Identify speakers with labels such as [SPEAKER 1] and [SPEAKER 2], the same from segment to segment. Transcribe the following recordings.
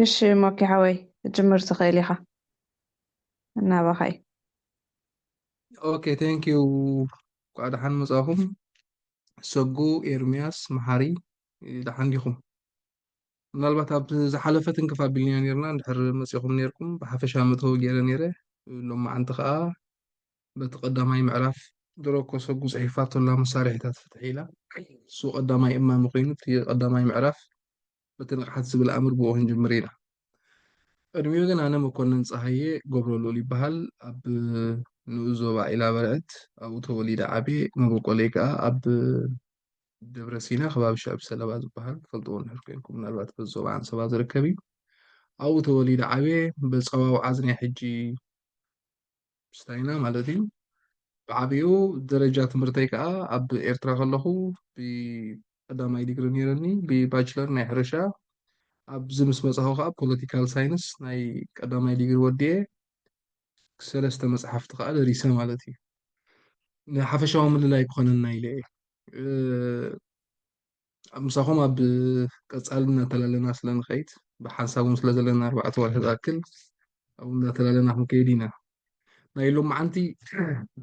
[SPEAKER 1] ايش ماكي حوي تجمر تخيليها انا بخاي.
[SPEAKER 2] اوكي ثانك يو. قاعد حن مصاهم سجو إرمياس محاري دحن لكم ምናልባት ኣብ ዝሓለፈት እንከፋቢልና ነርና እንድሕር መፂኹም ነርኩም ብሓፈሻ መተው ገይረ ነይረ ሎማዓንቲ ከዓ በቲ ቀዳማይ ምዕራፍ ድሮ ኮሰጉ ፅሒፋቶ ላ መሳርሒታት ፍትሒ ኢላ እሱ ቀዳማይ እማሚ ኮይኑ እቲ ቀዳማይ ምዕራፍ በቲ ንቕሓት ዝብል ኣእምር ብኡ ክንጅምር ኢና ቅድሚኡ ግን ኣነ መኮነን ፀሃየ ገብረ ልኡል ይበሃል ኣብ ንዑ ዞባ ኢላ በልዐት ኣብኡ ተወሊደ ዓብየ መበቆለይ ከዓ ኣብ ደብረ ሲና ከባቢ ሸዕብ ሰለባ ዝበሃል ትፈልጥዎ እንድሕር ኮንኩም ምናልባት በዚ ዞባ ኣንሰባ ዝርከብ እዩ ኣብኡ ተወሊደ ዓብየ በፀዋውዓ ዝናይ ሕጂ ስታይና ማለት እዩ ብዓብዩ ደረጃ ትምህርተይ ከዓ ኣብ ኤርትራ ከለኹ ብቀዳማይ ዲግሪ ነይረኒ ብባችለር ናይ ሕርሻ ኣብዚ ምስ መፅኹ ከዓ ፖለቲካል ሳይንስ ናይ ቀዳማይ ዲግሪ ወዲየ ሰለስተ መፅሓፍቲ ከዓ ደሪሰ ማለት እዩ ንሓፈሻዊ ምልላይ ክኾነና ኢለ እየ ምሳኹም ኣብ ቀፃሊ እናተላለና ስለንኸይድ ብሓንሳብ እውን ስለ ዘለና ኣርባዕተ ወርሒ ዝኣክል ኣብኡ እናተላለና ክንከይድ ኢና ናይ ሎም መዓንቲ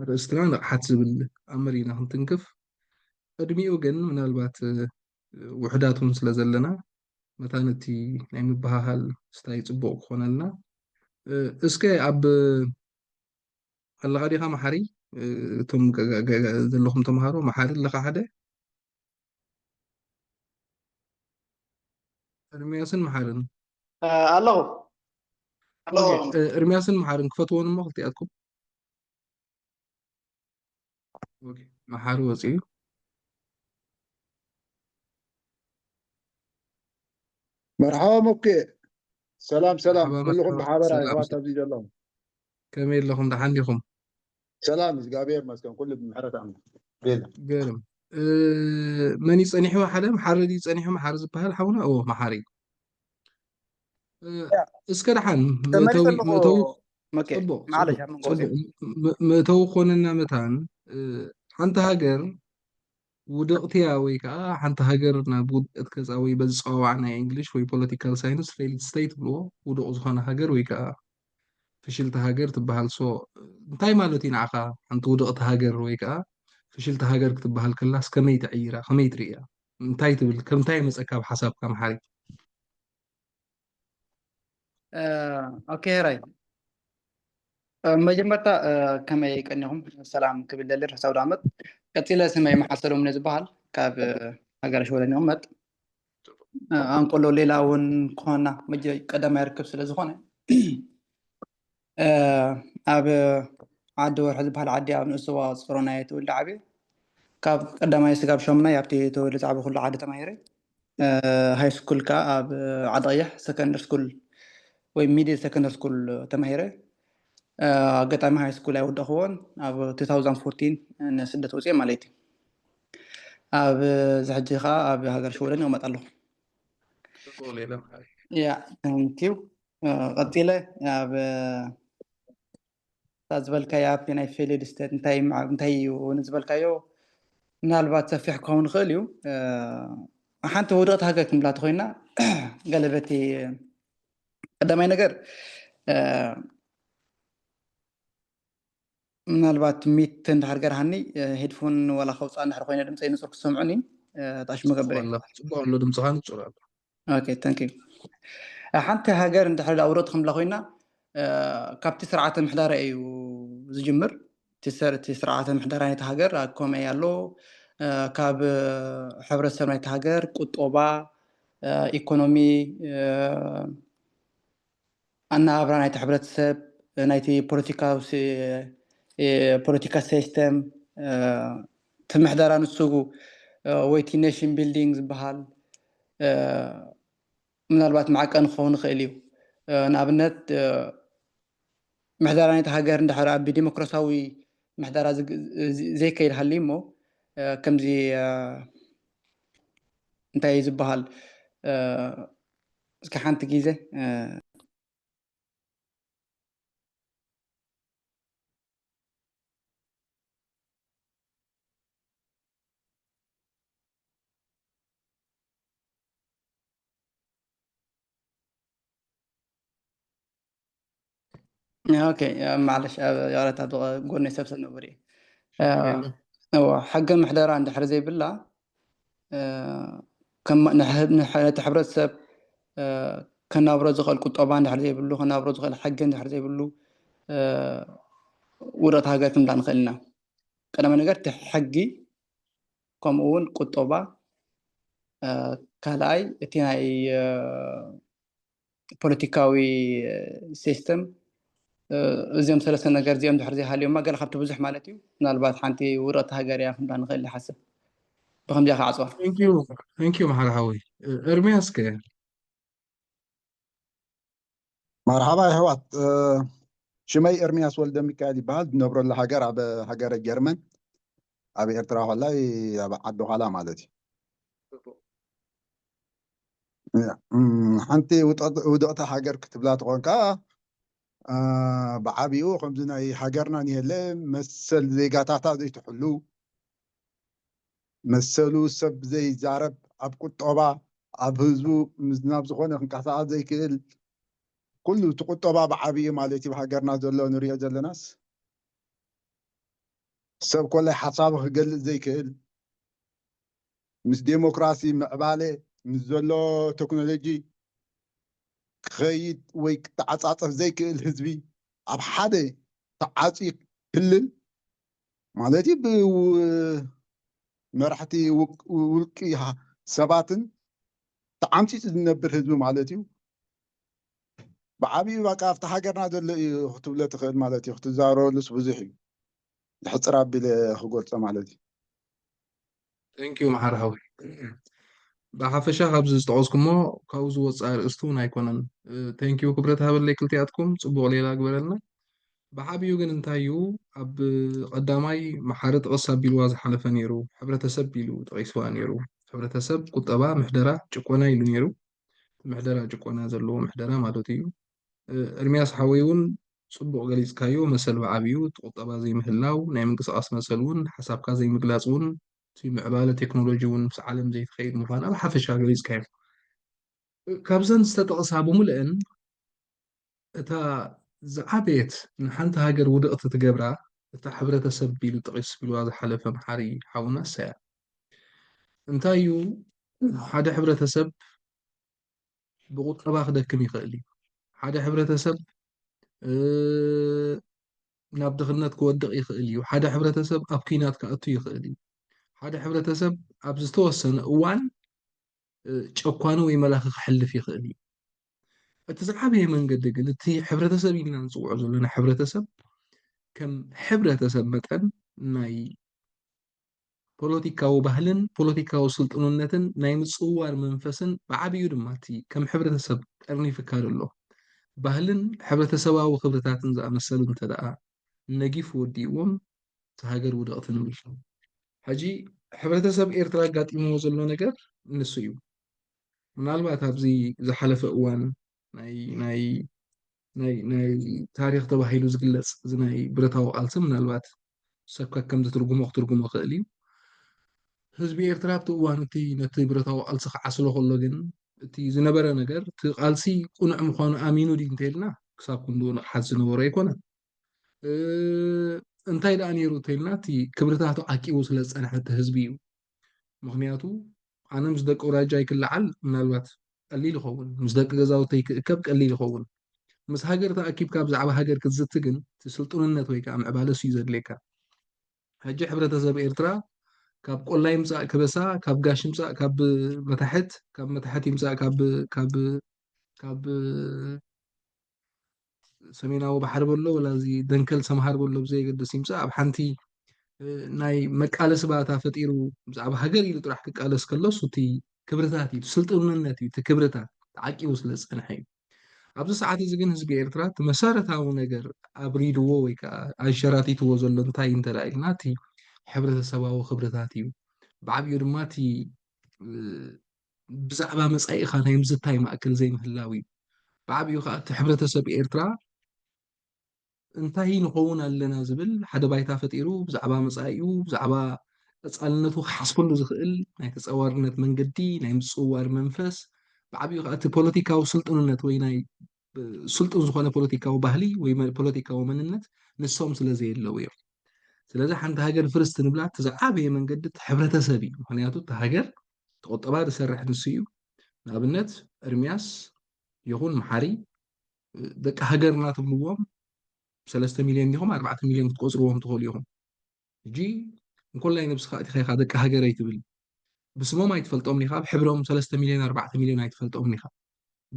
[SPEAKER 2] ርእስትና ንቕሓት ዝብል ኣመር ኢና ክንትንክፍ ቅድሚኡ ግን ምናልባት ውሕዳት እውን ስለ ዘለና መታ ነቲ ናይ ምበሃሃል ስታይ ፅቡቅ ክኾነልና እስከ ኣብ ኣለኻ ዲኻ መሓሪ እቶም ዘለኹም ተምሃሮ መሓሪ ኣለኻ ሓደ ኤርምያስን መሓርን
[SPEAKER 3] ኣለኹ ኣለኹ
[SPEAKER 2] ኦኬ ኤርምያስን መሓርን ክፈትዎን እሞ ክልቲኣትኩም ኦኬ መሓሪ ወፂኡ
[SPEAKER 4] مرحبا مكي. سلام سلام
[SPEAKER 2] مرحبا
[SPEAKER 4] كلكم
[SPEAKER 2] مرحبا
[SPEAKER 4] بحابر يا
[SPEAKER 2] سلام
[SPEAKER 4] اخوات عزيز الله.
[SPEAKER 2] كميل لكم دحن لكم
[SPEAKER 4] سلام زقابير مسكن كل بمحرة عم بينا.
[SPEAKER 2] قرم من يصنيحو حدا محار دي يصنيحو محار زبهال حونا او محاري اسكا دحن
[SPEAKER 3] تملس
[SPEAKER 2] متوي متو
[SPEAKER 3] له مكي
[SPEAKER 2] صبو
[SPEAKER 3] معلش
[SPEAKER 2] صبو
[SPEAKER 3] من
[SPEAKER 2] صبو
[SPEAKER 3] قوسي
[SPEAKER 2] متو خوننا متان حنت هاجر ودقتي ወይ ከዓ ሓንቲ ሃገር ናብ ውድቀት ከፃዊ በዚ ፀዋዕ ናይ እንግሊሽ ወይ ፖለቲካል ሳይንስ ፌይልድ ስቴት ብልዎ ውዱቕ ዝኾነ ሃገር ወይ ከዓ ፍሽልቲ ሃገር ትበሃል ሶ እንታይ ማለት እዩ ንዓኻ ሓንቲ ውድቕቲ ሃገር ወይ ከዓ ፍሽልቲ ሃገር ክትበሃል ከላስ ከመይ ተዕይራ ከመይ ትርእያ እንታይ ትብል ከምንታይ መፀካ ብሓሳብካ መሓሪ
[SPEAKER 3] اوكي راي መጀመርታ ከመይ ቀኒኹም ሰላም ክብል ለለር ሓሳብ ዳመት ቀፂለ ሰመይ መሓሰሎም ነዝበሃል ካብ ሃገር ሸወለኒ ይቕመጥ ኣንቆሎ ሌላ እውን ክኾና መጀ ቀዳማይ ይርከብ ስለ ዝኾነ ኣብ ዓዲ ወርሒ ዝበሃል ዓዲ ኣብ ንእስዋ ፅሮናየ ትውልዲ ዓብየ ካብ ቀዳማይ ስጋብ ሾምናይ ኣብቲ ተወልዲ ዓብ ኩሉ ዓዲ ተማሂረ ሃይ ስኩል ከዓ ኣብ ዓዲ ቀይሕ ሰከንደሪ ስኩል ወይ ሚድል ሰከንደሪ ስኩል ተማሂረ ኣጋጣሚ ሃይ ስኩል ኣይወደኽዎን ኣብ 2014 ንስደት ወፅየ ማለት እዩ ኣብ ዝሕጂ ከዓ ኣብ ሃገር ሸወለኒ ይቕመጥ ኣለኹ ያ ታንኪዩ ቀፂለ ኣብ ዝበልካዮ ኣብቲ ናይ ፌይልድ ስቴት እንታይ እዩ ንዝበልካዮ ምናልባት ሰፊሕ ክኸውን ይኽእል እዩ ሓንቲ ውድቕቲ ሃገር ክንብላ ተኮይና ገለበቲ ቀዳማይ ነገር ምናልባት ሚት እንድሕር ገርሃኒ ሄድፎን ወላ ከውፃእ እንድሕር ኮይነ ድምፀይ ንፁር ክሰምዑኒ ጣሽ መገብረ
[SPEAKER 2] ፅቡቅ ኣሎ ድምፅኻ ንፁር ኣሎ
[SPEAKER 3] ኦኬ ታንኪዩ ሓንቲ ሃገር እንድሕር ውድቕቲ ክንብላ ኮይና ካብቲ ስርዓተ ምሕዳራ እዩ ዝጅምር እቲ ስርዓተ ምሕዳራ ናይቲ ሃገር ከመይ ኣሎ ካብ ሕብረተሰብ ናይቲ ሃገር ቁጠባ ኢኮኖሚ ኣነባብራ ናይቲ ሕብረተሰብ ናይቲ ፖለቲካ ሲስተም እቲ ምሕዳራ ንስጉ ወይቲ ኔሽን ቢልዲንግ ዝበሃል ምናልባት መዓቀን ክኸውን ይኽእል እዩ ንኣብነት ምሕዳራ ናይቲ ሃገር እንድሕር ብዲሞክራሲያዊ ምሕዳራ ዘይከይድ ሃልዩ እሞ ከምዚ እንታይ እዩ ዝበሃል እስኪ ሓንቲ ግዜ اوكي معلش يا ريت قولني سبسب نبري
[SPEAKER 2] شكرا.
[SPEAKER 3] هو حق المحدرة عند حرزي بالله كم نحن ሕብረተሰብ ከናብሮ ዝኽእል ቁጠባ እንድሕር ዘይብሉ ከናብሮ ዝኽእል ሓቂ እንድሕር ዘይብሉ ውድቐት ሃገር ክንብላ ንኽእል ኢና ቀዳማይ ነገር እቲ ሕጊ ከምኡ እውን ቁጠባ ካልኣይ እቲ ናይ ፖለቲካዊ ሲስተም እዚኦም ሰለስተ ነገር እዚኦም እንድሕር ዘይሃልዮማ ገለ ካብቲ ብዙሕ ማለት እዩ ምናልባት ሓንቲ ውድቐት ሃገር እያ ክንብላ ንኽእል ይሓስብ بخمجة خاصة.
[SPEAKER 2] Thank you محرحوي. إرمياس كه.
[SPEAKER 4] مرحبا يا هوات شمي إرمياس ولد ميكالي بعد نبر الحجر على حجر الجرمن أبي إرترا والله عدو على مالتي حنتي ودقت حجر كتبلات قنكا بعبيو خمسنا حجرنا نيله مسل زي قطعتا زي تحلو مسلو سب زي زارب أب قطبا أب هزبو مزناب زخون خنقطعات زي كل كله تقطبا بعبي مالتي بحجرنا زلو نريا زلناس سب كل حسابه قل زي كل مش ديمقراطي مقبالة مش زلو تكنولوجي خيط ويك تعاطف زي كل حزبي أب حدا تعاطي كلل مالتي ب مرحتي ولقيها سباتن تعامتي تنبر حزب مالتي بعبي بقى افتح حاجرنا دل خطبله تخيل مالتي اخت زارو لس بزحي لحصر ربي لخغلص مالتي
[SPEAKER 2] Thank you محرحوي. بحفشة خبز استعوزكمو كاوز وصار استون هيكونن. Thank you كبرت هذا اللي كلتياتكم صبوا عليه لاقبلنا. بعبيو جن انتايو أب قدامي محارت قصة بيلواز حلفة نيرو حبرتسب بيلو تغيسوا نيرو حبرتسب قطبا محدرة جكونا يلو نيرو محدرة جكونا زلو محدرة مالوتيو إرمياس حويون صبوا قليز كايو مثل بعبيو قطبا زي مهلاو نايم قصاص مثلون حساب كازي مقلاسون في معبالة تكنولوجيون في عالم زي تخيل مفانا بحفشة قليز كايو كابزن ستتقصابو ملئن اتا زعبيت نحنت هاجر ودقت تجبرا اتا ሕብረተሰብ ቢሉ ጥቂስ ቢልዋ ዝሓለፈ መሓሪ ሓውና ሰያ እንታይ እዩ ሓደ ሕብረተሰብ ብቁጠባ ክደክም ይኽእል እዩ ሓደ ሕብረተሰብ ናብ ድኽነት ክወድቕ ይኽእል እዩ ሓደ ሕብረተሰብ ኣብ ኩናት ክኣቱ ይኽእል እዩ ሓደ ሕብረተሰብ ኣብ ዝተወሰነ እዋን ጨኳኑ ወይ መላኺ ክሕልፍ ይኽእል እዩ እቲ ዝዓበየ መንገዲ ግን እቲ ሕብረተሰብ ኢልና ንፅውዖ ዘለና ሕብረተሰብ ከም ሕብረተሰብ መጠን ናይ ፖለቲካዊ ባህልን ፖለቲካዊ ስልጡንነትን ናይ ምፅዋር መንፈስን ብዓብዩ ድማ እቲ ከም ሕብረተሰብ ቀርኒ ይፍካር ኣሎ ባህልን ሕብረተሰባዊ ክብርታትን ዝኣመሰሉ እንተደኣ ነጊፍ ወዲእዎም እቲ ሃገር ውድቕቲ ንብል ሕጂ ሕብረተሰብ ኤርትራ ኣጋጢምዎ ዘሎ ነገር ንሱ እዩ ምናልባት ኣብዚ ዝሓለፈ እዋን ናይ ታሪክ ተባሂሉ ዝግለጽ እዚ ናይ ብረታዊ ቃልሲ ምናልባት ሰብካ ከም ዝትርጉሞ ክትርጉሞ ክእል እዩ ህዝቢ ኤርትራ ኣብቲ እዋን እቲ ነቲ ብረታዊ ቃልሲ ክዓስሎ ከሎ ግን እቲ ዝነበረ ነገር እቲ ቃልሲ ቁኑዕ ምዃኑ ኣሚኑ ዲ እንተኢልና ክሳብ ክንዱ ንቕሓት ዝነበሮ ኣይኮነን እንታይ ደኣ ነይሩ እንተኢልና እቲ ክብርታቱ ዓቂቡ ስለ ዝፀንሐ እቲ ህዝቢ እዩ ምክንያቱ ኣነ ምስ ደቂ ወራጃይ ክለዓል ምናልባት ቀሊል ይኸውን ምስ ደቂ ገዛውተይ ክእከብ ቀሊል ይኸውን ምስ ሃገር ተኣኪብካ ብዛዕባ ሃገር ክትዝቲ ግን እቲ ስልጡንነት ወይ ከዓ ምዕባለ እዩ ዘድልየካ ሕጂ ሕብረተሰብ ኤርትራ ካብ ቆላይ ምፃእ ክበሳ ካብ ጋሽ ምፃእ ካብ መታሕት ምፃእ ካብ ሰሜናዊ ባሕሪ በሎ ወላዚ ደንከል ሰምሃር በሎ ብዘየገድስ ይምፃእ ኣብ ሓንቲ ናይ መቃለሲ ባታ ፈጢሩ ብዛዕባ ሃገር ኢሉ ጥራሕ ክቃለስ ከሎስ እቲ ክብርታት እዩ ስልጡንነት እዩ እቲ ክብርታት ተዓቂቡ ስለ ዝፀንሐ እዩ ኣብዚ ሰዓት እዚ ግን ህዝቢ ኤርትራ እቲ መሰረታዊ ነገር ኣብሪድዎ ወይ ከዓ ኣንሸራቲትዎ ዘሎ እንታይ እንተዳ ኢልና እቲ ሕብረተሰባዊ ክብርታት እዩ ብዓብዩ ድማ እቲ ብዛዕባ መፃኢኻ ናይ ምዝታይ ማእከል ዘይምህላው እዩ ብዓብዩ ከዓ እቲ ሕብረተሰብ ኤርትራ እንታይ ንኸውን ኣለና ዝብል ሓደ ባይታ ፈጢሩ ብዛዕባ መፃኢኡ ብዛዕባ ቀፃልነቱ ክሓስበሉ ዝኽእል ናይ ተፀዋርነት መንገዲ ናይ ምፅዋር መንፈስ ብዓብዩ ከዓ እቲ ፖለቲካዊ ስልጡንነት ወይ ናይ ስልጡን ዝኾነ ፖለቲካዊ ባህሊ ወይ ፖለቲካዊ መንነት ንሶም ስለዘየለው እዮም ስለዚ ሓንቲ ሃገር ፍርስቲ ንብላ ትዝዓበየ መንገዲ ሕብረተሰብ እዩ ምክንያቱ እቲ ሃገር ተቆጠባ ዝሰርሕ ንሱ እዩ ንኣብነት ኤርምያስ ይኹን መሓሪ ደቂ ሃገርና ትብልዎም 3 ሚልዮን ዲኹም 4 ሚልዮን ክትቆፅርዎም ትኽእሉ ኢኹም ሕጂ እንኮላይ ነብስኻ እቲ ኸይኻ ደቂ ሃገረይ ትብል بسمو ما يتفلتهم نخاب حبرهم 3 مليون 4 مليون يتفلتهم نخاب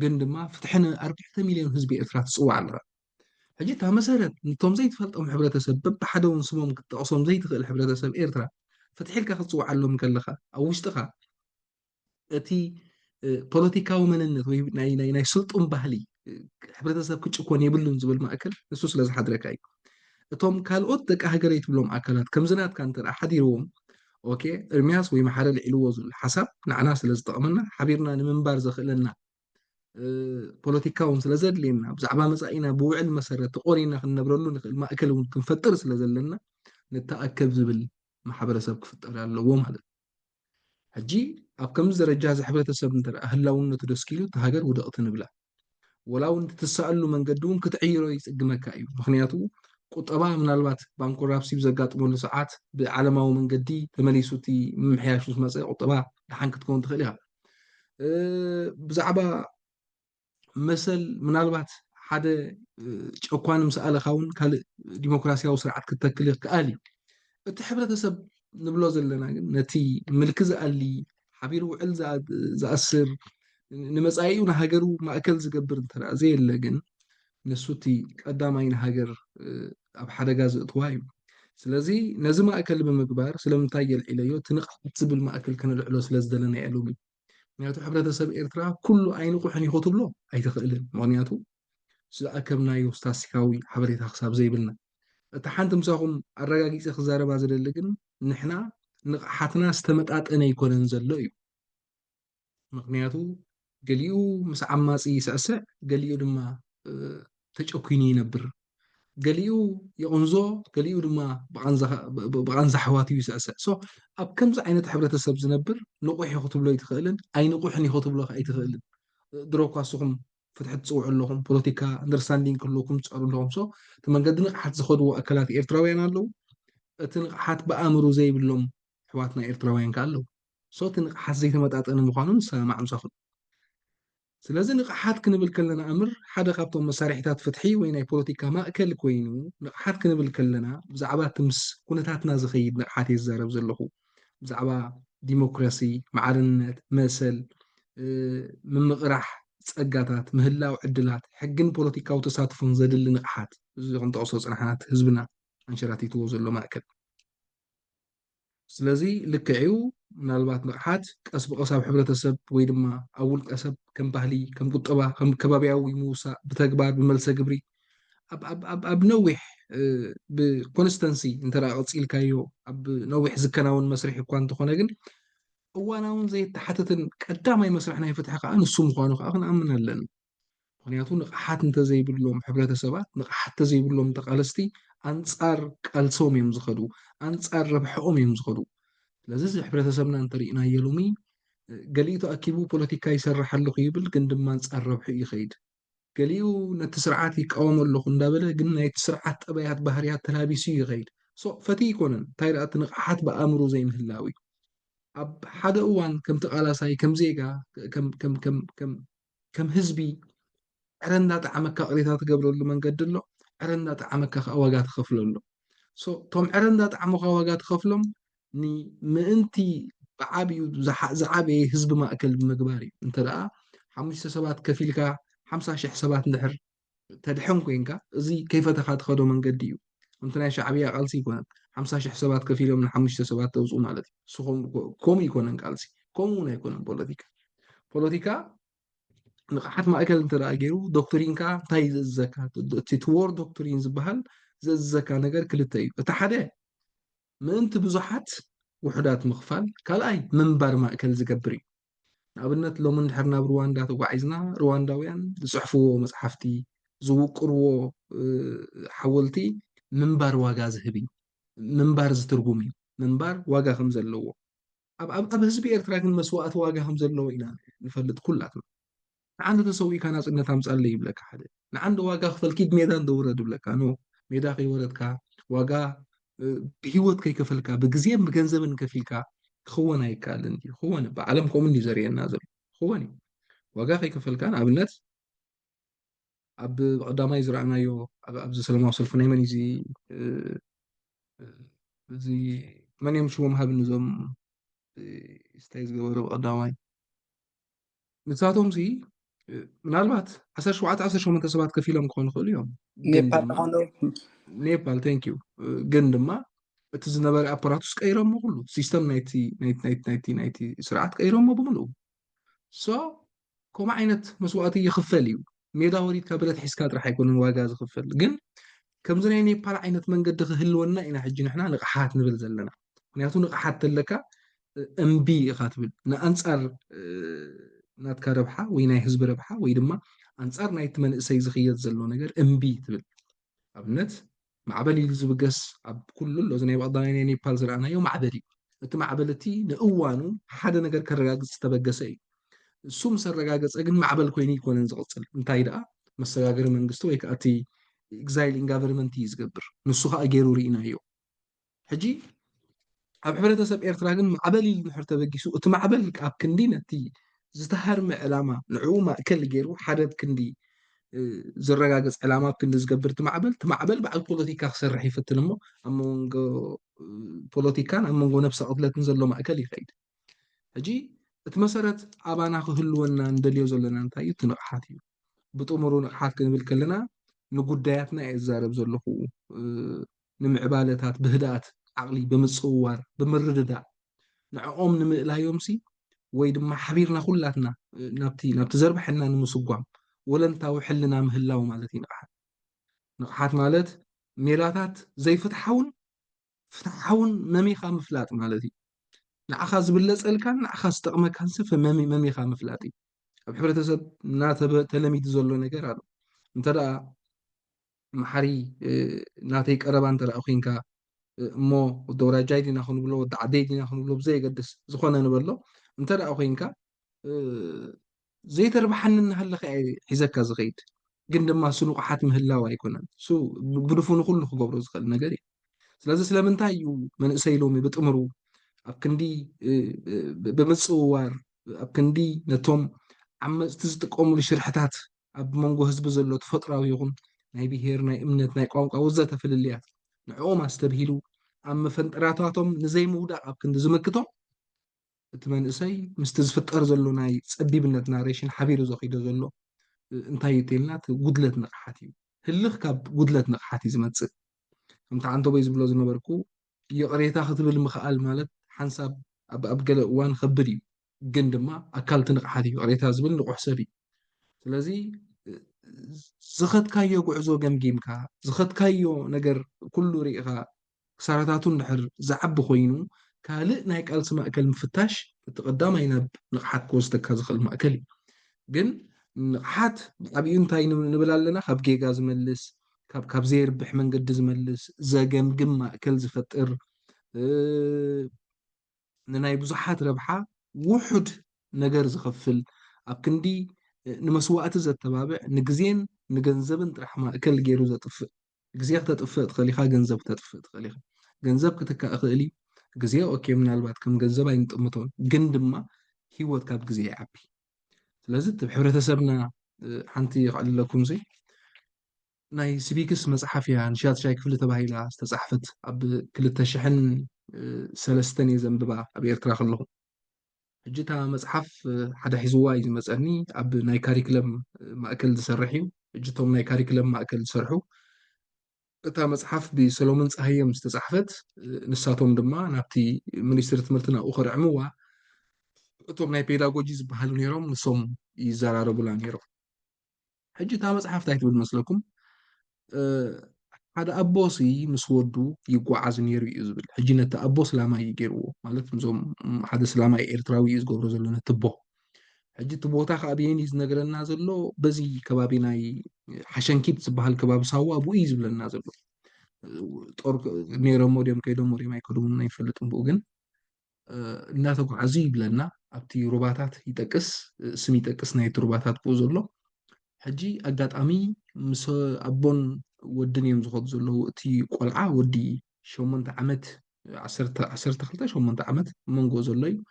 [SPEAKER 2] قندما فتحنا 4 مليون حزب إرترا تسوى على حجتها مسألة نتوم زي تفلتهم حبرة سبب حدا سموم قصهم زي تخيل حبرة سبب إرترا فتحيل كخصوا علهم كلخا أو اشتخا أتي بوليتيكا ومننت وي ناي سلطون بهلي حبرة سبب كتش كون يبلون زبل ما أكل السوس لازم حدركاي توم كالوت دك هاجريت بلوم أكلات كم زنات كانت أحد يروم اوكي ارمياس وي محل العلو الحسب نعنا سلازطقمنا حبيرنا نمنبار زخلنا بوليتيكاون سلازدلينا بزعبا مصاينا بوعل مسرت قورينا خنبرلو نخل ما اكل كنفطر سلازلنا نتاكد زبل محبرسب كفطر يالو مالت حجي اب كم درجه حبرتسب انت اهلاونته دسكيلو تهاجر ودقت نبلا ولو انت تسالو منقدون كتعيرو يصقمك ايو مخنياتو ቁጠባ ምናልባት ባንኮራፕሲ ብዘጋጥመሉ ሰዓት ብዓለማዊ መንገዲ ተመሊሱ እቲ ምምሕያሽ ምስ መፀ ቁጠባ ድሓን ክትከውን ትኽእል ኢኻ ብዛዕባ መሰል ምናልባት ሓደ ጨኳን ምስኣለኻ እውን ካልእ ዲሞክራሲያዊ ስርዓት ክትተክል ይከኣል እዩ እቲ ሕብረተሰብ ንብሎ ዘለና ግን ነቲ ምልክ ዝኣሊ ሓቢሩ ውዕል ዝኣስር ንመፃኢኡ ንሃገሩ ማእከል ዝገብር እንተረኣ ዘየለ ግን ንሱ እቲ ቀዳማይ ንሃገር ኣብ ሓደጋ ዝእትዋ እዩ ስለዚ ነዚ ማእከል ብምግባር ስለምንታይ የልዒለዮ እቲ ንቕሓት ዝብል ማእከል ከነልዕሎ ስለዝደለና እየ ሎሚ ምክንያቱ ሕብረተሰብ ኤርትራ ኩሉ ኣይንቑሕን ኢኹ ትብሎ ኣይትኽእልን ምክንያቱ ዝኣከብናዮ ስታስቲካዊ ሓበሬታ ክሳብ ዘይብልና እቲ ሓንቲ ምሳኹም ኣረጋጊፀ ክዛረባ ዝደሊ ግን ንሕና ንቕሓትና ዝተመጣጠነ ይኮነን ዘሎ እዩ ምክንያቱ ገሊኡ ምስ ዓማፂ ይስዕስዕ ገሊኡ ድማ ተጨኩኒ ይነብር ገሊኡ የቕንዞ ገሊኡ ድማ ብቐንዛ ኣሕዋትዩ ይስዕስዕ ሶ ኣብ ከምዚ ዓይነት ሕብረተሰብ ዝነብር ንቑሕ ኢኹ ትብሎ ኣይትኽእልን ኣይንቑሕን ኢኹ ትብሎ ኣይትኽእልን ድሮ እኳ ንስኹም ፍትሒ ትፅውዑ ኣለኹም ፖለቲካ ኣንደርስታንዲንግ ክህልወኩም ትፀሩ ኣለኹም ሶ እቲ መንገዲ ንቕሓት ዝኸድዎ ኣካላት ኤርትራውያን ኣለዉ እቲ ንቕሓት ብኣእምሮ ዘይብሎም ኣሕዋትና ኤርትራውያን ከ ኣለዉ ሶ እቲ ንቕሓት ዘይተመጣጠነ ምዃኑ ንሰማዕ ምሳኹም ስለዚ ንቕሓት ክንብል ከለና እምር ሓደ ካብቶም መሳርሒታት ፍትሒ ወይ ናይ ፖለቲካ ማእከል ኮይኑ ንቕሓት ክንብል ከለና ብዛዕባ እቲ ምስ ኩነታትና ዝኸይድ ንቕሓት የዛረብ ዘለኹ ብዛዕባ ዲሞክራሲ ማዕርነት መሰል ምምቕራሕ ፀጋታት ምህላው ዕድላት ሕግን ፖለቲካዊ ተሳትፎን ዘድሊ ንቕሓት እዚ ክንጠቕሶ ፅናሓት ህዝብና አንሸራቲትዎ ዘሎ ማእከል ስለዚ ልክዕዩ ምናልባት ንቕሓት ቀስ ብቐስ ኣብ ሕብረተሰብ ወይ ድማ ኣብ ውልቀ ሰብ ከም ባህሊ ከም ቁጠባ ከም ከባቢያዊ ምውሳእ ብተግባር ብመልሰ ግብሪ ኣብ ነዊሕ ብኮንስተንሲ እንተረኣ ቀፂልካዮ ኣብ ነዊሕ ዝከናውን መስርሕ እኳ እንተኾነ ግን እዋናውን ዘይተሓተትን ቀዳማይ መስርሕ ናይ ፍትሒ ከዓ ንሱ ምዃኑ ከዓ ክንኣምን ኣለና ምክንያቱ ንቕሓት እንተዘይብሎም ሕብረተሰባት ንቕሓት እንተዘይብሎም ተቓለስቲ ኣንጻር ቃልሶም እዮም ዝኸዱ ኣንጻር ረብሕኦም እዮም ዝኸዱ ስለዚ እዚ ሕብረተሰብና እንተሪእናዮ ሎሚ ገሊኡ ተኣኪቡ ፖለቲካ ይሰርሕ ኣለኹ ይብል ግን ድማ ኣንጻር ረብሑ ይኸይድ ገሊኡ ነቲ ስርዓት ይቃወም ኣለኹ እንዳበለ ግን ናይቲ ስርዓት ጠባያት ባህርያት ተላቢሱ ይኸይድ ሶ ፈቲ ይኮነን እንታይ ደኣ እቲ ንቕሓት ብኣእምሮ ዘይምህላው እዩ ኣብ ሓደ እዋን ከም ተቓላሳይ ከም ዜጋ ከም ህዝቢ ዕረ እንዳጣዕመካ ቅሬታ ትገብረሉ መንገዲ ኣሎ ዕረ እንዳጣዕመካ ከዓ ዋጋ ትኸፍሎ ኣሎ ሶ እቶም ዕረ እንዳጣዕሙካ ዋጋ ትኸፍሎም ንምእንቲ ብዓብዩ ዝዓበየ ህዝቢ ማእከል ብምግባር እዩ እንተደኣ 5 ሰባት ከፊልካ 50,000 ሰባት እንድሕር ተድሕን ኮንካ እዚ ከይፈተኻ ትኸዶ መንገዲ እዩ እንተ ናይ ሻዕብያ ቃልሲ ይኮነን 50,000 ሰባት ከፊሎም ን5 ሰባት ተውፅኡ ማለት እዩ ንስኹም ከምኡ ይኮነን ቃልሲ ከምኡ እውን ኣይኮነን ፖለቲካ ንቕሓት ማእከል እንተደኣ ገይሩ ዶክትሪንካ እንታይ ዘእዘካ እቲ ትዎር ዶክትሪን ዝበሃል ዘእዘካ ነገር ክልተ እዩ እቲ ሓደ ምእንቲ ብዙሓት ውሕዳት ምኽፋል ካልኣይ ምንባር ማእከል ዝገብር እዩ ንኣብነት ሎሚ እንድሕር ናብ ሩዋንዳ ተጓዒዝና ሩዋንዳውያን ዝፅሕፍዎ መፅሓፍቲ ዝውቅርዎ ሓወልቲ ምንባር ዋጋ ዝህብ እዩ ምንባር ዝትርጉም እዩ ምንባር ዋጋ ከም ዘለዎ ኣብ ህዝቢ ኤርትራ ግን መስዋእቲ ዋጋ ከም ዘለዎ ኢና ንፈልጥ ኩላትና ንዓንዱ ተሰዊእካ ናፅነት ኣምፃለ ይብለካ ሓደ ንዓንዱ ዋጋ ክፈል ኪድ ሜዳ እንደውረድ ይብለካ ኖ ሜዳ ከይወረድካ ዋጋ ብሂወት ከይከፈልካ ብግዜን ብገንዘብን ከፊልካ ክኸውን ኣይከኣልን እዩ ክኾን ብዓለም ከምኡን እዩ ዘርእየና ዘሎ ክኾን እዩ ዋጋ ከይከፈልካ ንኣብነት ኣብ ቀዳማይ ዝረኣናዮ ኣብዚ ሰለማዊ ሰልፊ ናይ መን እዚ መን እዮም ሽሞም ሃብ ንዞም ስታይ ዝገበሩ ቀዳማይ ንሳቶም ሲ ምናልባት 17-18 ሰባት ከፍ ኢሎም ክኾኑ ይኽእሉ እዮም
[SPEAKER 3] ኔፓል ዝኾኑ
[SPEAKER 2] ኔፓል ቴንክ ዩ ግን ድማ እቲ ዝነበረ ኣፓራቱስ ቀይሮሞ ኩሉ ሲስተም ናይቲ ስርዓት ቀይሮሞ ብምልኡ ሶ ከምኡ ዓይነት መስዋእቲ ይኽፈል እዩ ሜዳ ወሪድካ ብረት ሒዝካ ጥራሕ ኣይኮነን ዋጋ ዝኽፈል ግን ከምዚ ናይ ኔፓል ዓይነት መንገዲ ክህልወና ኢና ሕጂ ንሕና ንቕሓት ንብል ዘለና ምክንያቱ ንቕሓት ተለካ እምቢ ኢኻ ትብል ንኣንፃር ናትካ ረብሓ ወይ ናይ ህዝቢ ረብሓ ወይ ድማ ኣንፃር ናይቲ መንእሰይ ዝኽየድ ዘሎ ነገር እምቢ ትብል ኣብነት ማዕበል ኢሉ ዝብገስ ኣብ ኩሉ ኣሎ እዚ ናይ ቀዳማይ ናይ ኔፓል ዝረኣናዮ ማዕበል እዩ እቲ ማዕበል እቲ ንእዋኑ ሓደ ነገር ከረጋግፅ ዝተበገሰ እዩ እሱ ምስ ኣረጋገፀ ግን ማዕበል ኮይኑ ይኮነን ዝቕፅል እንታይ ደኣ መሰጋገሪ መንግስቲ ወይ ከዓ እቲ ኤግዛይሊንግ ጋቨርንመንት እዩ ዝገብር ንሱ ከዓ ገይሩ ርኢናዮ ሕጂ ኣብ ሕብረተሰብ ኤርትራ ግን ማዕበል ኢሉ ድሕር ተበጊሱ እቲ ማዕበል ኣብ ክንዲ ነቲ ዝተሃርመ ዕላማ ንዕኡ ማእከል ገይሩ ሓደ ክንዲ ዝረጋገፅ ዕላማ ኣብ ክንዲ ዝገብር እቲ ማዕበል በዓል ፖለቲካ ክሰርሕ ይፍትን እሞ ኣብ መንጎ ፖለቲካን ኣብ መንጎ ነብሲ ቅትለትን ዘሎ ማእከል ይኸይድ ሕጂ እቲ መሰረት ኣባና ክህልወና እንደልዮ ዘለና እንታይ እዩ እቲ ንቕሓት እዩ ብጥሙሩ ንቕሓት ክንብል ከለና ንጉዳያትና እየ ዝዛረብ ዘለኹ ንምዕባለታት ብህድኣት ዓቕሊ ብምፅውዋር ብምርድዳእ ንዕኦም ንምእላዮም ሲ ወይ ድማ ሓቢርና ኩላትና ናብቲ ዘርብሐና ንምስጓም ወለንታዊ ሕልና ምህላው ማለት እዩ ንቕሓት ማለት ሜላታት ዘይፍትሓውን ፍትሓውን መሚኻ ምፍላጥ ማለት እዩ ንዓኻ ዝብለፀልካን ንዓኻ ዝጠቕመካን ስፈ መሚኻ ምፍላጥ እዩ ኣብ ሕብረተሰብ ተለሚዱ ዘሎ ነገር ኣሎ እንተደኣ ማሕሪ ናተይ ቀረባ እንተደኣ ኮንካ እሞ ወዲ ወራጃይ ዲና ክንብሎ ወዲ ዓደይ ዲና ክንብሎ ብዘየገድስ ዝኾነ ንበሎ እንተደኣ ኮንካ ዘይተርባሓኒ እናሃለኸ ሒዘካ ዝኸይድ ግን ድማ እሱ ንቑሓት ምህላው ኣይኮነን እሱ ብድፉኑ ኩሉ ክገብሮ ዝኽእል ነገር እዩ ስለዚ ስለምንታይ እዩ መንእሰይ ሎሚ ብጥምሩ ኣብ ክንዲ ብምፅውዋር ኣብ ክንዲ ነቶም ዓመፅቲ ዝጥቀምሉ ሽርሕታት ኣብ መንጎ ህዝቢ ዘሎ ተፈጥራዊ ይኹን ናይ ብሄር ናይ እምነት ናይ ቋንቋ ወዘተ ፍልልያት ንዕኦም ኣስተብሂሉ ኣብ መፈንጠራታቶም ንዘይምውዳቕ ኣብ ክንዲ ዝምክቶም እቲ መንእሰይ ምስቲ ዝፍጠር ዘሎ ናይ ፀቢብነት ናሬሽን ሓቢሩ ዘኺዶ ዘሎ እንታይ እዩ ተልና እቲ ጉድለት ንቕሓት እዩ ህልኽ ካብ ጉድለት ንቕሓት እዩ ዝመፅእ ከምቲ ዓንተበይ ዝብሎ ዝነበርኩ የቕሬታ ክትብል ምኽኣል ማለት ሓንሳብ ኣብ ገለ እዋን ከብድ እዩ ግን ድማ ኣካልቲ ንቕሓት እዩ ቅሬታ ዝብል ንቑሕ ሰብ እዩ ስለዚ ዝኸትካዮ ጉዕዞ ገምጊምካ ዝኸትካዮ ነገር ኩሉ ርኢኻ ክሳራታቱ እንድሕር ዝዓቢ ኮይኑ ካልእ ናይ ቃልሲ ማእከል ምፍታሽ እቲ ቀዳማይ ናብ ንቕሓት ክወስደካ ዝኽእል ማእከል እዩ ግን ንቕሓት ብዓብዩ እንታይ ንብል ኣለና ካብ ጌጋ ዝመልስ ካብ ዘይርብሕ መንገዲ ዝመልስ ዘገምግም ማእከል ዝፈጥር ንናይ ብዙሓት ረብሓ ውሑድ ነገር ዝኸፍል ኣብ ክንዲ ንመስዋእቲ ዘተባብዕ ንግዜን ንገንዘብን ጥራሕ ማእከል ገይሩ ዘጥፍእ ግዜ ክተጥፍእ ትኽእል ኢኻ ገንዘብ ክተጥፍእ ትኽእል ኢኻ ገንዘብ ክትካእ ይኽእል እዩ ግዜ ኦኬ ምናልባት ከም ገንዘብ ኣይንጥምቶን ግን ድማ ሂወት ካብ ግዜ ይዓቢ ስለዚ እቲ ሕብረተሰብና ሓንቲ ይኽእለኩም ዘ ናይ ሲቪክስ መፅሓፍ እያ ንሻትሻይ ክፍሊ ተባሂላ ዝተፃሕፈት ኣብ 2003 እየ ዘንብባ ኣብ ኤርትራ ከለኹ ሕጂ እታ መፅሓፍ ሓደ ሒዝዋ እዩ ዝመፀኒ ኣብ ናይ ካሪክለም ማእከል ዝሰርሕ እዩ ሕጂ እቶም ናይ ካሪክለም ማእከል ዝሰርሑ እታ መፅሓፍ ብሰሎሞን ፀሃዮም ዝተፃሕፈት ንሳቶም ድማ ናብቲ ሚኒስትሪ ትምህርቲ ናብኡ ከርዕምዋ እቶም ናይ ፔዳጎጂ ዝበሃሉ ነይሮም ንሶም ይዘራረቡላ ነይሮም ሕጂ እታ መፅሓፍ እንታይ ትብል መስለኩም ሓደ ኣቦሲ ምስ ወዱ ይጓዓዝ ነይሩ እዩ ዝብል ሕጂ ነቲ ኣቦ ስላማይ ገይርዎ ማለት እዞም ሓደ ስላማይ ኤርትራዊ እዩ ዝገብሮ ዘሎ ነቲ ቦ ሕጂ እቲ ቦታ ከዓ ብየኒ ዝነገረና ዘሎ በዚ ከባቢ ናይ ሓሸንኪት ዝበሃል ከባቢ ሳዋ ኣብኡ እዩ ዝብለና ዘሎ ጦር ነይሮሞ ድዮም ከይዶሞ ድዮም ኣይከዶምን ኣይፈልጥን ብኡ ግን እናተጓዓዙ ይብለና أبتي روباتات يتقس سمي يتقس نايت روباتات بوزلو حجي أقاطعمي مس أبون ودني مزخوت زلو تي قلعة ودي شومنت عمت عسرت خلطة شومنت عمت منغو زلو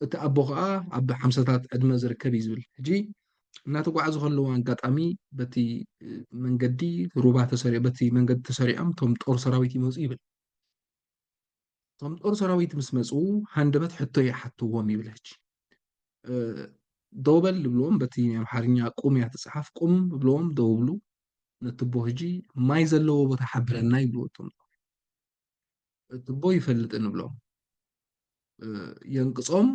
[SPEAKER 2] እቲ ኣቦ ከዓ ኣብ 50ታት ዕድመ ዝርከብ እዩ ዝብል ሕጂ እናተጓዓዙ ከለዉ ኣጋጣሚ በቲ መንገዲ ሩባ ተሰሪዑ በቲ መንገዲ ተሰሪዖም እቶም ጦር ሰራዊት ይመፁ ይብል እቶም ጦር ሰራዊት ምስ መፁ ሃንደበት ሕቶ ይሓትዎም ይብል ሕጂ ደው በል ብልዎም በቲ ኣምሓርኛ ቁም እያ ትፅሓፍ ቁም ብልዎም ደው ብሉ ነቲ ቦ ሕጂ ማይ ዘለዎ ቦታ ሓብረና ይብልዎ እቶም እቲ ቦ ይፈልጥ ንብሎም የንቅፆም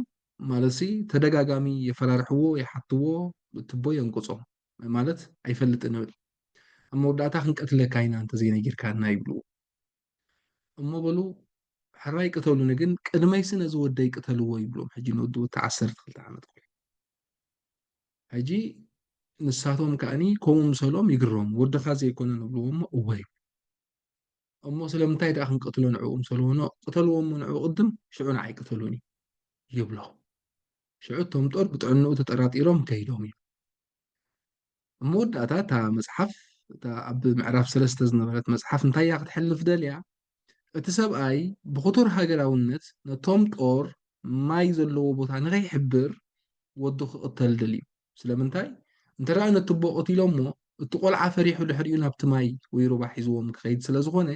[SPEAKER 2] ማለሲ ተደጋጋሚ የፈራርሕዎ የሓትዎ ትቦ የንቅፆም ማለት ኣይፈልጥን ንብል ኣብ መወዳእታ ክንቀትለካ ኢና እንተዘይነጊርካና ይብልዎ እሞ በሉ ሕራይ ቅተሉኒ ግን ቅድመይ ስነ ዝወደ ይቅተልዎ ይብሎም ሕጂ ንወዲ ወታ 12 ዓመት ኮይኑ ሕጂ ንሳቶም ከዓኒ ከምኡ ምሰሎም ይግሮም ወድኻ ዘይኮነ ንብልዎ እሞ እወይ እሞ ስለምንታይ ደኣ ክንቀትሎ ንዕኡ ምሰልዎ ኖ ቅተልዎ እሞ ንዕኡ ቅድም ሽዑ ንዓይ ቅተሉኒ ይብሎ ሽዑ እቶም ጦር ብጥዕንኡ ተጠራጢሮም ከይዶም እዩ እሞ ወዳእታ እታ መፅሓፍ እታ ኣብ ምዕራፍ 3 ዝነበረት መፅሓፍ እንታይ እያ ክትሕልፍ ደልያ እቲ ሰብኣይ ብኽቱር ሃገራውነት ነቶም ጦር ማይ ዘለዎ ቦታ ንኸይሕብር ወዱ ክቕተል ደልዩ ስለምንታይ እንተረኣ ነቲ ቦ ቀቲሎም እሞ እቲ ቆልዓ ፈሪሑ ድሕሪኡ ናብቲ ማይ ወይ ሩባ ሒዝዎም ክኸይድ ስለ ዝኾነ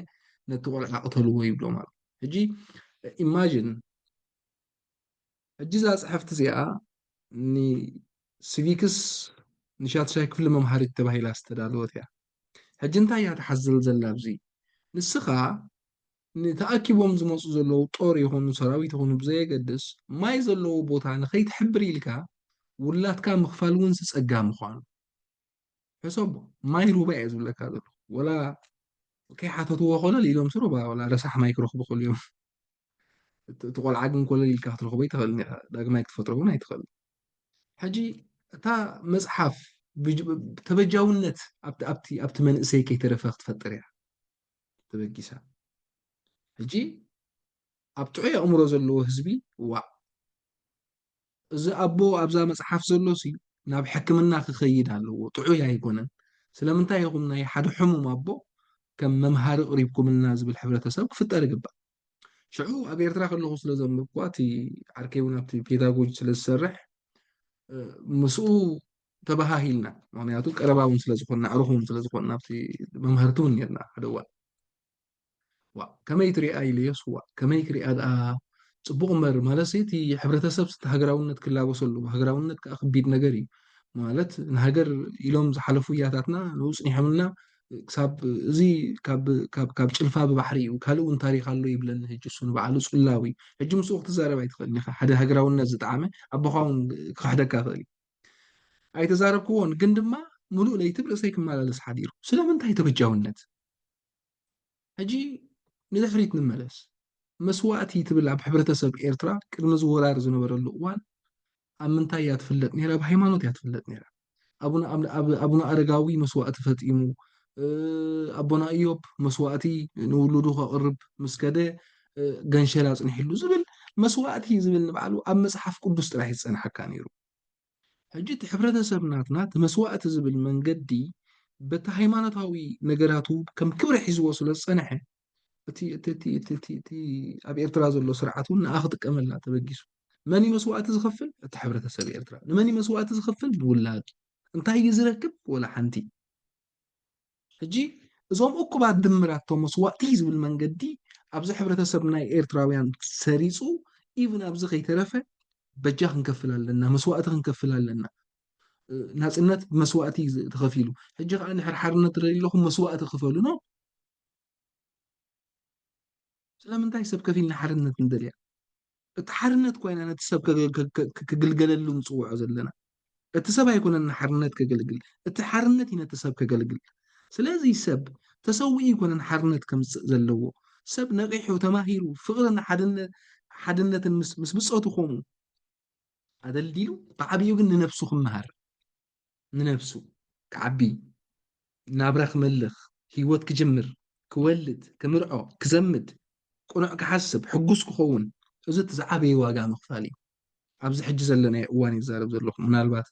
[SPEAKER 2] ነቲ ቆልዓ ቅተልዎ ይብሎም ኣሎ ሕጂ ኢማጅን ሕጂ እዛ ፅሕፍቲ እዚኣ ንሲቪክስ ንሻትሻይ ክፍሊ መምሃሪት ተባሂላ ዝተዳለወት እያ ሕጂ እንታይ እያ ትሓዝል ዘላ ኣብዚ ንስኻ ንተኣኪቦም ዝመፁ ዘለዉ ጦር ይኹኑ ሰራዊት ይኹኑ ብዘየገድስ ማይ ዘለዎ ቦታ ንኸይትሕብር ኢልካ ውላትካ ምኽፋል እውን ዝፀጋም ምዃኑ ሕሰቦ ማይ ሩባ እየ ዝብለካ ዘሎ ወላ ከይሓተትዎ ኮለል ኢሎም ስሩባ ወላ ረሳሕ ማይ ክረኽቡ ክእሉ እዮም እቲ ቆልዓ ግን ኮለል ኢልካ ክትረኽቦ ይትኽእል ዳግማይ ክትፈጥሮ እውን ኣይትኽእል ሕጂ እታ መፅሓፍ ተበጃውነት ኣብቲ መንእሰይ ከይተረፈ ክትፈጥር እያ ተበጊሳ ሕጂ ኣብ ጥዑይ ኣእምሮ ዘለዎ ህዝቢ ዋ እዚ ኣቦ ኣብዛ መፅሓፍ ዘሎሲ ናብ ሕክምና ክኸይድ ኣለዎ ጥዑይ ኣይኮነን ስለምንታይ ይኹም ናይ ሓደ ሕሙም ኣቦ ከም መምሃሪ ቅሪብኩምልና ዝብል ሕብረተሰብ ክፍጠር ይግባእ ሽዑ ኣብ ኤርትራ ከለኹ ስለ ዘንብብኳ እቲ ዓርከይ እውን ኣብቲ ፔዳጎጂ ስለ ዝሰርሕ ምስኡ ተባሃሂልና ምክንያቱ ቀረባ እውን ስለ ዝኾንና ኣዕሩኽ እውን ስለ ዝኾንና ኣብቲ መምሃርቲ እውን ነርና ሓደ እዋን ዋ ከመይ ትሪኣ ኢልዮስ ዋ ከመይ ክሪኣ ደኣ ፅቡቕ እምበር ማለት እቲ ሕብረተሰብ ሃገራውነት ክላበሰሉ ሃገራውነት ከዓ ከቢድ ነገር እዩ ማለት ንሃገር ኢሎም ዝሓለፉ እያታትና ንውፅኒሖምልና ክሳብ እዚ ካብ ጭልፋ ብባሕሪ እዩ ካልእ እውን ታሪክ ኣሎ ይብለኒ ሕጂ እሱ ንባዕሉ ፅላዊ ሕጂ ምስኡ ክትዛረብ ኣይትኽእልኒ ኢኻ ሓደ ሃገራውነት ዝጠዓመ ኣቦኻ እውን ክሕደካ ክእል እዩ ኣይተዛረብክዎን ግን ድማ ሙሉእ ለይቲ ብርእሰይ ክመላለስ ሓዲሩ ስለምንታይ ተበጃውነት ሕጂ ንድሕሪት ንመለስ መስዋእቲ ትብል ኣብ ሕብረተሰብ ኤርትራ ቅድሚ ዝወራር ዝነበረሉ እዋን ኣብ ምንታይ እያ ትፍለጥ ነይራ ብሃይማኖት እያ ትፍለጥ ነይራ ኣቡነ ኣረጋዊ መስዋእቲ ፈጢሙ ኣቦና ኢዮብ መስዋእቲ ንውሉዱ ከቕርብ ምስ ከደ ገንሸል ኣፅኒሒሉ ዝብል መስዋእቲ ዝብል ንባዕሉ ኣብ መፅሓፍ ቅዱስ ጥራሕ ዝፀናሐካ ነይሩ ሕጂ እቲ ሕብረተሰብ ናትና እቲ መስዋእቲ ዝብል መንገዲ በቲ ሃይማኖታዊ ነገራቱ ከም ክብሪ ሒዝዎ ስለ ዝፀንሐ እቲ ኣብ ኤርትራ ዘሎ ስርዓት እውን ንኣ ክጥቀመላ ተበጊሱ መን መስዋእቲ ዝኸፍል እቲ ሕብረተሰብ ኤርትራ ንመን መስዋእቲ ዝኸፍል ንውላድ እንታይ እዩ ዝረክብ ወላ ሓንቲ ሕጂ እዞም እኩባት ድምራቶም መስዋእቲ ዝብል መንገዲ ኣብዚ ሕብረተሰብ ናይ ኤርትራውያን ሰሪፁ ኢቭን ኣብዚ ከይተረፈ በጃ ክንከፍል ኣለና መስዋእቲ ክንከፍል ኣለና ናፅነት መስዋእቲ ተኸፊሉ ሕጂ ከዓ ንሕርሓርነት ትርኢ ኣለኹም መስዋእቲ ክፈሉ ኖ ስለምንታይ ሰብ ከፊልና ሓርነት ንደልያ እቲ ሓርነት ኮይና ነቲ ሰብ ክግልገለሉ ንፅውዖ ዘለና እቲ ሰብ ኣይኮነና ሓርነት ከገልግል እቲ ሓርነት እዩ ነቲ ሰብ ከገልግል ስለዚ ሰብ ተሰዊኡ ይኮነን ሓርነት ከምፅእ ዘለዎ ሰብ ነቂሑ ተማሂሩ ፍቕርን ሓድነትን ምስ ብፆቱ ከምኡ ኣደልዲሉ ብዓብዩ ግን ንነፍሱ ክመሃር ንነፍሱ ክዓቢ ናብራ ክመልኽ ሂወት ክጅምር ክወልድ ክምርዖ ክዘምድ ቁኑዕ ክሓስብ ሕጉስ ክኸውን እዚ እቲ ዝዓበየ ዋጋ ምኽፋል እዩ ኣብዚ ሕጂ ዘለና እዋን ይዛረብ ዘለኹ ምናልባት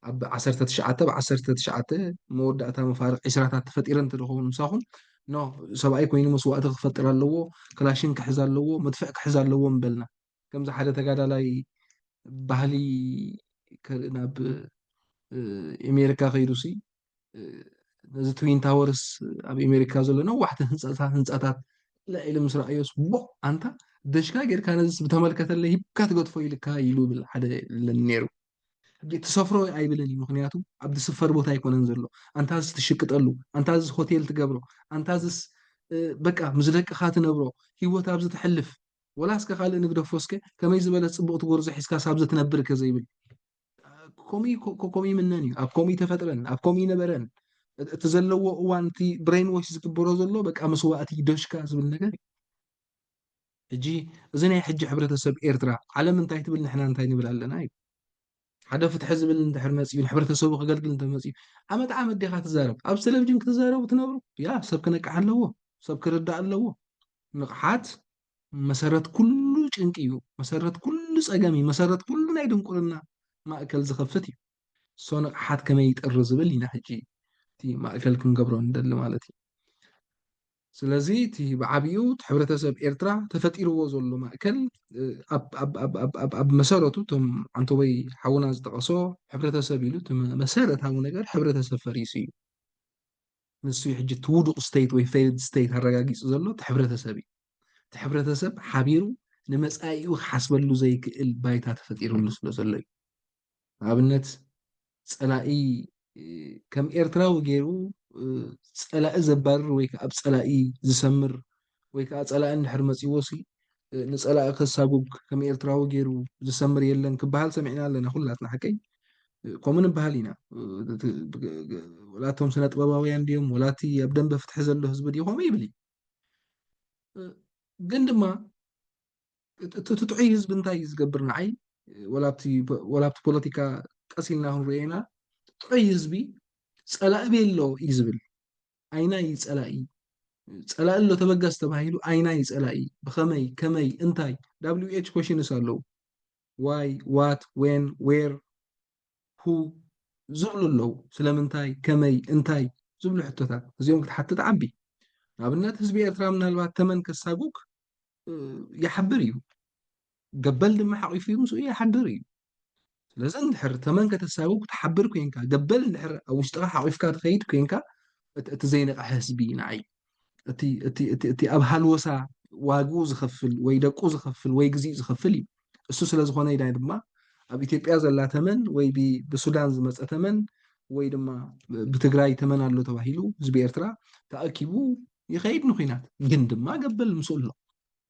[SPEAKER 2] ኣብ 19 ብ19 መወዳእታ መፋርቕ 20ታት ተፈጢረን እንትደኸውን ምሳኹም ኖ ሰብኣይ ኮይኑ መስዋእቲ ክፈጥር ኣለዎ ክላሽን ክሕዝ ኣለዎ መድፍዕ ክሕዝ ኣለዎ ምበልና ከምዚ ሓደ ተጋዳላይ ባህሊ ናብ ኣሜሪካ ከይዱሲ ነዚ ትዊን ታወርስ ኣብ ኣሜሪካ ዘሎ ነዋሕቲ ህንፃታት ልዕሊ ምስ ረኣዮስ ቦ ኣንታ ደሽካ ጌርካ ነዚ ብተመልከተለ ሂብካ ትገድፎ ኢልካ ኢሉ ብል ሓደ ነይሩ ተሰፍሮ ኣይብልን እዩ ምክንያቱ ኣብ ዝስፈር ቦታ ኣይኮነን ዘሎ ኣንታዝ ትሽቅጠሉ ኣንታዝ ሆቴል ትገብሮ ኣንታዝስ በቃ ምስ ደቅኻ ትነብሮ ሂወት ኣብዚ ትሕልፍ ወላስከ ካልእ ንግደፎስከ ከመይ ዝበለት ፅቡቅ ትጎርዞ ሒዝካ ሳብዚ ትነብር ከዘይብል ኮሚ ምነን እዩ ኣብ ኮሚ ተፈጥረን ኣብ ኮሚ ነበረን እቲ ዘለዎ እዋን እቲ ብሬን ዎሽ ዝግበሮ ዘሎ በቃ መስዋእቲ ደሽካ ዝብል ነገር ሕጂ እዚ ናይ ሕጂ ሕብረተሰብ ኤርትራ ዓለም እንታይ ትብል ንሕና እንታይ ንብል ኣለና እዩ ሓደ ፍትሒ ዝብል እንድሕር መፅኡ ንሕብረተሰቡ ከገልግል እንተመፅኡ ዓመት ዓመት ዲኻ ትዛረብ ኣብ ቴሌቭዥን ክትዛረቡ ትነብሩ ያ ሰብ ክነቅሕ ኣለዎ ሰብ ክርዳእ ኣለዎ ንቕሓት መሰረት ኩሉ ጭንቂ እዩ መሰረት ኩሉ ፀገም እዩ መሰረት ኩሉ ናይ ድንቁርና ማእከል ዝኸፍት እዩ ሶ ንቕሓት ከመይ ይጥሪ ዝብል ኢና ሕጂ እቲ ማእከል ክንገብሮ ንደሊ ማለት እዩ ስለዚ እቲ ብዓብዩ ሕብረተሰብ ኤርትራ ተፈጢርዎ ዘሎ ማእከል ኣብ መሰረቱ እቶም ዓንተወይ ሓውና ዝጠቐሶ ሕብረተሰብ ኢሉ እቲ መሰረታዊ ነገር ሕብረተሰብ ፈሪሱ እዩ ንሱ ሕጂ እቲ ውዱቕ ስተይት ወይ ፌይልድ ስተይት ኣረጋጊፁ ዘሎ እቲ ሕብረተሰብ እዩ እቲ ሕብረተሰብ ሓቢሩ ንመፃኢኡ ክሓስበሉ ዘይክእል ባይታ ተፈጢሩሉ ስለ ዘሎ እዩ ንኣብነት ፀላኢ ከም ኤርትራዊ ገይሩ ፀላኢ ዘባርር ወይ ከዓ ኣብ ፀላኢ ዝሰምር ወይ ከዓ ፀላኢ እንድሕር መፂዎሲ ንፀላኢ ከሳጉግ ከም ኤርትራዊ ገይሩ ዝሰምር የለን ክበሃል ሰሚዕና ኣለና ኩላትና ሓቀይ ከምኡ ንበሃል ኢና ወላቶም ስነ ጥበባውያን ድዮም ወላቲ ኣብ ደንበ ፍትሒ ዘሎ ህዝቢ ድዩ ከምኡ ይብል ግን ድማ እቲ ጥዑይ ህዝቢ እንታይ እዩ ዝገብር ንዓይ ወላብቲ ፖለቲካ ቀሲልና ክንሪኦ ኢና ጥዑይ ህዝቢ ፀላኢ ቤሎ እዩ ዝብል ኣይናይ ፀላኢ ፀላኢ ኣሎ ተበጋስ ተባሂሉ ኣይናይ ፀላኢ ብኸመይ ከመይ እንታይ WH ኮሽንስ ኣለዉ ዋይ ዋት ዌን ዌር ሁ ዝብሉ ኣለዉ ስለምንታይ ከመይ እንታይ ዝብሉ ሕቶታት እዚኦም ክትሓትት ዓቢ ንኣብነት ህዝቢ ኤርትራ ምናልባት ተመን ከሳጉግ ይሓብር እዩ ገበል ድማ ሓቂፉ ምስኡ ይሓድር እዩ ስለዚ እንድሕር ተመን ከተሳጉግ ትሓብር ኮንካ ገበል እንድሕር ኣብ ውሽጥኻ ሓቂፍካ ትኸይድ ኮንካ እቲ ዘይነቕሐ ህዝቢ ንዓይ እቲ ኣብ ሃልወሳ ዋግኡ ዝኸፍል ወይ ደቁ ዝኸፍል ወይ ግዜኡ ዝኸፍል እዩ እሱ ስለ ዝኾነ ኢዳይ ድማ ኣብ ኢትዮጵያ ዘላ ተመን ወይ ብሱዳን ዝመፀ ተመን ወይ ድማ ብትግራይ ተመን ኣሎ ተባሂሉ ህዝቢ ኤርትራ ተኣኪቡ ይኸይድ ንኩናት ግን ድማ ገበል ምስኡ ኣሎ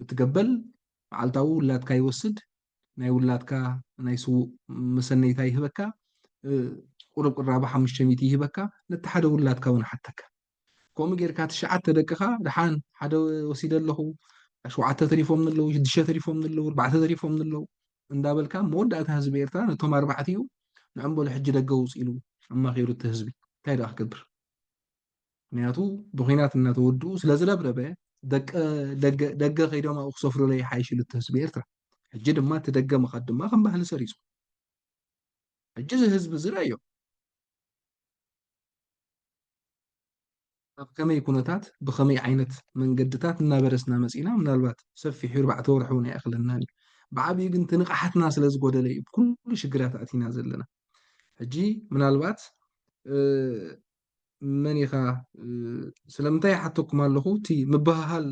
[SPEAKER 2] እቲ ገበል መዓልታዊ ውላድካ ይወስድ ናይ ውላድካ ናይ ስውእ መሰነይታ ይህበካ ቁርብ ቁራባ 500 ይህበካ ነቲ ሓደ ውላድካ እውን ሓተካ ከምኡ ጌርካ ትሽዓተ ደቅኻ ድሓን ሓደ ወሲደ ኣለኹ 7 ተሪፎም ኣለዉ 6 ተሪፎም ኣለዉ 4 ተሪፎም ኣለዉ እንዳበልካ መወዳእታ ህዝቢ ኤርትራ ነቶም 4 ንዕም በሉ ሕጂ ደገ ውፅ ኢሉ ኣማኺሩ እቲ ህዝቢ እንታይ ደኣ ክገብር ምክንያቱ ብኩናት እናተወድኡ ስለዝረብረበ ደገ ከይዶም ኣብኡ ክሰፍሩ ለይ ሓይሽሉ እቲ ህዝቢ ኤርትራ ሕጂ ድማ እቲ ደገ ምኻድ ድማ ከም ባህሊ ሰሪፁ ሕጂ እዚ ህዝቢ ዝረአዮ ኣብ ከመይ ኩነታት ብከመይ ዓይነት መንገድታት እናበረስና መፂና ምናልባት ሰፊሑ 4 ወርሒ እውን ኣይእኽለናን እዩ ብዓብዩ ግን ትንቕሓትና ስለ ዝጎደለ እዩ ብኩሉ ሽግራት ኣቲና ዘለና ሕጂ ምናልባት መን ኢኻ ስለምንታይ ሓተኩም ኣለኹ እቲ ምብሃሃል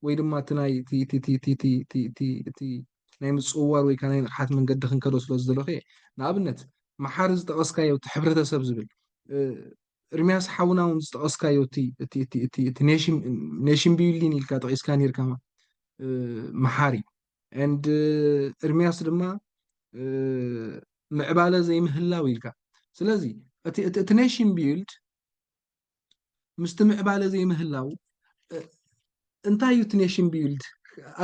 [SPEAKER 2] ወይ ድማ እቲ ናይ ምፅዋር ወይ ከዓ ናይ ንቕሓት መንገዲ ክንከዶ ስለ ዝደለኸ ንኣብነት መሓር ዝጠቐስካዮ እቲ ሕብረተሰብ ዝብል እርምያስ ሓውና እውን ዝጠቐስካዮ እቲ ኔሽን ቢልዲንግ ኢልካ ጠቒስካ ነርካ መሓሪ ኤንድ እርምያስ ድማ ምዕባለ ዘይምህላው ኢልካ ስለዚ እቲ ኔሽን ቢልድ ምስቲ ምዕባለ ዘይምህላው እንታይ እዩ እቲ ኔሽን ቢልድ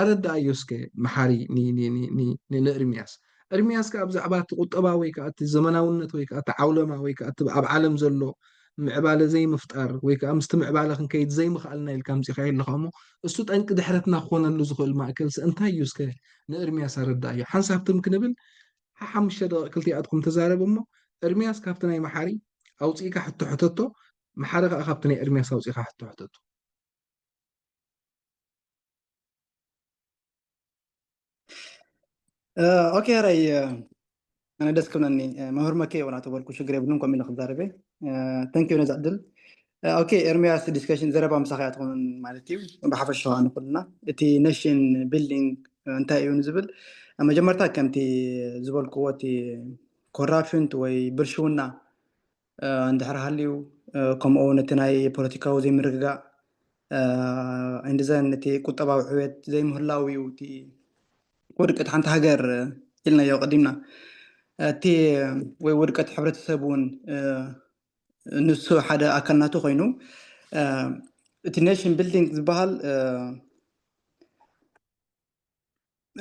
[SPEAKER 2] ኣረዳእዮ እስከ መሓሪ ንእርምያስ እርምያስ ከዓ ብዛዕባ እቲ ቁጠባ ወይ ከዓ እቲ ዘመናውነት ወይ ከዓ እቲ ዓውለማ ወይ ከዓ ኣብ ዓለም ዘሎ ምዕባለ ዘይምፍጣር ወይ ከዓ ምስቲ ምዕባለ ክንከይድ ዘይምኽኣልና ኢልካ ምፂኻ ኣለኻ እሞ እሱ ጠንቂ ድሕረትና ክኾነሉ ዝኽእል ማእከል እንታይ እዩ እስከ ንእርምያስ ኣረዳእዮ ሓንሳብቶም ክንብል ሓሙሽተ ደቂቕ ክልቲኣትኩም ተዛረቡ እሞ ኤርምያስ ካብቲ ናይ መሓሪ ኣውፂኢካ ሕቶ መሓሪ ከዓ ካብቲ ናይ ኤርምያስ ኣውፂኢካ ሕቶ
[SPEAKER 3] اوكي راي انا دس كمني مهر مكي ولا تبغى كل شيء قريب منكم من خزاربي ثانك يو نزعدل اوكي ارمياس ديسكشن زربا مسخياتكم مالتي بحفش شو نقولنا تي نيشن بيلدينج انت يون زبل اما جمرتا كمتي زبل قوتي كورابشن توي برشونا اندحر هاليو كم او نتناي بوليتيكاو زي مرغا عندزان نتي قطباو حويت زي مهلاوي وتي ورقت حنت هاجر إلنا يا قديمنا تي ورقت حبرت سبون نسو حدا أكلناتو خينو نيشن بيلدينج زبال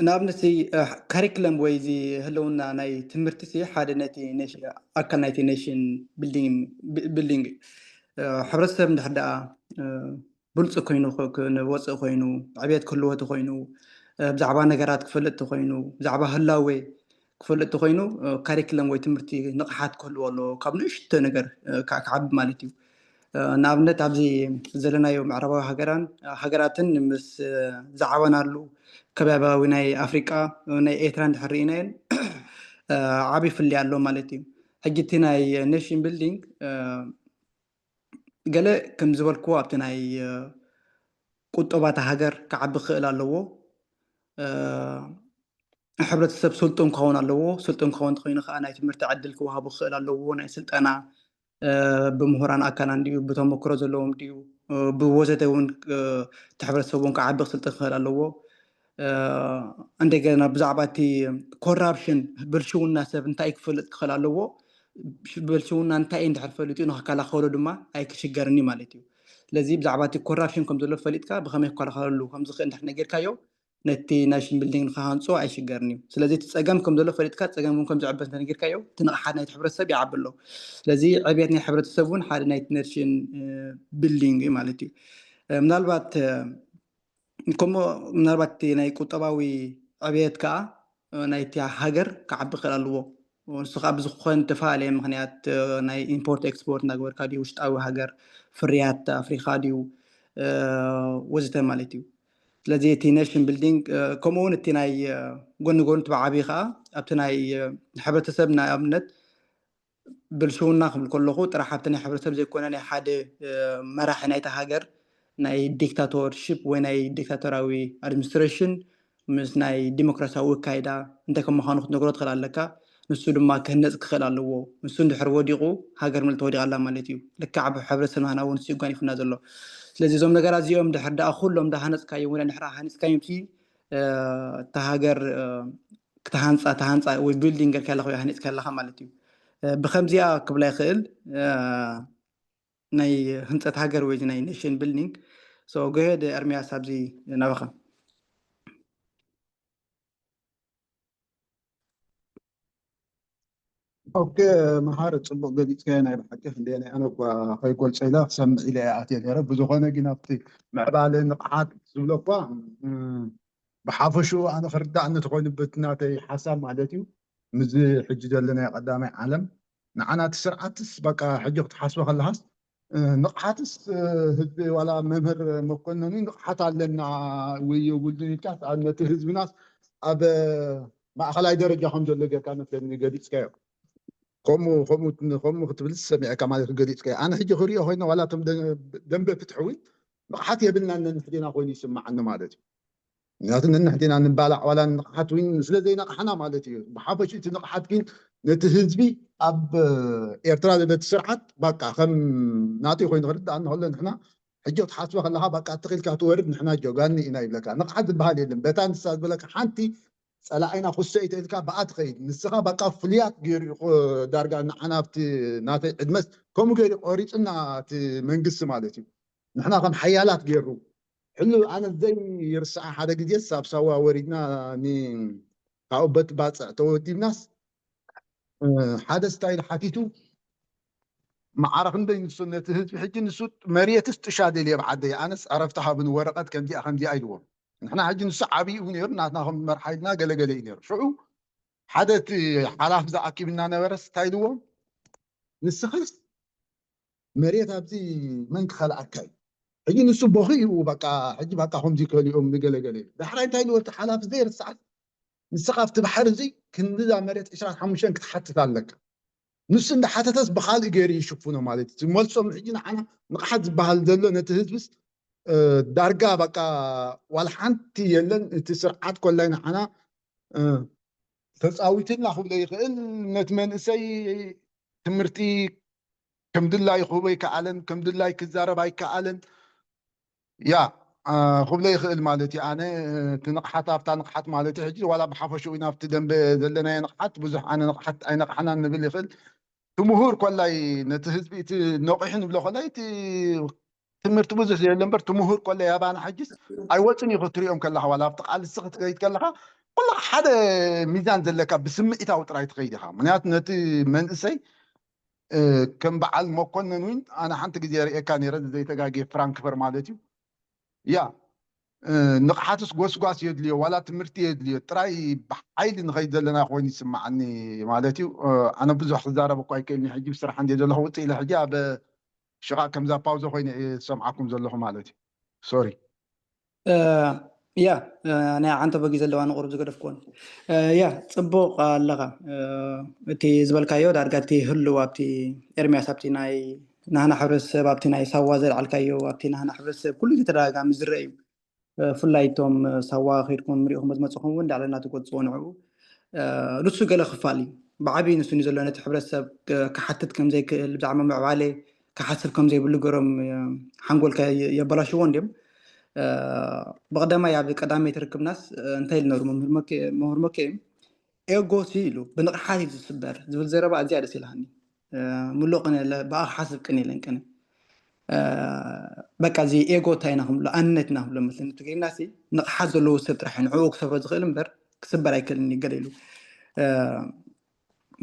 [SPEAKER 3] نابنسي كاريكلم ويزي هلونا ناي تمرتسي حدا نتي نيشن أكلناتي نيشن بيلدينج حبرت سب نحدا بلص خينو وص خينو عبيات كلوه خينو بزعبا نغرات كفلت خينو بزعبا هلاوي كفلت خينو كاريكلم وي تمرتي نقحات كلولو كاب نشت نغر كعب مالتي نابنت ابزي زلنايو معربا هاغراتن مس زعبانالو كباباوي ناي افريقيا ناي ايتراند حرينين عابي فلي يالو مالتي حجتي ناي نيشن بيلدينج قال كم زبلكو ابتناي قطبات هاجر كعب خيل اللو حبرت السب سلطن كون اللو سلطن كون خينا خانا يتمرت عدل كوهابو خيل اللو ناي سلطنا بمهران أكلان ديو بتومكرو زلوم ديو بوزتون تحبرت سبون كعب سلطن خيل اللو عندنا بزعباتي كورابشن برشونا سب انت يكفلت خيل اللو برشونا انت اين تحرفلتي انه كلا خولو دما اي كشجرني مالتي لذي بزعباتي كورابشن كم زلو فليتكا بخمي كلا خولو كم زخ انت نغير كايو نتي ناشن بيلدينج خانصو اي شجرني ስለዚህ تصقم كم زلو فليتكا تصقم كم زعبت نغير كايو تنقحنا يتحبرت سب يعبلو ስለዚህ عبيتني حبرت سبون حال نايت ناشن بيلدينج مالتي ምናልባት كم ምናልባት ናይ ቁጠባዊ عبيت كا ናይቲ ሃገር ከዓቢ ክእል ኣለዎ ንስኻ ብዝኾን ተፋለየ ምክንያት ናይ ኢምፖርት ኤክስፖርት ናግበርካ ድዩ ውሽጣዊ ሃገር ፍርያት ኣፍሪካ ድዩ ወዘተ ማለት እዩ ስለዚ እቲ ኔሽን ቢልዲንግ ከምኡውን እቲ ናይ ጎኒ ጎኒ ትበዓቢ ከዓ ኣብቲ ናይ ሕብረተሰብ ናይ ኣብነት ብልሽውና ክብል ከለኹ ጥራሕ ኣብቲ ናይ ሕብረተሰብ ዘይኮነ ናይ ሓደ መራሒ ናይቲ ሃገር ናይ ዲክታቶርሽፕ ወይ ናይ ዲክታቶራዊ ኣድሚኒስትሬሽን ምስ ናይ ዲሞክራሲያዊ ካይዳ እንታይ ከም ምዃኑ ክትነግሮ ትኽእል ኣለካ ንሱ ድማ ክህነፅ ክኽእል ኣለዎ ንሱ እንድሕር ወዲቑ ሃገር ምልቲ ወዲቓ ኣላ ማለት እዩ ልክዕ ኣብ ሕብረተሰብና ህና እውን ንሱ ይጓኒፍና ዘሎ ስለዚ እዞም ነገራት እዚኦም ድሕር ደኣ ኩሎም እንዳሃነፅካዮ ወይ ድሕር ሃኒፅካዮም እታ ሃገር ክተሃንፃ ወይ ቢልዲንግ ጌርካ ኣለኻ ወይ ሃኒፅካ ኣለኻ ማለት እዩ ብከምዚኣ ክብላ ይኽእል ናይ ህንፀት ሃገር ወይ ናይ ኔሽን ቢልዲንግ ሶ ጎሄድ ኤርምያስ ኣብዚ ናባኻ
[SPEAKER 4] اوكي مهارة صبغ قديت كان انا بحكي خليني انا كيقول سيلا سمع الى اتي يا رب زغونه جنابتي مع بالي نقحات زبلقا بحافشو انا خرد ان تكون بتناتي حساب مالتي مزي حجج لنا قدامي عالم نعنا تسرعتس بقى حجه تحاسبه خلاص نقحاتس هدي ولا ممر مقنني نقحات لنا ويولدني كاس ان تهز ناس اب ما خلاي درجه الحمد لله كانت لاني قديت كايو قوموا كتبل السمع كما قديت كاي انا هجي خريه هنا ولا تم دنب فتحوي نقحات يبلنا ان نحدينا خوين يسمع عنا مالتي لكن نحدينا نبالع ولا نقحات وين سلازي نقحنا مالتي بحافش انت نقحات كين نتهزبي اب ايرترا بتسرعت بقى خم نعطي خوين غرد ان هلا نحنا حجه تحاسبه خلاها بقى تقيل كاتورد نحنا جوغاني انا يبلك نقحات بهال يلم بتان استاذ بلك حنتي سلاعينا خصيت إذا بعد خيد نسخة بقى فليات غير دارجة أنا بتي ناتي عدمس كم غير قريتنا منقص مالتي نحنا كم حيالات غيرو حلو أنا زي يرسع حدا قد يساب سوا وريدنا ني قاوبت باصع تودي الناس حدا ستايل حكيتو ما عرف ندي سنة في حج نسوت مريت استشهاد اللي بعد أنا عرفتها من ورقة كم دي أخم دي أيلور نحنا حج نصعبي ونير ناتنا مرحلنا قال ينير شو حدث حلاف زعكي بنا نبرس تايدوهم نسخس مريت ابزي من خلعك حجي نسو بخي وبقى حجي بقى هم زي كل يوم نقل دحرا تايدو حلاف زير الساعه نسخافت بحر زي كندا مريت 25 كتحتت لك نس እንደ ሓተተስ ብኻልእ ገይሩ ይሽፍኖ ማለት እዩ መልሶም ሕጂ ንዓና ንቕሓት ዝበሃል ዘሎ ነቲ ህዝብስ ዳርጋ በቃ ዋላ ሓንቲ የለን እቲ ስርዓት ኮላይ ንዓና ተፃዊትና ክብሎ ይኽእል ነቲ መንእሰይ ትምህርቲ ከም ድላይ ክህቦ ይከኣለን ከም ድላይ ክዛረብ ኣይከኣለን ያ ክብሎ ይኽእል ማለት እዩ ኣነ እቲ ንቕሓት ኣብታ ንቕሓት ማለት እዩ ሕጂ ዋላ ብሓፈሽኡ ናብቲ ደንበ ዘለናዮ ንቕሓት ብዙሕ ኣነ ንቕሓት ኣይነቕሓናን ንብል ይኽእል تمهور كلاي نتهز بيت نوقحن بلا خلاي تمرت بوزس يلمبر تمهور كلاي يابان حجز اي وطني خطريهم كلها ولا بتقال السخت قيد كلها كل حدا ميزان زلك بسمئتا وطراي تقيدها منات نت منسي كم بعل مكنن انا حنت جزيري كان يرد زي تجاجي فرانكفر مالتي يا نقحاتس غوسغاس يدلي ولا تمرتي يدلي تراي بحيل نغيد لنا خويني سمعني مالتي انا بزح زارب كوي كاني حجي بصراحه عندي له وطي الى حجاب شقا كم ذا باوزو خويني سمعكم زلهم مالتي سوري
[SPEAKER 3] يا انا عنت بقي زلوا انا قرب زقدف كون يا صبوق لغا تي زبلكايو دارغاتي هلو ابتي ارمياس ابتي ناي نحنا حرس ابتي ناي سوازر علكايو ابتي نحنا حرس كل تدراغا مزرئ فلايتهم سوا خيركم مريهم مزمصخون وند علينا تقصونعو رسو قال خفالي بعبي نسو نزلنا تحبرسب كحتت كم زي بزعما معوالي كحسب كم زي بلقرم حنقول يبلاشو وندم بقدما يابي قدامي تركب ناس انتي لنور مهر مكي ايغو سيلو بنقحاتي تسبر زبل زربا زياده سيلهني ملوقنا بقى حسب كني لنكن بقى زي ايغو تاينهم لانتنا مثلا تقول ناسي نحزلو سطح نعوق سفر زغل مبر كسبر ايكلني قليلو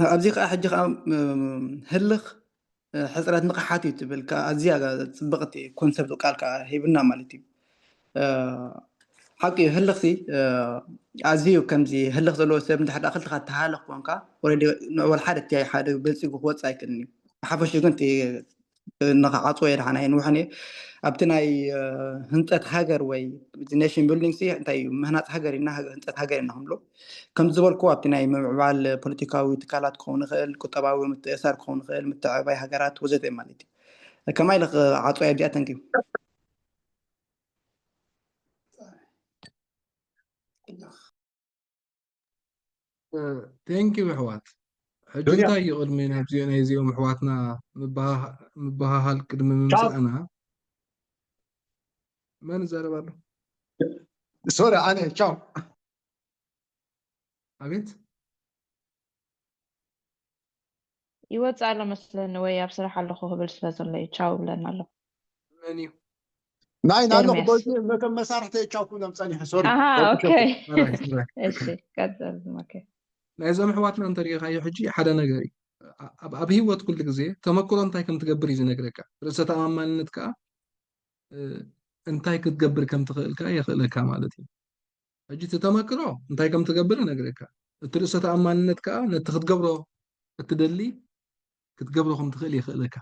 [SPEAKER 3] ابزي حج هلخ حصرات نقحاتي تبل كازيا صبقتي كونسبت قال كا هيبنا مالتي حقي هلخسي ازيو كمزي هلخ زلو سب انت حد اخلت تهالخ وانكا ولدي اول حاجه تاعي حاجه بلصيق هو صايكني حفش كنت نقعطو يدحنا وحني ابتناي هنطت هاجر وي نيشن بيلدينغ سي انتي مهنات هاجر انها هنطت هاجر انهم له كم زبلكو ابتناي معبال بوليتيكاوي تكالات كون خيل كتباوي متأثر كون خيل متعباي هاجرات وزت مالتي كما يلق عطو يدي اتنكي
[SPEAKER 2] ثانك يو حوات حجي تاي قدمي نبزينا يزيهم حواتنا مباها هالقدم ممسل انا ما نزال برضه
[SPEAKER 4] سوري انا تشاو
[SPEAKER 2] عبيت
[SPEAKER 1] يوضع على مثلا ويا بصراحة الله خوه بالسلازل اللي يتشاو بلنا له
[SPEAKER 2] منيو
[SPEAKER 4] ناي نالو
[SPEAKER 1] إرمياس.
[SPEAKER 4] قلت لك مسارح تشاو كلهم ثاني سوري
[SPEAKER 1] اوكي
[SPEAKER 2] رايت
[SPEAKER 1] ايشي كذب اوكي
[SPEAKER 2] نايزم حواتنا عن طريق هاي حجي حدا نغري اب هيوت كل غزي تمكر انتي كم تقبر يزي نغريكا رسه تمامنتك انتي كتقبر كم تخيلك يخلك مالتي حجي تتمكرو انتي كم تقبر نغريكا رسه تمامنتك نتخدقبرو تدلي كتقبرو كم تخيل يخلك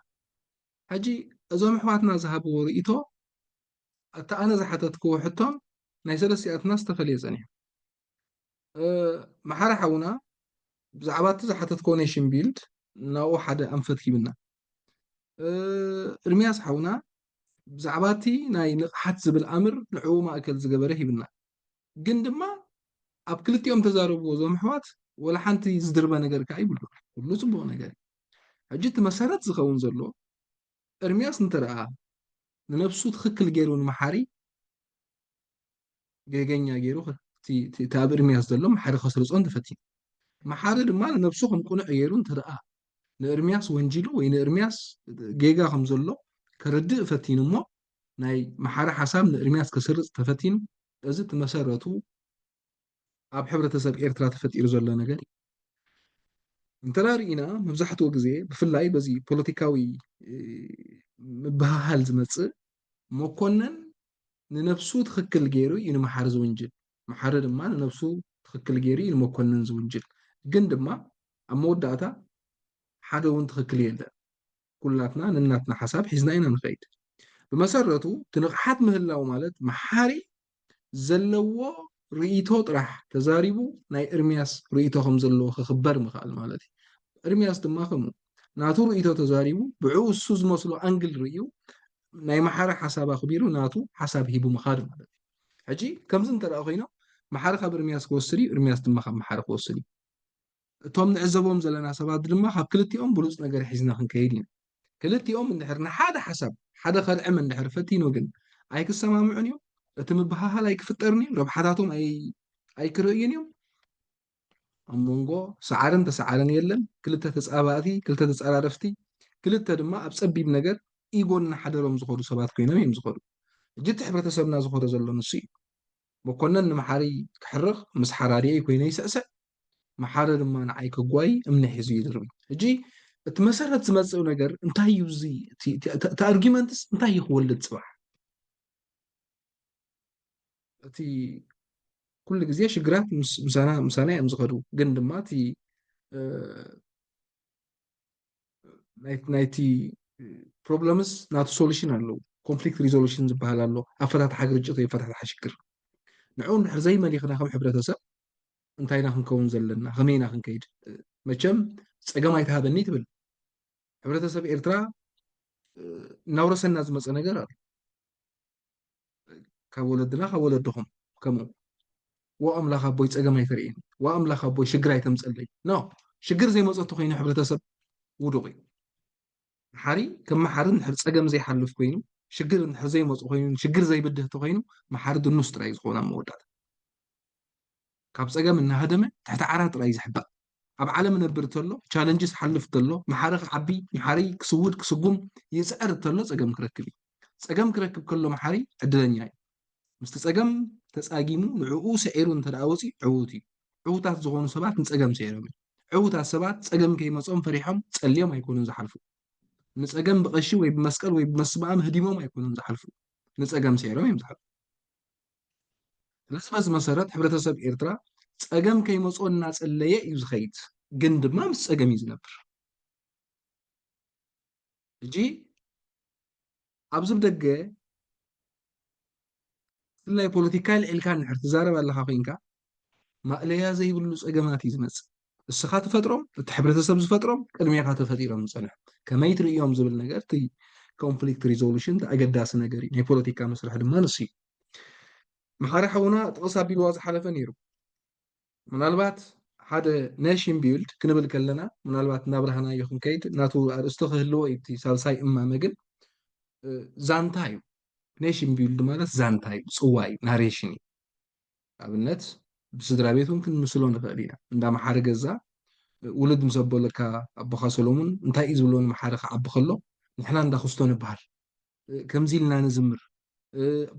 [SPEAKER 2] حجي ازم حواتنا ذهبوا ريتو اتا انا زحتتكو حتى ناي سلسيات ناس تفلي زني محار حونا بزعبات زحتتكو نيشن بيلد ناو حدا انفت كيبنا ارمياس حونا بزعباتي ناي نقحت زبل امر نعو ما اكل زقبره يبنا ግን ድማ ኣብ ክልቲኦም ተዛረብዎ ዞም ኣሕዋት ወላ ሓንቲ ዝድርበ ነገር ከዓ ይብሉ ኩሉ ፅቡቅ ነገር ሕጂ እቲ መሰረት ዝኸውን ዘሎ ኤርምያስ እንተደኣ ንነብሱ ትክክል ገይሩ ንመሓሪ ገገኛ ገይሩ እቲ ኣብ ኤርምያስ ዘሎ መሓሪ ከስርፆን ተፈቲኑ መሓሪ ድማ ንነብሱ ከም ቁኑዕ ገይሩ እንተደኣ ንኤርምያስ ወንጂሉ ወይ ንኤርምያስ ጌጋ ከም ዘሎ ከርድእ ፈቲኑ እሞ ናይ መሓሪ ሓሳብ ንኤርምያስ ክስርፅ ተፈቲኑ እዚ እቲ መሰረቱ ኣብ ሕብረተሰብ ኤርትራ ተፈጢሩ ዘሎ ነገር እዩ እንተራሪእና መብዛሕትኡ ግዜ ብፍላይ በዚ ፖለቲካዊ ምብሃሃል ዝመፅእ መኮነን ንነብሱ ትክክል ገይሩ እዩ ንመሓሪ ዝውንጅል መሓሪ ድማ ንነብሱ ትክክል ገይሩ እዩ ንመኮነን ዝውንጅል ግን ድማ ኣብ መወዳእታ ሓደ እውን ትኽክል የለን ኩላትና ንናትና ሓሳብ ሒዝና ኢና ንኸይድ ብመሰረቱ ትንቕሓት ምህላው ማለት መሓሪ ዘለዎ ርእይቶ ጥራሕ ተዛሪቡ ናይ ኤርምያስ ርእይቶ ከም ዘለዎ ክኽበር ምኽኣል ማለት እዩ ኤርምያስ ድማ ከምኡ ናቱ ርእይቶ ተዛሪቡ ብዕኡ እሱ ዝመስሎ ኣንግል ርእዩ ናይ መሓረ ሓሳብ ኣኽቢሩ ናቱ ሓሳብ ሂቡ ምኻድ ማለት እዩ ሕጂ ከምዚ እንተደኣ ኮይኖም መሓረ ካብ ኤርምያስ ክወስድ እዩ ኤርምያስ ድማ ካብ መሓረ ክወስድ እዩ እቶም ንዕዘቦም ዘለና ሰባት ድማ ካብ ክልቲኦም ብሉፅ ነገር ሒዝና ክንከይድ ኢና ክልቲኦም እንድሕር ንሓደ ሓሳብ ሓደ ኸልዕመ እንድሕር ፈቲኑ ግን ኣይክሰማምዑን እዮም እቲ ምብሃሃል ኣይክፍጠርን እዮም ረብሓታቶም ኣይክርእዩን እዮም ኣብ መንጎ ሰዓርን ተሰዓረን የለን ክልተ ተፃባእቲ ክልተ ተፃራረፍቲ ክልተ ድማ ኣብ ፀቢብ ነገር ኢጎን ሓደሮም ዝኸዱ ሰባት ኮይኖም እዮም ዝኸዱ እጅቲ ሕብረተሰብና ዝኸዶ ዘሎ ንሱ እዩ መኮነን ንመሓሪ ክሕርኽ ምስ ሓራርየ ኮይነ ይስዕስዕ መሓረ ድማ ንዓይ ክጓይ እምኒ ሒዙ ይድርቢ ሕጂ እቲ መሰረት ዝመፅእ ነገር እንታይ እዩ እዚ እቲ ኣርጊመንትስ እንታይ እዩ ክወልድ ፅባሕ እቲ ኩሉ ግዜ ሽግራት ምሳና እዮም ዝኸዱ ግን ድማ እቲ ናይቲ ፕሮብለምስ ናቱ ሶሉሽን ኣለዉ ኮንፍሊክት ሪዞሉሽን ዝበሃል ኣሎ ኣፈታትሓ ግርጭት ወይ ፈታትሓ ሽግር ንዑ ንድሕር ዘይመሊኽና ከም ሕብረተሰብ እንታይና ክንከውን ዘለና ከመይና ክንከይድ መቸም ፀገም ኣይተሃበኒ ትብል ሕብረተሰብ ኤርትራ እናውረሰና ዝመፀ ነገር ኣሎ ካብ ወለድና ካብ ወለድኹም ከምኡ ወኣምላኽ ኣቦይ ፀገም ኣይተርእየኒ ወኣምላኽ ኣቦይ ሽግር ኣይተምፀለይ ኖ ሽግር ዘይመፀቱ ኮይኑ ሕብረተሰብ ውዱቕ እዩ መሓሪ ከም መሓሪ ንድሕር ፀገም ዘይሓልፍ ኮይኑ ሽግር እንድሕር ዘይመፁ ኮይኑ ሽግር ዘይብድህቲ ኮይኑ መሓሪ ድኑስ ጥራይ ዝኾነ ኣብ መወዳእታ ካብ ፀገም እናሃደመ ትሕቲ ዓራት ጥራይ ዝሕባእ ኣብ ዓለም ነብር ተሎ ቻለንጅስ ሓልፍ ተሎ መሓሪ ክዓቢ መሓሪ ክስውድ ክስጉም ይፅዕር ተሎ ፀገም ክረክብ እዩ ፀገም ክረክብ ከሎ መሓሪ ዕድለኛ እዩ ምስቲ ፀገም ተፃጊሙ ንዕኡ ስዒሩ እንተደኣ ወፂኡ ዕዉት እዩ ዕዉታት ዝኾኑ ሰባት ንፀገም ስዒሮም እዩ ዕዉታት ሰባት ፀገም ከይመፆም ፈሪሖም ፀልዮም ኣይኮኑን ዝሓልፉ ንፀገም ብቐሺ ወይ ብመስቀል ወይ ብመስማእም ህዲሞም ኣይኮኑን ዝሓልፉ ንፀገም ስዒሮም እዮም ዝሓልፉ ስለዚ በዚ መሰረት ሕብረተሰብ ኤርትራ ፀገም ከይመፆ እናፀለየ እዩ ዝኸይድ ግን ድማ ምስ ፀገም እዩ ዝነብር ሕጂ ኣብዚ ብደገ ብፍላይ ፖለቲካ ልዒልካ እንድሕር ትዛረብ ኣለካ ኮንካ ማእለያ ዘይብሉ ፀገማት እዩ ዝመፅእ እስኻ ትፈጥሮም እቲ ሕብረተሰብ ዝፈጥሮም ቅድሚኻ ተፈጢሮም ዝፀንሑ ከመይ ትርእዮም ዝብል ነገር እቲ ኮንፍሊክት ሪዞሉሽን ኣገዳሲ ነገር እዩ ናይ ፖለቲካ መስርሕ ድማ ንሱ እዩ መሓሪ ሓውና ጥቕስ ኣቢልዋ ዝሓለፈ ነይሩ ምናልባት ሓደ ኔሽን ቢልድ ክንብል ከለና ምናልባት እናብርሃናዮ ክንከይድ ናቱ ኣርእስቶ ክህልዎ እዩ እቲ ሳልሳይ እማመ ግን ዛንታ እዩ ኔሽን ቢልድ ማለት ዛንታ እዩ ፅዋ እዩ ናሬሽን እዩ ኣብነት ብስድራ ቤት እውን ክንምስሎ ንኽእል ኢና እንዳ መሓሪ ገዛ ውሉድ ምስ ኣቦለካ ኣቦኻ ሰሎሙን እንታይ እዩ ዝብሎ ንመሓሪ ክዓቢ ከሎ ንሕና እንዳክስቶ ንበሃል ከምዚ ኢልና ንዝምር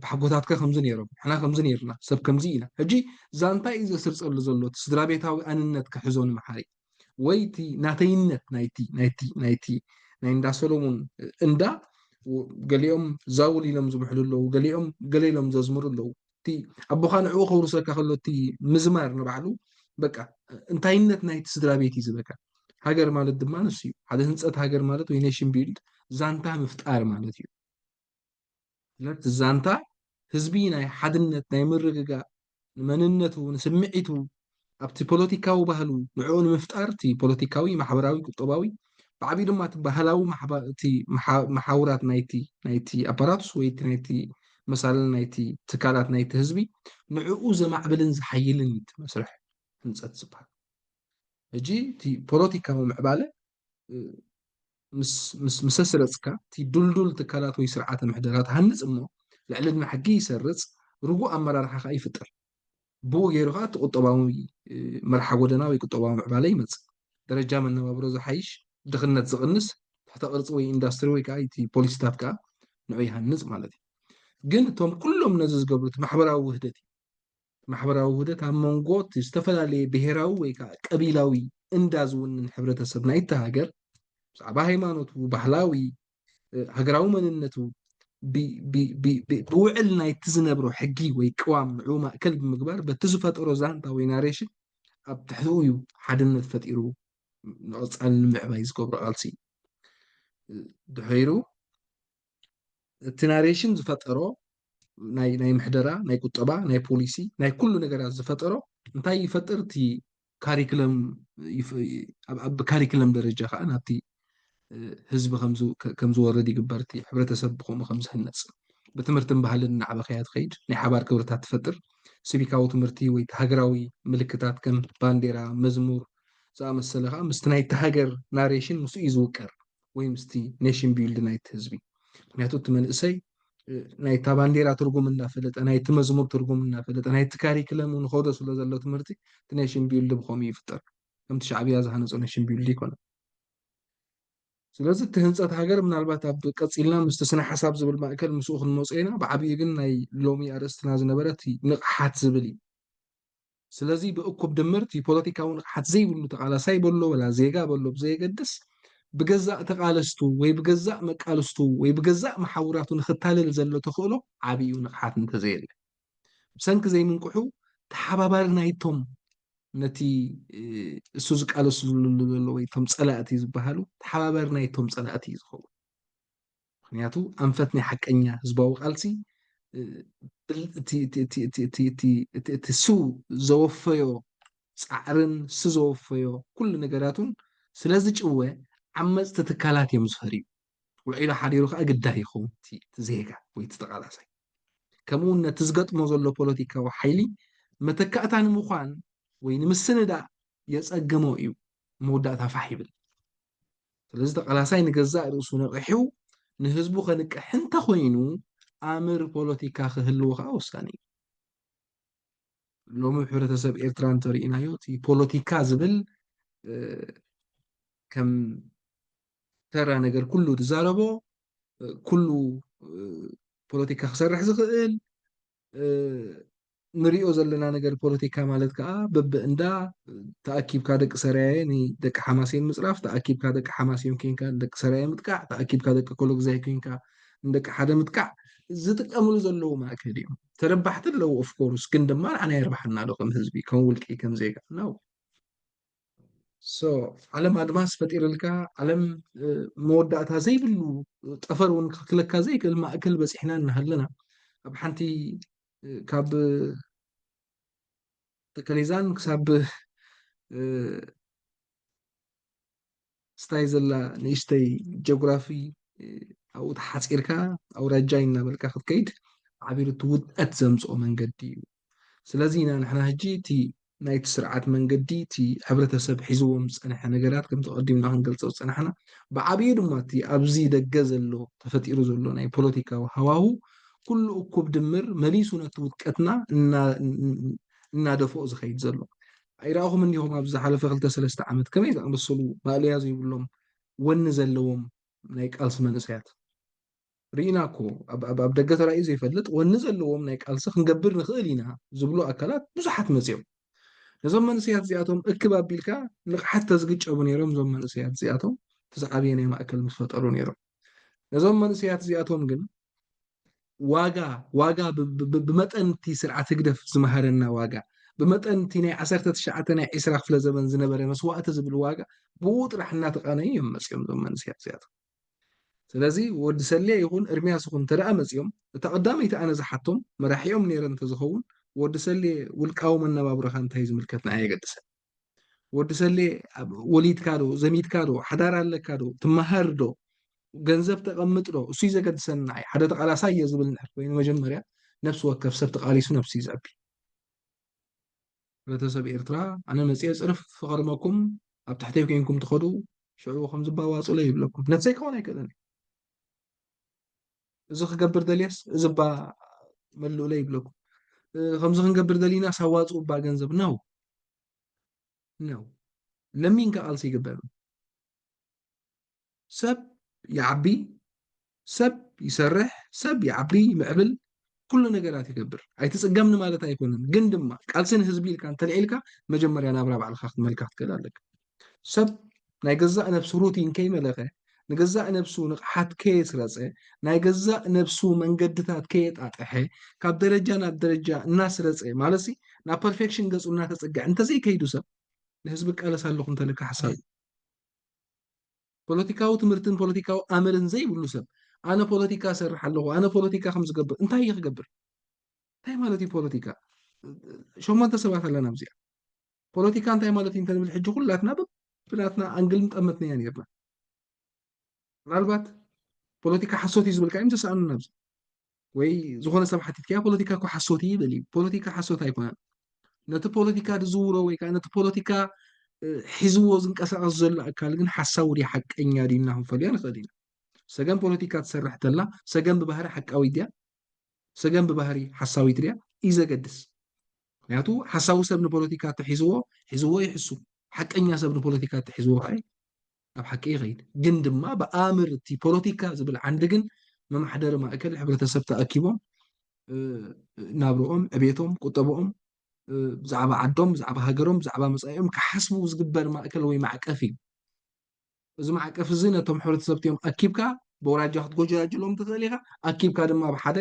[SPEAKER 2] ብሓጎታትካ ከምዚ ነይሮም ንሕና ከምዚ ነይርና ሰብ ከምዚ ኢና ሕጂ ዛንታ እዩ ዘስርፀሉ ዘሎ እቲ ስድራ ቤታዊ ኣንነት ክሕዞ ንመሓሪ ወይ እቲ ናተይነት ናይቲ ናይ እንዳ ሰሎሙን እንዳ ገሊኦም ዛውል ኢሎም ዝምሕሉ ኣለዉ ገሊኦም ገለ ኢሎም ዘዝምሩ ኣለዉ እቲ ኣቦኻ ንዕኡ ከውርሰካ ከሎ እቲ ምዝማር ንባዕሉ በቃ እንታይነት ናይቲ ስድራ ቤት እዩ ዝበካ ሃገር ማለት ድማ ንሱ እዩ ሓደ ህንፀት ሃገር ማለት ወይ ኔሽን ቢልድ ዛንታ ምፍጣር ማለት እዩ ስለቲ ዛንታ ህዝቢ ናይ ሓድነት ናይ ምርግጋእ ንመንነቱ ንስምዒቱ ኣብቲ ፖለቲካዊ ባህሉ ንዕኡ ንምፍጣር እቲ ፖለቲካዊ ማሕበራዊ ቁጠባዊ ብዓብዪ ድማ እቲ ባህላዊ እቲ መሓውራት ናይቲ ኣፓራቱስ ወይ ናይቲ መሳለል ናይቲ ትካላት ናይቲ ህዝቢ ንዕኡ ዘማዕብልን ዝሓይልን እቲ መስርሕ ህንፀት ዝበሃል ሕጂ እቲ ፖለቲካዊ ምዕባለ ምስ ኣስረፅካ እቲ ዱልዱል ትካላት ወይ ስርዓተ ምሕደራ ትሃንፅ እሞ ልዕሊ ዕድመ ሕጊ ይሰርፅ ርጉእ ኣመራርሓ ከዓ ይፍጠር ብኡ ገይሩ ከዓ እቲ ቁጠባዊ መርሓ ጎደና ወይ ቁጠባዊ ምዕባለ ይመፅእ ደረጃ መነባብሮ ዝሓይሽ ድኽነት ዝቕንስ ትሕተ ቅርፂ ወይ ኢንዳስትሪ ወይ ከዓ እቲ ፖሊሲታት ከዓ ንዑ ይሃንፅ ማለት እዩ ግን እቶም ኩሎም ነዚ ዝገብሩ እቲ ማሕበራዊ ውህደት እዩ ማሕበራዊ ውህደት ኣብ መንጎ እቲ ዝተፈላለየ ብሄራዊ ወይ ከዓ ቀቢላዊ እንዳ ዝውንን ሕብረተሰብ ናይቲ ሃገር ብዛዕባ ሃይማኖቱ ባህላዊ ሃገራዊ መንነቱ ብውዕል ናይቲ ዝነብሮ ሕጊ ወይ ቅዋም ንዑ ማእከል ብምግባር በቲ ዝፈጠሮ ዛንታ ወይ ናሬሽን ኣብ ትሕቲኡ እዩ ሓድነት ፈጢሩ ንቐፃሊ ንምዕባይ ዝገብሮ ቃልሲ ድሕሪሩ እቲ ናሬሽን ዝፈጠሮ ናይ ምሕደራ ናይ ቁጠባ ናይ ፖሊሲ ናይ ኩሉ ነገራት ዝፈጠሮ እንታይ ይፈጥር እቲ ካሪክለም ኣብ ካሪክለም ደረጃ ከዓ ናብቲ ህዝቢ ከም ዝወርድ ይግበር እቲ ሕብረተሰብ ብከምኡ ከም ዝህነፅ ብትምህርትን ባህልን እናዕበኸያ ትኸይድ ናይ ሓባር ክብርታት ትፈጥር ሲቪካዊ ትምህርቲ ወይ ሃገራዊ ምልክታት ከም ባንዴራ መዝሙር ዝኣመሰለ ከዓ ምስቲ ናይቲ ሃገር ናሬሽን ምስኡ እዩ ዝውቀር ወይ ምስቲ ኔሽን ቢልድ ናይቲ ህዝቢ ምክንያቱ እቲ መንእሰይ ናይታ ባንዴራ ትርጉም እናፈለጠ ናይቲ መዝሙር ትርጉም እናፈለጠ ናይቲ ካሪክለም ንኸዶ ስለ ዘሎ ትምህርቲ እቲ ኔሽን ቢልድ ብከምኡ ይፍጠር ከምቲ ሻዕብያ ዝሃነፆ ኔሽን ቢልድ ይኮነ ስለዚ እቲ ህንፀት ሃገር ምናልባት ኣብ ቀፂልና ምስቲ ስነ ሓሳብ ዝብል ማእከል ምስኡ ክንመፅኦ ኢና ብዓብዪ ግን ናይ ሎሚ ኣርእስትና ዝነበረ እቲ ንቕሓት ዝብል እዩ ስለዚ ብእኩብ ድምር እቲ ፖለቲካዊ ንቕሓት ዘይብሉ ተቃላሳይ በሎ ወላ ዜጋ በሎ ብዘየገድስ ብገዛእ ተቃለስቱ ወይ ብገዛእ መቃልስቱ ወይ ብገዛእ መሓውራቱ ንኽታልል ዘሎ ተኽእሎ ዓብዩ ንቕሓት እንተዘየለ ብሰንኪ ዘይምንቅሑ ተሓባባሪ ናይቶም ነቲ እሱ ዝቃለስሉ ዘሎ ወይ ቶም ፀላእቲ ዝበሃሉ ተሓባባሪ ናይቶም ፀላእቲ እዩ ዝኸውን ምክንያቱ ኣንፈት ናይ ሓቀኛ ህዝባዊ ቃልሲ እቲ ሱ ዘወፈዮ ፃዕርን ሱ ዘወፈዮ ኩሉ ነገራቱን ስለዝጭወ ዓመፅቲ ትካላት እዮም ዝፈርዩ ውዒሉ ሓዲሩ ከዓ ግዳይ ይኸውን እቲ ዜጋ ወይ እቲ ተቃላሳይ ከምኡ ነቲ ዝገጥሞ ዘሎ ፖለቲካዊ ሓይሊ መተካእታ ንምዃን ወይ ንምስንዳእ የፀገሞ እዩ መወዳእታ ፋሕ ይብል ስለዚ ተቃላሳይ ንገዛእ ርእሱ ነቂሑ ንህዝቡ ከንቅሕ እንተኮይኑ ኣምር ፖለቲካ ክህልዎ ከዓ ወሳኒ እዩ ሎሚ ሕብረተሰብ ኤርትራ እንተሪእናዮ እቲ ፖለቲካ ዝብል ከም ተራ ነገር ኩሉ ትዛረቦ ኩሉ ፖለቲካ ክሰርሕ ዝኽእል ንሪኦ ዘለና ነገር ፖለቲካ ማለት ከዓ በብእንዳ ተኣኪብካ ደቂ ሰራየ ንደቂ ሓማሴን ምፅራፍ ተኣኪብካ ደቂ ሓማሴን ኮንካ ንደቂ ሰራየ ምጥቃዕ ተኣኪብካ ደቂ ኮሎግዛይ ኮንካ ንደቂ ሓደ ምጥቃዕ ዝጥቀምሉ ዘለዉ ማእከል እዮም ተረባሕቲ ኣለዉ ኦፍኮርስ ግን ድማ ንዓና የርባሕና ዶ ከም ህዝቢ ከም ውልቂ ከም ዜጋ ነው ዓለም ኣድማስ ፈጢርልካ ዓለም መወዳእታ ዘይብሉ ጠፈር እውን ክክለካ ዘይክእል ማእከል በፂሕና እናሃለና ኣብ ሓንቲ ካብ ተከሊዛን ክሳብ ስታይ ዘላ ንእሽተይ ጂኦግራፊ ኣብኡ ተሓፂርካ ኣውራጃይ እናበልካ ክትከይድ ዓቢሩ እቲ ውድቀት ዘምፅኦ መንገዲ እዩ ስለዚ ኢና ንሕና ሕጂ እቲ ናይቲ ስርዓት መንገዲ እቲ ሕብረተሰብ ሒዝዎም ዝፀንሐ ነገራት ከም ተቐዲምና ክንገልፆ ዝፀናሕና ብዓብዪ ድማ እቲ ኣብዚ ደገ ዘሎ ተፈጢሩ ዘሎ ናይ ፖለቲካዊ ሃዋሁ ኩሉ እኩብ ድምር መሊሱ ነቲ ውድቀትና እናደፍኦ ዝኸይድ ዘሎ ኣይረኣኹም እኒኹም ኣብ ዝሓለፈ 2-3 ዓመት ከመይ ዝኣመሰሉ ማእለያ ዘይብሎም ወኒ ዘለዎም ናይ ቃልሲ መንእሰያት ርኢና እኮ ኣብ ደገ ተራእዩ ዘይፈልጥ ወኒ ዘለዎም ናይ ቃልሲ ክንገብር ንኽእል ኢና ዝብሉ ኣካላት ብዙሓት መፅኦም ነዞም መንእሰያት እዚኣቶም እክብ ኣቢልካ ንቕሓት ተዝግጨቡ ነይሮም እዞም መንእሰያት እዚኣቶም ተዝዓብየ ናይ ማእከል ምስ ፈጠሩ ነይሮም ነዞም መንእሰያት እዚኣቶም ግን ዋጋ ብመጠን እቲ ስርዓት ህግደፍ ዝመሃረና ዋጋ ብመጠን እቲ ናይ 19 ናይ 20 ክፍለ ዘመን ዝነበረ መስዋእቲ ዝብል ዋጋ ብኡ ጥራሕ እናተቃነዩ እዮም መፅኦም እዞም መንእሰያት እዚኣቶም ስለዚ ወዲ ሰልያ ይኹን እርምያስ ይኹን ተደኣ መፅኦም እታ ቀዳመይቲ ኣነ ዝሓቶም መራሒኦም ነይረ እንተዝኸውን ወዲ ሰልየ ውልቃዊ መነባብሮኻ እንታይ ዝምልከት ንዓይ የገድሰን ወዲ ሰልየ ወሊድካ ዶ ዘሚድካ ዶ ሓዳር ኣለካ ዶ ትመሃር ዶ ገንዘብ ተቐምጥ ዶ እሱ እዩ ዘገድሰን ንዓይ ሓደ ተቃላሳይ እየ ዝብል ንድሕር ኮይኑ መጀመርያ ነፍሲ ወከፍ ሰብ ተቃሊሱ ነፍሲ እዩ ዝኣቢ ሕብረተሰብ ኤርትራ ኣነ መፅየ ፅርፍ ፍቐርመኩም ኣብ ታሕተይ ኮንኩም ትኸዱ ሽዑ ከም ዝባዋፅሎ ይብለኩም ነፍሰይ ክኾን ኣይክእልን እዚ ክገብር ደልየስ እዚ ባ መልኡለ ይብለኩም ከምዚ ክንገብር ደሊና ሳዋፅኡ ባ ገንዘብ ነው ለሚንካ ቃልሲ ይግበር ሰብ ይዓቢ ሰብ ይሰርሕ ሰብ ይዓቢ ምዕብል ኩሉ ነገራት ይገብር ኣይትፅገምኒ ማለት ኣይኮነን ግን ድማ ቃልስን ህዝቢ ኢልካ እንተልዒልካ መጀመርያ ናብራ ባዕልካ ክትመልካ ትክእል ኣለካ ሰብ ናይ ገዛእ ነብሱ ሩቲን ከይመለኸ ንገዛእ ነብሱ ንቕሓት ከየስረፀ ናይ ገዛእ ነብሱ መንገድታት ከየጣጥሐ ካብ ደረጃ ናብ ደረጃ እናስረፀ ማለት ናብ ፐርፌክሽን ገፁ እናተፀግዐ እንተዘይከይዱ ሰብ ንህዝቢ ቃለስ ኣለኹ እንተልካ ሓሳብ ፖለቲካዊ ትምህርትን ፖለቲካዊ ኣመልን ዘይብሉ ሰብ ኣነ ፖለቲካ ሰርሕ ኣለኹ ኣነ ፖለቲካ ከም ዝገብር እንታይ እየ ክገብር እንታይ ማለት እዩ ፖለቲካ ሸሞንተ ሰባት ኣለና ብዚኣ ፖለቲካ እንታይ ማለት እዩ እንተንብል ሕጂ ኩላትና ብናትና ኣንግል ንጠመትና እያ ነርና ምናልባት ፖለቲካ ሓሶት እዩ ዝብልካ እዮም ተሰኣኑና ብዚ ወይ ዝኾነ ሰብ ሓቲትካ ፖለቲካ እኮ ሓሶት እዩ ይበል እዩ ፖለቲካ ሓሶት ኣይኮነን ነቲ ፖለቲካ ዝዝውሮ ወይ ከዓ ነቲ ፖለቲካ ሒዝዎ ዝንቀሳቐስ ዘሎ ኣካል ግን ሓሳቡ ድያ ሓቀኛ ድና ክንፈልዮ ንኽእል ኢና ሰገም ፖለቲካ ትሰርሕ ተላ ሰገም ብባህሪ ሓቃዊት ድያ ሰገም ብባህሪ ሓሳዊት ድያ እዩ ዘገድስ ምክንያቱ ሓሳዊ ሰብ ንፖለቲካ ሒዝዎ ይሕሱ ሓቀኛ ሰብ ንፖለቲካ ትሒዝዎ ኸ ኣብ ሓቂ ይኸይድ ግን ድማ ብኣምር እቲ ፖለቲካ ዝብል ዓንዲ ግን መማሕደሪ ማእከል ሕብረተሰብ ተኣኪቦም ናብርኦም ዕቤቶም ቁጠብኦም ብዛዕባ ዓዶም ብዛዕባ ሃገሮም ብዛዕባ መጻኢኦም ክሓስቡ ዝግበር ማእከል ወይ ማዕቀፍ እዩ እዚ ማዕቀፍ እዚ ነቶም ሕብረተሰብ እትዮም ኣኪብካ ብወራጃ ክትጎጃጅሎም ትኽእል ኢኻ ኣኪብካ ድማ ብሓደ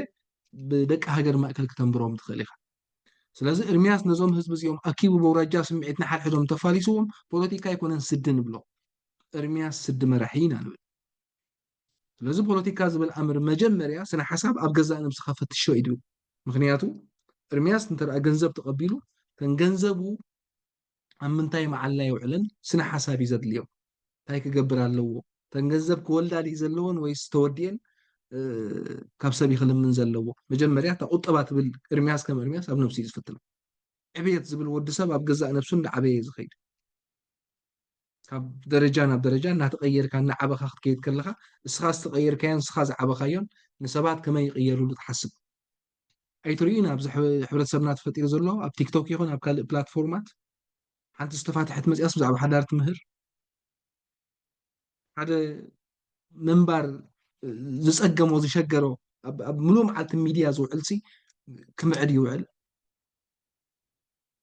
[SPEAKER 2] ብደቂ ሃገር ማእከል ክተንብሮም ትኽእል ኢኻ ስለዚ እርምያስ ነዞም ህዝቢ እዚኦም ኣኪቡ ብወራጃ ስምዒት ንሓድሕዶም ተፋሊስዎም ፖለቲካ ኣይኮነን ስዲ ንብሎ እርምያስ ስዲ መራሒ ኢና ንብል ስለዚ ፖለቲካ ዝብል ኣምር መጀመርያ ስነ ሓሳብ ኣብ ገዛእ ነብስኻ ፈትሾ እዩ ድብል ምክንያቱ እርምያስ እንተደኣ ገንዘብ ተቐቢሉ ተን ገንዘቡ ኣብ ምንታይ መዓላ ይውዕልን ስነ ሓሳብ እዩ ዘድልዮም እንታይ ክገብር ኣለዎ ተን ገንዘብ ክወልዳ ድዩ ዘለዎን ወይስ ተወዲአን ካብ ሰብ ይኽልምን ዘለዎ መጀመርያ እታ ቁጠባ ትብል እርምያስ ከም እርምያስ ኣብ ነብሱ እዩ ዝፍትኖ ዕብየት ዝብል ወዲ ሰብ ኣብ ገዛእ ነብሱ እንዳዓበየ ዝኸይድ ካብ ደረጃ ናብ ደረጃ እናተቐየርካ እናዓበኻ ክትከይድ ከለኻ እስኻ ዝተቐየርካዮን እስኻ ዝዓበኻዮን ንሰባት ከመይ ይቕየሩሉ ትሓስብ ኣይትርእዩን ኣብዚ ሕብረተሰብና ተፈጢሩ ዘሎ ኣብ ቲክቶክ ይኹን ኣብ ካልእ ፕላትፎርማት ሓንቲ ዝተፋትሐት መፅያስ ብዛዕባ ሓዳር ትምህር ሓደ ምንባር ዝፀገሞ ዝሸገሮ ኣብ ምሉእ መዓልቲ ሚድያ ዝውዕል ሲ ክምዕድ ይውዕል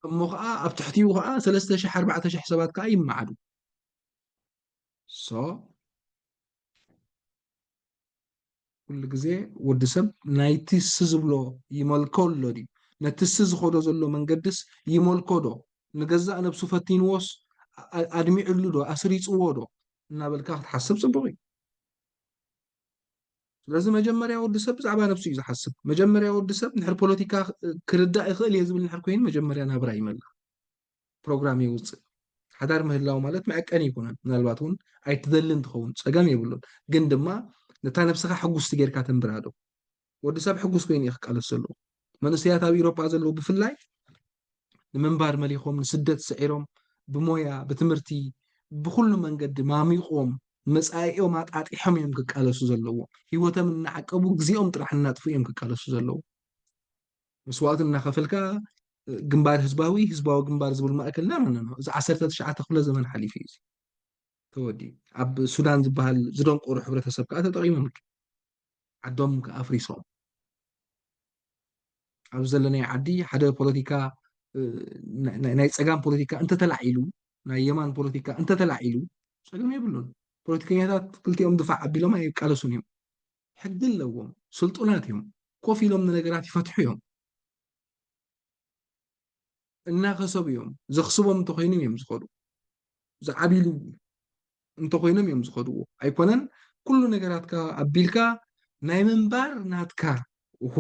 [SPEAKER 2] እሞ ከዓ ኣብ ትሕቲኡ ከዓ 3000 4000 ሰባት ከዓ ይመዓዱ ኩሉ ግዜ ወዲ ሰብ ናይቲ ስ ዝብሎ ይመልኮ ኣሎ ድዩ ነቲ ስ ዝኸዶ ዘሎ መንገድስ ይመልኮ ዶ ንገዛእ ነብሱ ፈቲንዎስ ኣድሚዑሉ ዶ ኣስሪፅዎ ዶ እናበልካ ክትሓስብ ፅቡቅ እዩ ስለዚ መጀመርያ ወዲ ሰብ ብዛዕባ ነብሱ እዩ ዝሓስብ መጀመርያ ወዲ ሰብ ንድሕር ፖለቲካ ክርዳእ ይኽእል እየ ዝብል ንድሕር ኮይኑ መጀመርያ ናብራ ይመልኽ ፕሮግራም ይውፅእ ሓዳር ምህላው ማለት መዐቀኒ ይኮነን ምናልባት እውን ኣይትደልን ትኸውን ፀገም የብሉን ግን ድማ ነታ ነብስኻ ሕጉስቲ ጌርካ ተንብራ ዶ ወዲ ሰብ ሕጉስ ኮይኑ እዩ ክቃለስ ዘለዎ መንእሰያት ኣብ ኢሮጳ ዘለዉ ብፍላይ ንምንባር መሊኾም ንስደት ስዒሮም ብሞያ ብትምህርቲ ብኩሉ መንገዲ ማሚቖም መጻኢኦም ኣጣጢሖም እዮም ክቃለሱ ዘለዎ ሂወቶም እናዓቀቡ ግዜኦም ጥራሕ እናጥፉ እዮም ክቃለሱ ዘለዎ መስዋዕት እናኸፈልካ ግንባር ህዝባዊ ግንባር ዝብል ማእከል ናመና ነው እዚ 19 ክፍለ ዘመን ሓሊፉ እዩ ተወዲ ኣብ ሱዳን ዝበሃል ዝደንቆሩ ሕብረተሰብ ከዓ ተጠቂሞም ዓዶም ከኣፍሪሶም ኣብ ዘለናይ ዓዲ ሓደ ፖለቲካ ናይ ፀጋም ፖለቲካ እንተተላዒሉ ናይ የማን ፖለቲካ እንተተላዒሉ ፀገም የብሉን ፖለቲከኛታት ክልቲኦም ድፋዕ ኣቢሎም ኣይቃለሱን እዮም ሕጊ ኣለዎም ስልጡናት እዮም ኮፍ ኢሎም ንነገራት ይፈትሑ እዮም እናኸሰብ እዮም ዘኽስቦም እንተኮይኖም እዮም ዝኸዱ ዝዓቢሉ እንተኮይኖም እዮም ዝኸድዎ ኣይኮነን ኩሉ ነገራትካ ኣቢልካ ናይ ምንባር ናትካ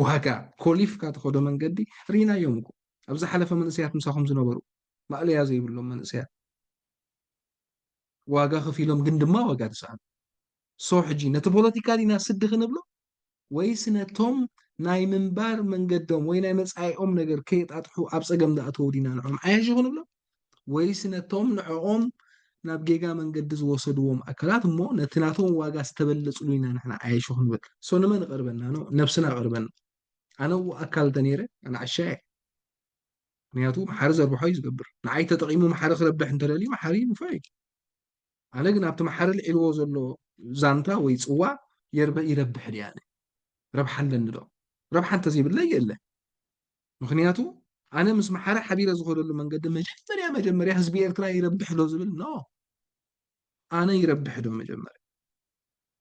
[SPEAKER 2] ዋጋ ኮሊፍካ ትኸዶ መንገዲ ርኢና እዮም እኮ ኣብ ዝሓለፈ መንእሰያት ምሳኹም ዝነበሩ ማእለያ ዘይብሎም መንእሰያት ዋጋ ከፊሎም ግን ድማ ዋጋ ተሰኣኑ ሶ ሕጂ ነቲ ፖለቲካ ዲና ስዲ ክንብሎ ወይስ ነቶም ናይ ምንባር መንገዶም ወይ ናይ መጻኢኦም ነገር ከየጣጥሑ ኣብ ፀገም ዝኣተዉ ዲና ንዖም ዓያሽ ክንብሎ ወይስ ነቶም ንዕኦም ናብ ጌጋ መንገዲ ዝወሰድዎም ኣካላት እሞ ነቲ ናቶም ዋጋ ዝተበለፅሉ ኢና ንሕና ዓያሹ ክንብል ሶ ንመን ቀርበና ነው ነብስና ቀርበና ኣነ ኣካል ተነይረ ኣነ ዓሻየ ምክንያቱ መሓሪ ዘርብሖ እዩ ዝገብር ንዓይ ተጠቂሙ መሓሪ ክረብሕ እንተደልዩ መሓሪ ንፋይ ኣነ ግን ኣብቲ መሓሪ ልዒልዎ ዘሎ ዛንታ ወይ ፅዋዕ ይረብሕ ድያ ረብሓ ኣለኒ ዶ ረብሓ እንተዘይብለ የለ ምክንያቱ ኣነ ምስ መሓሪ ሓቢረ ዝኸደሉ መንገዲ መጀመርያ ህዝቢ ኤርትራ ይረብሕ ዶ ዝብል ኖ ኣነ ይረብሕ ዶ መጀመርያ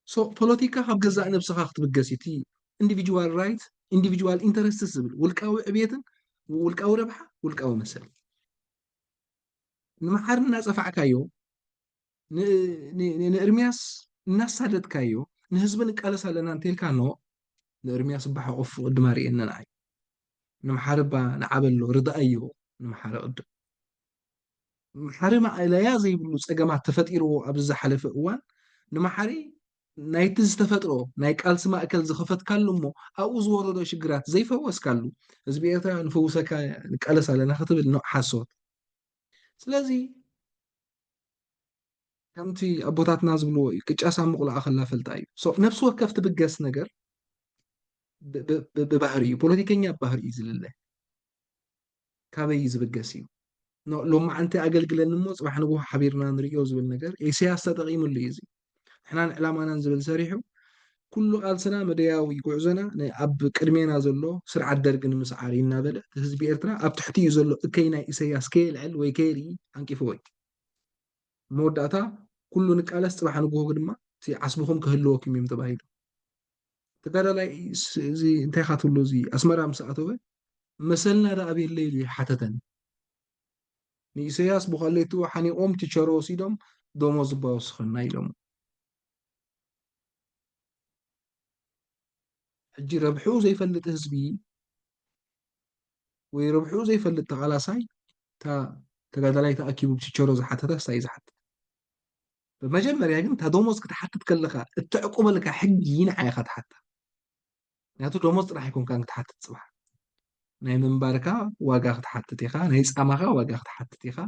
[SPEAKER 2] ሶ ፖለቲካ ካብ ገዛእ ነብስኻ ክትብገስ እቲ ኢንዲቪጁዋል ራይት ኢንዲቪጁዋል ኢንተረስትስ ዝብል ውልቃዊ ዕብየትን ውልቃዊ ረብሓ ውልቃዊ መሰል ንምሓር እናፀፋዕካዮ ንእርምያስ እናሳደድካዮ ንህዝቢ ንቃለስ ኣለና እንተልካ ኖ ንእርምያስ ባሕቆፍ ቅድማ ርአየና ንዓይ ንምሓር ባ ንዓበሎ ርድኣዮ ንምሓረ ቅድም ምሓሪ ማእለያ ዘይብሉ ፀገማት ተፈጢርዎ ኣብ ዝሓለፈ እዋን ንማሓሪ ናይቲ ዝተፈጥሮ ናይ ቃልሲ ማእከል ዝኸፈትካሉ እሞ ኣብኡ ዝወረዶ ሽግራት ዘይፈወስካሉ ህዝቢ ኤርትራ ንፈውሰካ ንቃለስ ኣለና ክትብል ነው ሓሶት ስለዚ ከምቲ ኣቦታትና ዝብልዎ እዩ ቅጫሳ ምቁላእ ከላ ፈልጣ እዩ ነፍሲ ወከፍ ትብገስ ነገር ብባህሪ እዩ ፖለቲከኛ ባህሪ እዩ ዝልለ ካበይ ዝብገስ እዩ ሎማ ኣንተ ኣገልግለኒ እሞ ፅባሕ ንጉሆ ሓቢርና ንሪኦ ዝብል ነገር ኢሳያስ ተጠቂሙሉ እዩ እዚ ንሕና ንዕላማና ዝብል ሰሪሑ ኩሉ ቃልስና መደያዊ ጉዕዞና ኣብ ቅድሜና ዘሎ ስርዓት ደርጊ ንምስዓር እናበለ ህዝቢ ኤርትራ ኣብ ትሕቲኡ ዘሎ እከይ ናይ ኢሳያስ ከየልዕል ወይ ከየርኢ ኣንቂፍዎ እዩ መወዳእታ ኩሉ ንቃለስ ፅባሕ ንጉሆ ድማ ዓስብኹም ክህልወኩም እዮም ተባሂሉ ተጋዳላይ እዚ እንታይ ካ ትብሉ እዚ ኣስመራ ምስ ኣተወ መሰልና ዳ ኣብየለ ኢሉ ይሓተተኒ ንኢሳያስ ብኸለይቱ ሓኒቆም ቲቸሮ ወሲዶም ደሞዝ ዝባወስኸና ኢሎም ሕጂ ረብሑ ዘይፈልጥ ህዝቢ ወይ ረብሑ ዘይፈልጥ ተቓላሳይ ተጋዳላይ ተኣኪቡ ቲቸሮ ዝሓተተ ስታይ ዝሓትት በመጀመርያ ግን ደሞዝ ክትሓትት ከለካ እትዕቁበልካ ሕጊ ንዓይካ ትሓታ ምክንያቱ ደሞዝ ጥራሕ ይኮንካ ክትሓትት ፅባሕ ናይ ምንባርካ ዋጋ ክትሓትት ኢኻ ናይ ፃማኻ ዋጋ ክትሓትት ኢኻ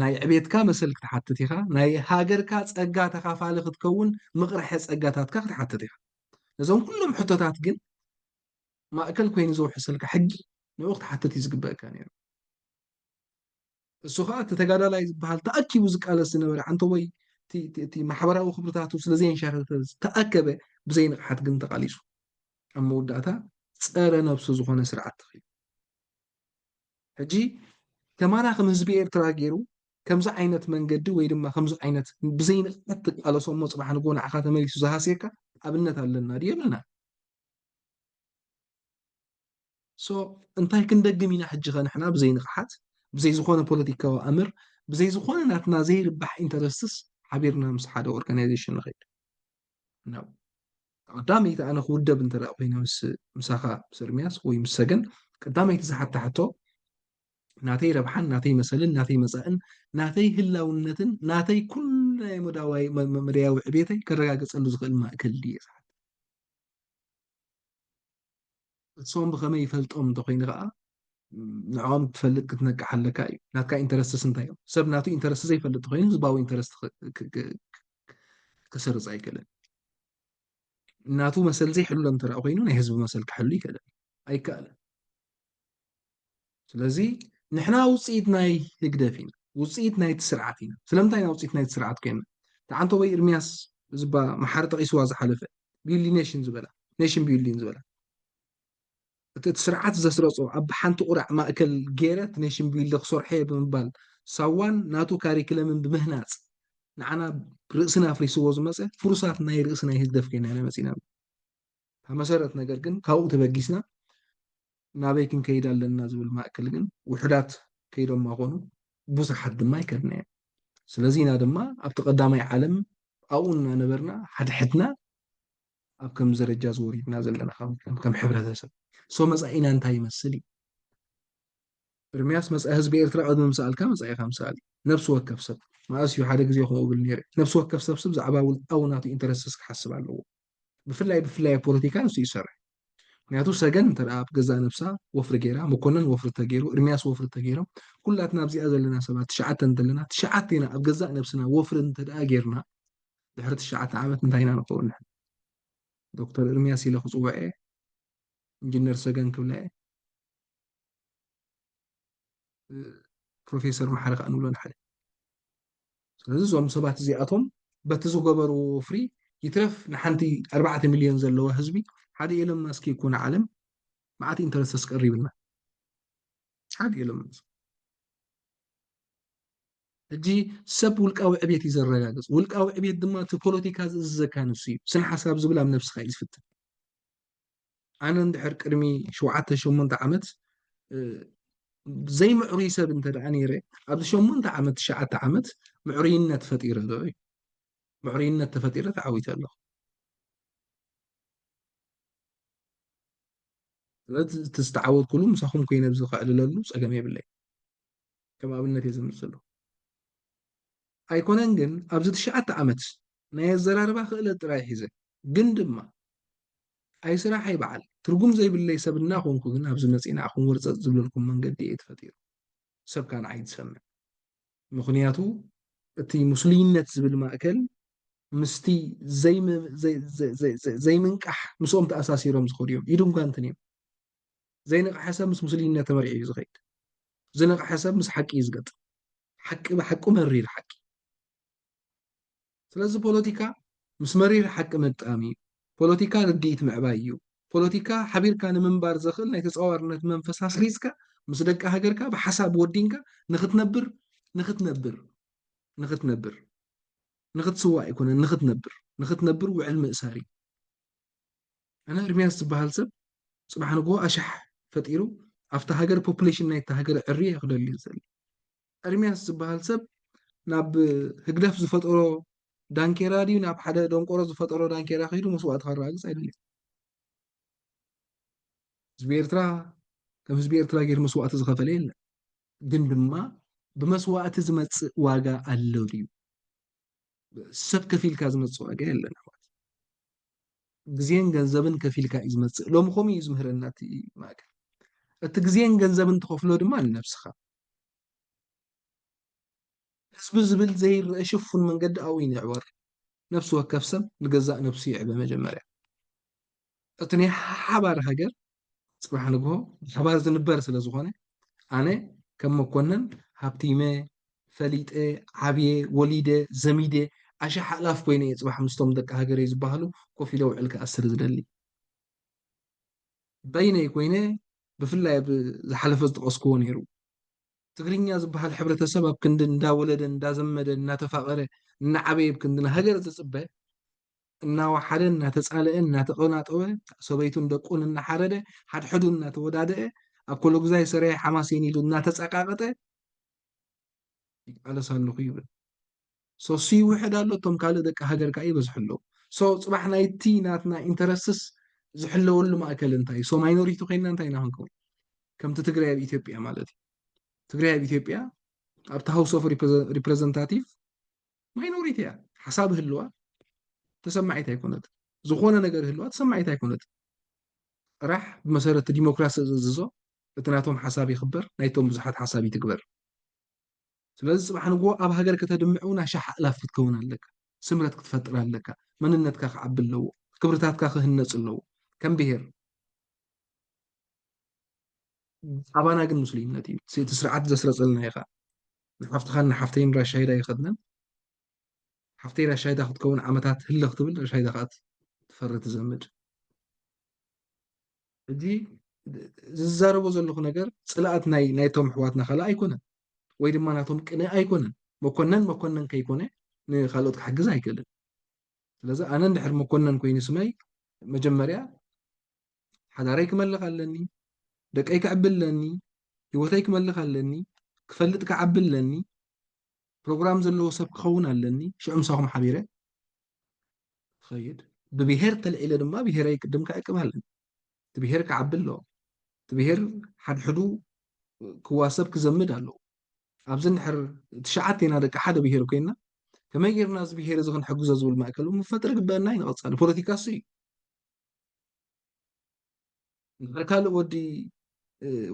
[SPEAKER 2] ናይ ዕቤትካ መሰል ክትሓትት ኢኻ ናይ ሃገርካ ፀጋ ተኻፋሊ ክትከውን ምቕርሐ ፀጋታትካ ክትሓትት ኢኻ ነዞም ኩሎም ሕቶታት ግን ማእከል ኮይኑ ዘውሕሰልካ ሕጊ ንዑ ክትሓትት እዩ ዝግበአካ ነይሩ እሱ ከዓ እቲ ተጋዳላይ ዝበሃል ተኣኪቡ ዝቃለስ ዝነበረ ሓንተ ወይ እቲ ማሕበራዊ ክብርታቱ ስለዘይንሻተተ ተኣከበ ብዘይ ንቕሓት ግን ተቃሊሱ ኣብ መወዳእታ ፀረ ነብሱ ዝኾነ ስርዓት ተኺሉ ሕጂ ተማና ከም ህዝቢ ኤርትራ ገይሩ ከምዚ ዓይነት መንገዲ ወይ ድማ ከምዚ ዓይነት ብዘይ ንቕሓት ትቃለሶሞ ፅባሕ ንጎ ንዓኻ ተመሊሱ ዝሃስየካ ኣብነት ኣለና ድዩ የብልና እንታይ ክንደግም ኢና ሕጂ ኸ ንሕና ብዘይ ንቕሓት ብዘይ ዝኾነ ፖለቲካዊ ኣምር ብዘይ ዝኾነ ናትና ዘይርባሕ ኢንተረስትስ ሓቢርና ምስ ሓደ ኦርጋናይዜሽን ንኸይድ ነው ቀዳመይቲ ኣነ ክውደብ እንተደኣ ኮይነ ምሳኻ ምስ ኤርምያስ ወይ ምስ ሰገን ቀዳመይቲ ዝሓታ ሕቶ ናተይ ረብሓን ናተይ መሰልን ናተይ መፃእን ናተይ ህላውነትን ናተይ ኩሉ ናይ መዳያዊ ዕቤተይ ከረጋገፀሉ ዝኽእል ማእከል ድየ ዝሓት እሶም ብኸመይ ይፈልጦም እንተኮይኑ ከዓ ንዖም ትፈልጥ ክትነቅሕ ኣለካ እዩ ናትካ ኢንተረስትስ እንታይ እዮም ሰብ ናቱ ኢንተረስት ዘይፈልጥ ኮይኑ ህዝባዊ ኢንተረስት ክሰርፅ ኣይክእልን እናቱ መሰል ዘይሕሎ እንተደኣ ኮይኑ ናይ ህዝቢ መሰል ክሕሉ ይክእልን ኣይከኣልን ስለዚ ንሕና ውፅኢት ናይ ህግደፍ ኢና ውፅኢት ናይቲ ስርዓት ኢና ስለምንታይ ኢና ውፅኢት ናይቲ ስርዓት ኮይና ተዓንተ ወይ ኤርምያስ ዝባ መሓር ጠቂስዋ ዝሓለፈ ቢልዲ ኔሽን ዝበላ ኔሽን ቢልዲንግ ዝበላ እቲ ስርዓት ዘስረፆ ኣብ ሓንቲ ቁራዕ ማእከል ገይረት ኔሽን ቢልዲ ክሰርሐ ብምባል ሳዋን ናቱ ካሪክለምን ብምህናፅ ንዓና ርእስና ፍሪስዎ ዝመፀ ፍሩሳት ናይ ርእሲ ናይ ህግደፍ ኮይና ኢና መፂና ካብ መሰረት ነገር ግን ካብኡ ተበጊስና ናበይ ክንከይድ ኣለና ዝብል ማእከል ግን ውሕዳት ከይዶም ማኾኑ ብዙሓት ድማ ይከድና እያ ስለዚ ኢና ድማ ኣብቲ ቀዳማይ ዓለም ኣብኡ እናነበርና ሓድሕድና ኣብ ከም ደረጃ ዝወሪድና ዘለና ከም ሕብረተሰብ መፃኢና እንታይ ይመስል እዩ ኤርምያስ መፃኢ ህዝቢ ኤርትራ ቅድሚ ምሳኣልካ መፃኢኻ ምሳሊ ነብሲ ወከፍ ሰብ ማእስዩ ሓደ ግዜ ከምኡ ብል ነይረ ነብሲ ወከፍ ሰብ ብዛዕባ ውልቃዊ ናቱ ኢንተረስትስ ክሓስብ ኣለዎ ብፍላይ ፖለቲካ ንሱ ይሰርሕ ምክንያቱ ሰገን እንተ ኣብ ገዛ ነብሳ ወፍሪ ገይራ መኮነን ወፍሪ ተገይሩ ኤርምያስ ወፍሪ ተገይሮም ኩላትና ኣብዚኣ ዘለና ሰባት ትሽዓተ እንተለና ትሽዓተና ኣብ ገዛእ ነብስና ወፍሪ እንተ ጌርና ድሕሪ 9 ዓመት እንታይ ኢና ንኸውን ንሕና ዶክተር ኤርምያስ ኢለ ክፅውዐ ኢንጂነር ሰገን ክብላ ፕሮፌሰር መሓሪ ከዓ ንብሎ ንሓደ ስለዚ እዞም ሰባት እዚኣቶም በቲ ዝገበሩ ወፍሪ ይትረፍ ንሓንቲ 4 ሚልዮን ዘለዎ ህዝቢ ሓደ ኢሎም ማስክ ይኩን ዓለም ማዓት ኢንተረስትስ ቀሪብልና ሓደ ኢሎም ሕጂ ሰብ ውልቃዊ ዕቤት እዩ ዘረጋግፅ ውልቃዊ ዕቤት ድማ እቲ ፖለቲካ ዝእዘዘካ ንሱ እዩ ስነ ሓሳብ ዝብል ኣብ ነብስካ እዩ ዝፍትን ኣነ እንድሕር ቅድሚ 7-8 ዓመት زي معري سب انت دعني ري عبد شمون عمت 9 عمت معرينا تفطيره دوي معرينا تفطيره تعويت الله لا تستعوض كلهم مسخهم كاين بزخ على صقم يبلي كما ابنت يزمسلو ኣይኮነን ግን ኣብዚ 9 ዓመት ናይ ኣዘራርባ ክእለት ጥራይ ሒዘ ግን ድማ ኣይ ስራሕ ኣይበዓል ትርጉም ዘይብለይ ሰብ እናኾንኩ ግን ኣብዚ መፂና ኣኹም ወርፀት ዝብለልኩም መንገዲ እየ ተፈጢሩ ሰብ ካን ኣይትሰምዕ ምክንያቱ እቲ ሙስሊምነት ዝብል ማእከል ምስቲ ዘይምንቃሕ ምስኦም ተኣሳሲሮም ዝኸዱ እዮም ኢዱም ጓንትን እዮም ዘይነቕሐ ሰብ ምስ ሙስሊምነት ተመሪዑ እዩ ዝኸይድ ዝነቕሐ ሰብ ምስ ሓቂ እዩ ዝገጥም ሓቂ ብሓቁ መሪር ሓቂ ስለዚ ፖለቲካ ምስ መሪር ሓቂ መጣሚ እዩ ፖለቲካ ርድኢት ምዕባይ እዩ ፖለቲካ ሓቢርካ ንምንባር ዘኽእል ናይ ተፃዋርነት መንፈስ ኣስሪፅካ ምስ ደቂ ሃገርካ ብሓሳብ ወዲንካ ንኽትነብር ንኽትነብር ንኽትነብር ንኽትስዋዕ ኣይኮነን ንኽትነብር ውዕል ምእሳር እዩ ኣነ ኤርምያስ ዝበሃል ሰብ ፅባሕ ንግሆ ኣሻሕ ፈጢሩ ኣብታ ሃገር ፖፑሌሽን ናይታ ሃገር ዕርየ ክደሊ ዝዘሊ ኤርምያስ ዝበሃል ሰብ ናብ ህግደፍ ዝፈጠሮ ዳንኬራ ድዩ ናብ ሓደ ደንቆሮ ዝፈጠሮ ዳንኬራ ከይዱ መስዋዕት ከራግፅ ኣይደልን ህዝቢ ኤርትራ ከም ህዝቢ ኤርትራ ገይሩ መስዋዕቲ ዝኸፈለ የለን ግን ድማ ብመስዋዕቲ ዝመፅእ ዋጋ ኣሎ ድዩ ሰብ ከፊልካ ዝመፅእ ዋጋ የለን ግዜን ገንዘብን ከፊልካ እዩ ዝመፅእ ሎሚ ከምኡ እዩ ዝምህረና እቲ ማእከል እቲ ግዜን ገንዘብን ትኸፍሎ ድማ ንነብስኻ ህዝቢ ዝብል ዘይርአ ሽፉን መንገዲ ኣብኡ ይንዕበር ነፍሲ ወከፍ ሰብ ንገዛእ ነፍሱ ይዕበ መጀመርያ እቲ ናይ ሓባር ሃገር ፅባሕ ንግሆ ሓባር ዝንበር ስለ ዝኾነ ኣነ ከም መኮነን ሃብቲመ ፈሊጠ ዓብየ ወሊደ ዘሚደ ኣሻሕ ኣላፍ ኮይነ እየ ፅባሕ ምስቶም ደቂ ሃገረይ ዝበሃሉ ኮፍ ኢለ ውዕል ክኣስር ዝደሊ በይነይ ኮይነ ብፍላይ ኣብ ዝሓለፈ ዝጠቐስክዎ ነይሩ ትግርኛ ዝበሃል ሕብረተሰብ ኣብ ክንዲ እንዳወለደ እንዳዘመደ እናተፋቐረ እናዓበየ ብክንድና ሃገር ዝፅበ እናዋሓደ እናተፃለአ እናተቐናጠወ ሰበይቱን ደቁን እናሓረደ ሓድሕዱ እናተወዳደአ ኣብ ኮሎ ግዛይ ሰረይ ሓማሴን ኢሉ እናተፀቃቐጠ ይቃለስ ኣለኹ ይብል ሶ ይውሕድ ኣሎ እቶም ካልእ ደቂ ሃገርካ ይበዝሑ ኣለዉ ሶ ፅባሕ ናይቲ ናትና ኢንተረስትስ ዝሕለወሉ ማእከል እንታይ እዩ ሶ ማይኖሪቲ ኮይንና እንታይ ኢና ክንከውን ከምቲ ትግራይ ኣብ ኢትዮጵያ ማለት እዩ ትግራይ ኣብ ኢትዮጵያ ኣብቲ ሃውስ ኦፍ ሪፕሬዘንታቲቭ ማይኖሪቲ እያ ሓሳብ ህልዋ ተሰማዒት ኣይኮነት ዝኾነ ነገር ህልዋ ተሰማዒት ኣይኮነት ጥራሕ ብመሰረት ዲሞክራሲ ዝዝዞ እቲ ናቶም ሓሳብ ይኽበር ናይቶም ብዙሓት ሓሳብ ይትግበር ስለዚ ፅባሕ ንግሆ ኣብ ሃገር ከተድምዑ ኣሻሕ ኣላፍ ክትከውን ኣለካ ስምረት ክትፈጥር ኣለካ መንነትካ ክዓቢ ኣለዎ ክብርታትካ ክህነፅ ኣለዎ ከም ብሄር ኣባና ግን ሙስሊምነት እዩ እቲ ስርዓት ዘስረፀልና ኢኻ ንሓፍትኻ ንሓፍተይን ራሻይዳ ይኸድነን ሓፍተይ ራሻይዳ ክትከውን ዓመታት ህለ ክትብል ራሻይዳ ከዓ ትፈሪ ትዘምድ እዚ ዝዛረቦ ዘለኹ ነገር ፅላኣት ናይቶም ኣሕዋትና ካልእ ኣይኮነን ወይ ድማ ናቶም ቅነ ኣይኮነን መኮነን ከይኮነ ንካልኦት ክሕግዝ ኣይክእልን ስለዚ ኣነ እንድሕር መኮነን ኮይኑ ስመይ መጀመርያ ሓዳረይ ክመልኽ ኣለኒ ደቀይ ክዕብለኒ ሂወተይ ክመልኽ ኣለኒ ክፈልጥ ክዓብለኒ ፕሮግራም ዘለዎ ሰብ ክኸውን ኣለኒ ሽዑ ምሳኹም ሓቢረ ክኸይድ ብብሄር ተልዒለ ድማ ብሄረይ ቅድም ክዕቅብ ኣለኒ እቲ ብሄር ክዓቢ ኣለዎ እቲ ብሄር ሓድሕዱ ክዋሰብ ክዘምድ ኣለዎ ኣብዚ እንድሕር 9 ኢና ደቂ ሓደ ብሄር ኮይንና ከመይ ጌርና እዚ ብሄር እዚ ክንሕግዞ ዝብል ማእከሉ ምፈጥሪ ግበአና ይንቐፃሊ ፖለቲካ እሱ እዩ ካልእ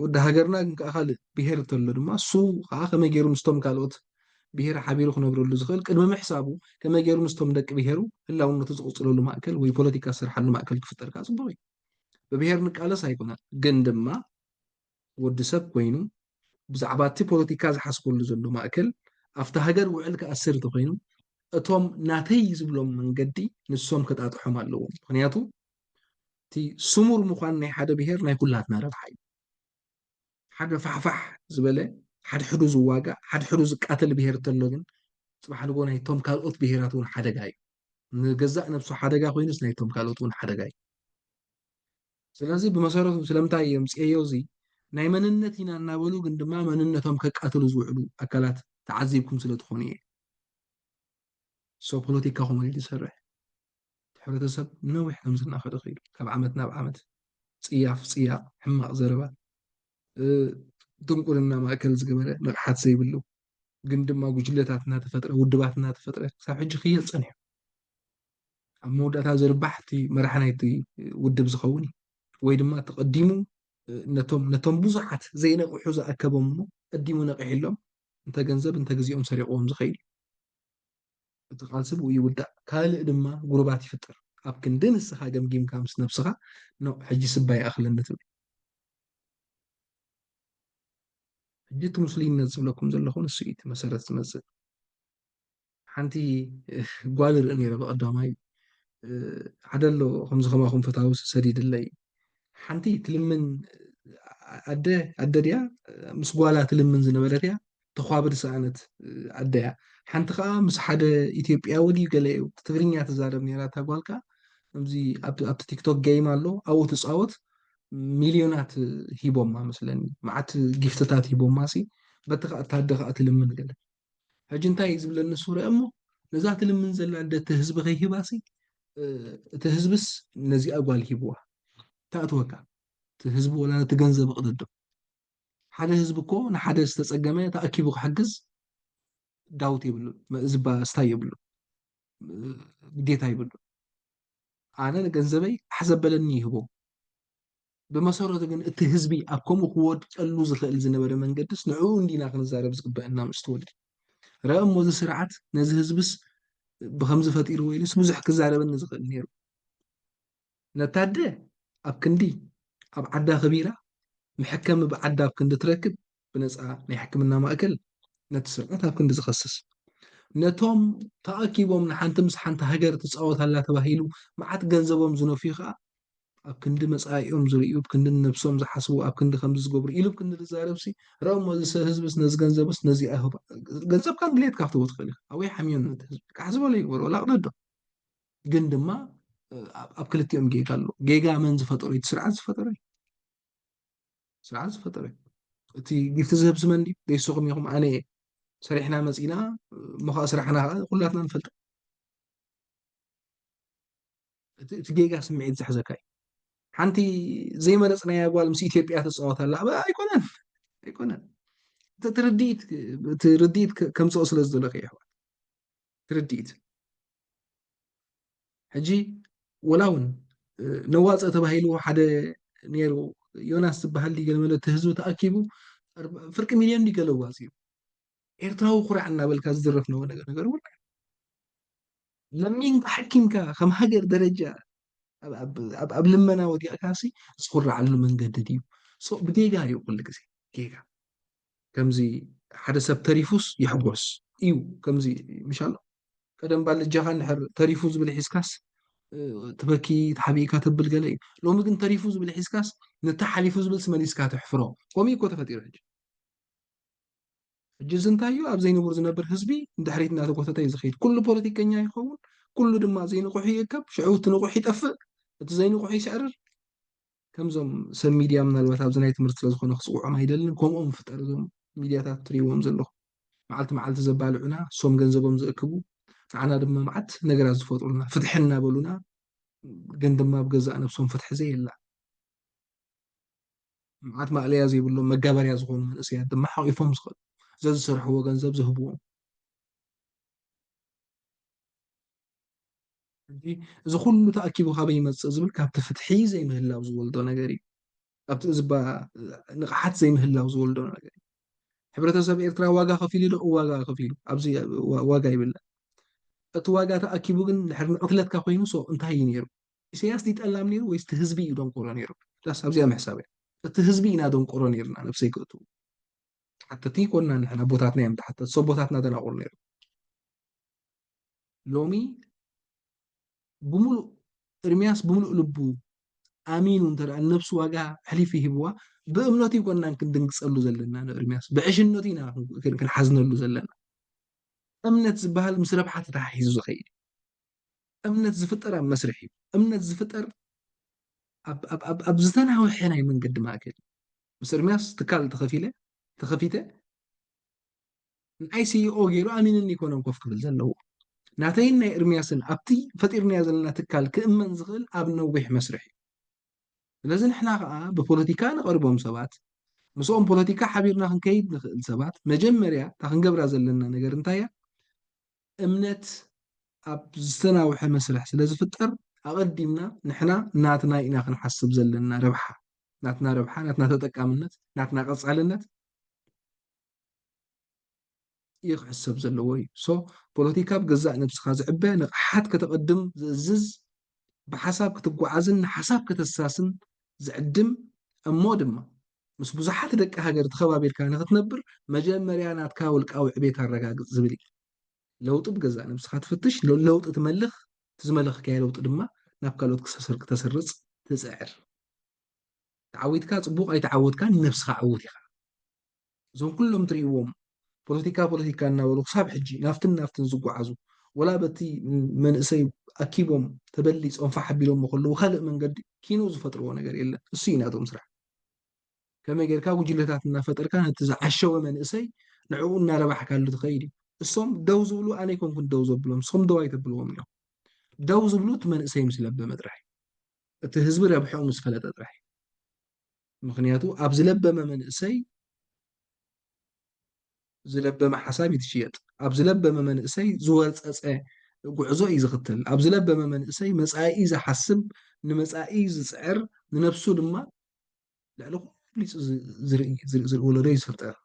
[SPEAKER 2] ወዲ ሃገርና ግን ከዓ ካልእ ብሄር እንተሎ ድማ እሱ ከዓ ከመይ ገይሩ ምስቶም ካልኦት ብሄር ሓቢሩ ክነብረሉ ዝኽእል ቅድሚ ምሕሳቡ ከመይ ገይሩ ምስቶም ደቂ ብሄሩ ህላውነቱ ዝቕፅለሉ ማእከል ወይ ፖለቲካ ዝስርሓሉ ማእከል ክፍጠር ከዓ ፅቡቅ እዩ ብብሄር ንቃለስ ኣይኮነን ግን ድማ ወዲ ሰብ ኮይኑ ብዛዕባ እቲ ፖለቲካ ዝሓስበሉ ዘሎ ማእከል ኣብቲ ሃገር ውዕል ክኣስር እንተኮይኑ እቶም ናተይ ዝብሎም መንገዲ ንሶም ከጣጥሖም ኣለዎም ምክንያቱ እቲ ስሙር ምኳን ናይ ሓደ ብሄር ናይ ኩላትና ረብሓ እዩ ሓደ ፋሕፋሕ ዝበለ ሓድሕዱ ዝዋጋእ ሓድሕዱ ዝቃተል ብሄር እንተሎ ግን ፅባሕ ንግሆ ናይቶም ካልኦት ብሄራት እውን ሓደጋ እዩ ንገዛእ ነብሱ ሓደጋ ኮይኑስ ናይቶም ካልኦት እውን ሓደጋ እዩ ስለዚ ብመሰረቱ ስለምንታይ እዮም ፅየዮ እዚ ናይ መንነት ኢና እናበሉ ግን ድማ መንነቶም ከቃትሉ ዝውዕሉ ኣካላት ተዓዚብኩም ስለ ትኾኑ እየ ፖለቲካ ከምኡ ኢሉ ይሰርሕ ሕብረተሰብ ነዊሕ ከምዚ እናኸደ ኸይዱ ካብ ዓመት ናብ ዓመት ፅያፍ ፅያቕ ሕማቕ ዘረባ ድንቁርና ማእከል ዝገበረ ንቕሓት ዘይብሉ ግን ድማ ጉጅለታት እናተፈጥረ ውድባት እናተፈጥረ ክሳብ ሕጂ ክየል ፀኒሑ ኣብ መወዳእታ ዝርባሕ እቲ መራሒ ናይቲ ውድብ ዝኸውን እዩ ወይ ድማ ተቐዲሙ ነቶም ብዙሓት ዘይነቕሑ ዝኣከቦም እሞ ቀዲሙ ነቂሒሎም እንተ ገንዘብ እንተ ግዜኦም ሰሪቕዎም ዝኸይድ እቲ ቃልሲ ብኡ ይውዳእ ካልእ ድማ ጉሩባት ይፍጠር ኣብ ክንዲ ንስኻ ገምጊምካ ምስ ነብስኻ ሕጂ ስባይ ኣኽለኒ ትብል ሕጂ እቲ ሙስሊምነት ዝብለኩም ዘለኹ ንሱ እዩ እቲ መሰረት ዝመፅእ ሓንቲ ጓል ርኢ ነይረ ብቐዳማይ ሓደ ኣሎ ከምዚ ከማኹም ፈታዊ ሰዲድለይ ሓንቲ ትልምን ኣደ ድያ ምስ ጓላ ትልምን ዝነበረት እያ ተኳብድ ሰኣነት ኣደ እያ ሓንቲ ከዓ ምስ ሓደ ኢትዮጵያዊ ድዩ ገለ እዩ ትግርኛ ትዛረብ ነራ እታ ጓል ከዓ ከምዚ ኣብቲ ቲክቶክ ጌይም ኣሎ ኣብኡ ትፃወት ሚልዮናት ሂቦማ መስለኒ መዓት ጊፍትታት ሂቦማ ሲ በቲ ከዓ እታ ኣደ ከዓ ትልምን ገለ ሕጂ እንታይ እዩ ዝብለኒ እሱ ርአ እሞ ነዛ ትልምን ዘላ ኣደ እቲ ህዝቢ ከይሂባሲ እቲ ህዝብስ ነዚኣ ጓል ሂብዋ ተኣትወካ እቲ ህዝቢ ወላ ነቲ ገንዘብ ቅድዶ ሓደ ህዝቢ እኮ ንሓደ ዝተፀገመ ተኣኪቡ ክሕግዝ ዳውት የብሉ ዝባ ስታይ የብሉ ግዴታ ይብሉ ኣነ ንገንዘበይ ኣሕዘበለኒ ይህቦ ብመሰረቱ ግን እቲ ህዝቢ ኣብ ከምኡ ክወድቀሉ ዝኽእል ዝነበረ መንገድስ ንዕኡ እንዲና ክንዛረብ ዝግበአና ምስ ትወልዲ ረአ እሞ እዚ ስርዓት ነዚ ህዝብስ ብከምዚ ፈጢሩ ወይልስ ብዙሕ ክዛረበኒ ዝኽእል ነይሩ ነታደ ኣብ ክንዲ ኣብ ዓዳ ከቢራ محكم بعدا كند تركب بنسعى نحكمنا ما أكل نتسرعت كند زخصص نتوم تأكيبهم نحنت مسحنت هجر تسأوت هلا تبهيلو معت جنزبهم زنو فيها أكند مسعى يوم زريوب كند نفسهم زحسوا أكند خمس جبر إلو كند زاربسي رغم ما زسهز بس نز جنزب بس نزي أهوب جنزب كان ليت كافتو تخلي أو يحميون كحسب ولا يقول ولا قدر جند ما أبكلت يوم جيجا من زفتوري تسرعت زفتوري سرعان زفتوري تي جبت زهب زمن دي ليس رقم يوم أنا سريحنا مزينا مخا سرحنا كلنا نفلت تجيجا سمعت زحزكاي حنتي زي ما نصنع يا قوال مسيت يبيعت الصوت لا بقى يكونن ترديت كم صوص لزدلك يا حوار ترديت حجي ولاون نواز أتبهيلو حدا نيرو يوناس بحال دي قال تهزو تأكيبو فرق مليون دي قالوا واسيو إرتاو خرع عنا بالكاز درفنا ونقر ولا لمين حكيمك خم حجر درجة أب لمنا ودي أكاسي صخر على من جدديو بدي جاري يقول لك زي كيكا كم زي حدا سب تريفوس يحبوس كم زي مش الله قدام بالجهان نحر تريفوس بالحسكاس تبكي تحبيكا تبل قلي لو ممكن تريفوز بالحسكاس نتحليفوز بالسمانيسكا تحفرو ومي كو تفتير الجزء نتايو اب زين برز نبر حزبي دحريتنا تكوتتاي زخيت كل بوليتيكانيا يخون كل دما زين قحي يكب شعوت نقحي يطفق እቲ ዘይን ቆሒ ይስዕርር ከምዞም ሰብ ሚድያ ምናልባት ኣብ ዝናይ ትምህርቲ ስለዝኾነ ክፅውዖም ኣይደልን ከምኦም ፍጠር እዞም ሚድያታት ትሪእዎም ዘለኹ መዓልቲ መዓልቲ ዘባልዑና ሶም ገንዘቦም ዝእክቡ ንዓና ድማ መዓት ነገራት ዝፈጥሩና ፍትሒ እናበሉና ግን ድማ ብገዛእ ነብሶም ፍትሒ ዘየላ መዓት ማእለያ ዘይብሎም መጋበርያ ዝኾኑ መንእሰያት ድማ ሓቂፎም ዝኽእሉ ዘዝሰርሕዎ ገንዘብ ዝህብዎም እዚ ኩሉ ተኣኪቡ ካበይ ይመፅእ ዝብል ካብቲ ፍትሒ ዘይምህላው ዝወልዶ ነገር እዩ ኣብቲ ዝባ ንቕሓት ዘይምህላው ዝወልዶ ነገር እዩ ሕብረተሰብ ኤርትራ ዋጋ ከፊሉ ዶ ዋጋ ከፊሉ ኣብዚ ዋጋ ይብላ እቲ ዋጋ ተኣኪቡ ግን ድሕሪ ንቕትለትካ ኮይኑ ሶ እንታይ እዩ ነይሩ ኢሳያስ ዲጠላም ነይሩ ወይስ እቲ ህዝቢ እዩ ደንቆሮ ነይሩ ዳስ ኣብዚኣ ምሕሳብ እያ እቲ ህዝቢ ኢና ደንቆሮ ነይርና ነብሰይ ክእቱ ሓተቲ ኮንና ንሕና ቦታትና እዮም ተሓተት ሶ ቦታትና ተናቑሩ ነይሩ ሎሚ بملء إرمياس بملء لبو آمين ترى النفس واجع حليفي هبوا بأمنتي كنا كندنق سألو زلنا إرمياس بعيش النتينا كن حزن له زلنا أمنت زبال مسربحة تحيز زخير أمنت زفتر مسرحي أمنت زفتر أب زتنا هو حين من قد ما أكل ምስ ኤርምያስ ትካል ተኸፊተ ንኣይ ሲኢኦ ገይሩ ኣሚንኒ ይኮነም ኮፍ ክብል ዘለዎ ናተይን ናይ ኤርምያስን ኣብቲ ፈጢርናዮ ዘለና ትካል ክእመን ዝኽእል ኣብ ነዊሕ መስርሕ እዩ ስለዚ ንሕና ከዓ ብፖለቲካ ንቐርቦም ሰባት ምስኦም ፖለቲካ ሓቢርና ክንከይድ ንኽእል ሰባት መጀመርያ እታ ክንገብራ ዘለና ነገር እንታይ እያ እምነት ኣብ ዝተናውሐ መስርሕ ስለ ዝፍጠር ኣቐዲምና ንሕና ናትና ኢና ክንሓስብ ዘለና ረብሓ ናትና ረብሓ ናትና ተጠቃምነት ናትና ቀፃልነት يخسب زلوي سو بوليتيكا بجزاء نفسها زعبة نقحات كتقدم زز بحساب كتبقعزن حساب كتساسن زعدم أمودما مس بزحات دك هاجر تخبابير كان تنبر مجال مريانات كاولك أو عبيت الرجاج زبلي لو تبقى جزاء نفسها تفتش لو تتملخ تزملخ كاي لو تدما نبقى لو تكسر تسرز تسعر تعود كات بوق أي تعود كان نفسها عودي زون كلهم تريوم ፖለቲካ እናበሉ ክሳብ ሕጂ ናፍትን ዝጓዓዙ ወላ በቲ መንእሰይ ኣኪቦም ተበሊፆም ፋሕ ኣቢሎም ከለዉ ካልእ መንገዲ ኪኑ ዝፈጥርዎ ነገር የለን እሱ እዩ ናቶም ስራሕ ከመይ ጌርካ ጉጅለታት እናፈጠርካ ነቲ ዝዓሸወ መንእሰይ ንዕኡ እናረባሕካሉ ትኸይድ እዩ እሶም ደው ዝብሉ ኣነ ይኮንኩን ደው ዘብሎም ንስኹም ደው ኣይተብልዎም እዮም ደው ዝብሉ እቲ መንእሰይ ምስ ለበመ ጥራሕ እቲ ህዝቢ ረብሕኡ ምስ ፈለጠ ጥራሕ ምክንያቱ ኣብ ዝለበመ መንእሰይ ዝለበመ ሓሳብ ይትሽየጥ ኣብ ዝለበመ መንእሰይ ዝወፀፀ ጉዕዞ እዩ ዝኽተል ኣብ ዝለበመ መንእሰይ መፃኢ ዝሓስብ ንመፃኢ ዝፅዕር ንነፍሱ ድማ ልዕሊ ኩሉ ዝርኢ ወለዶ ይዝፍጠር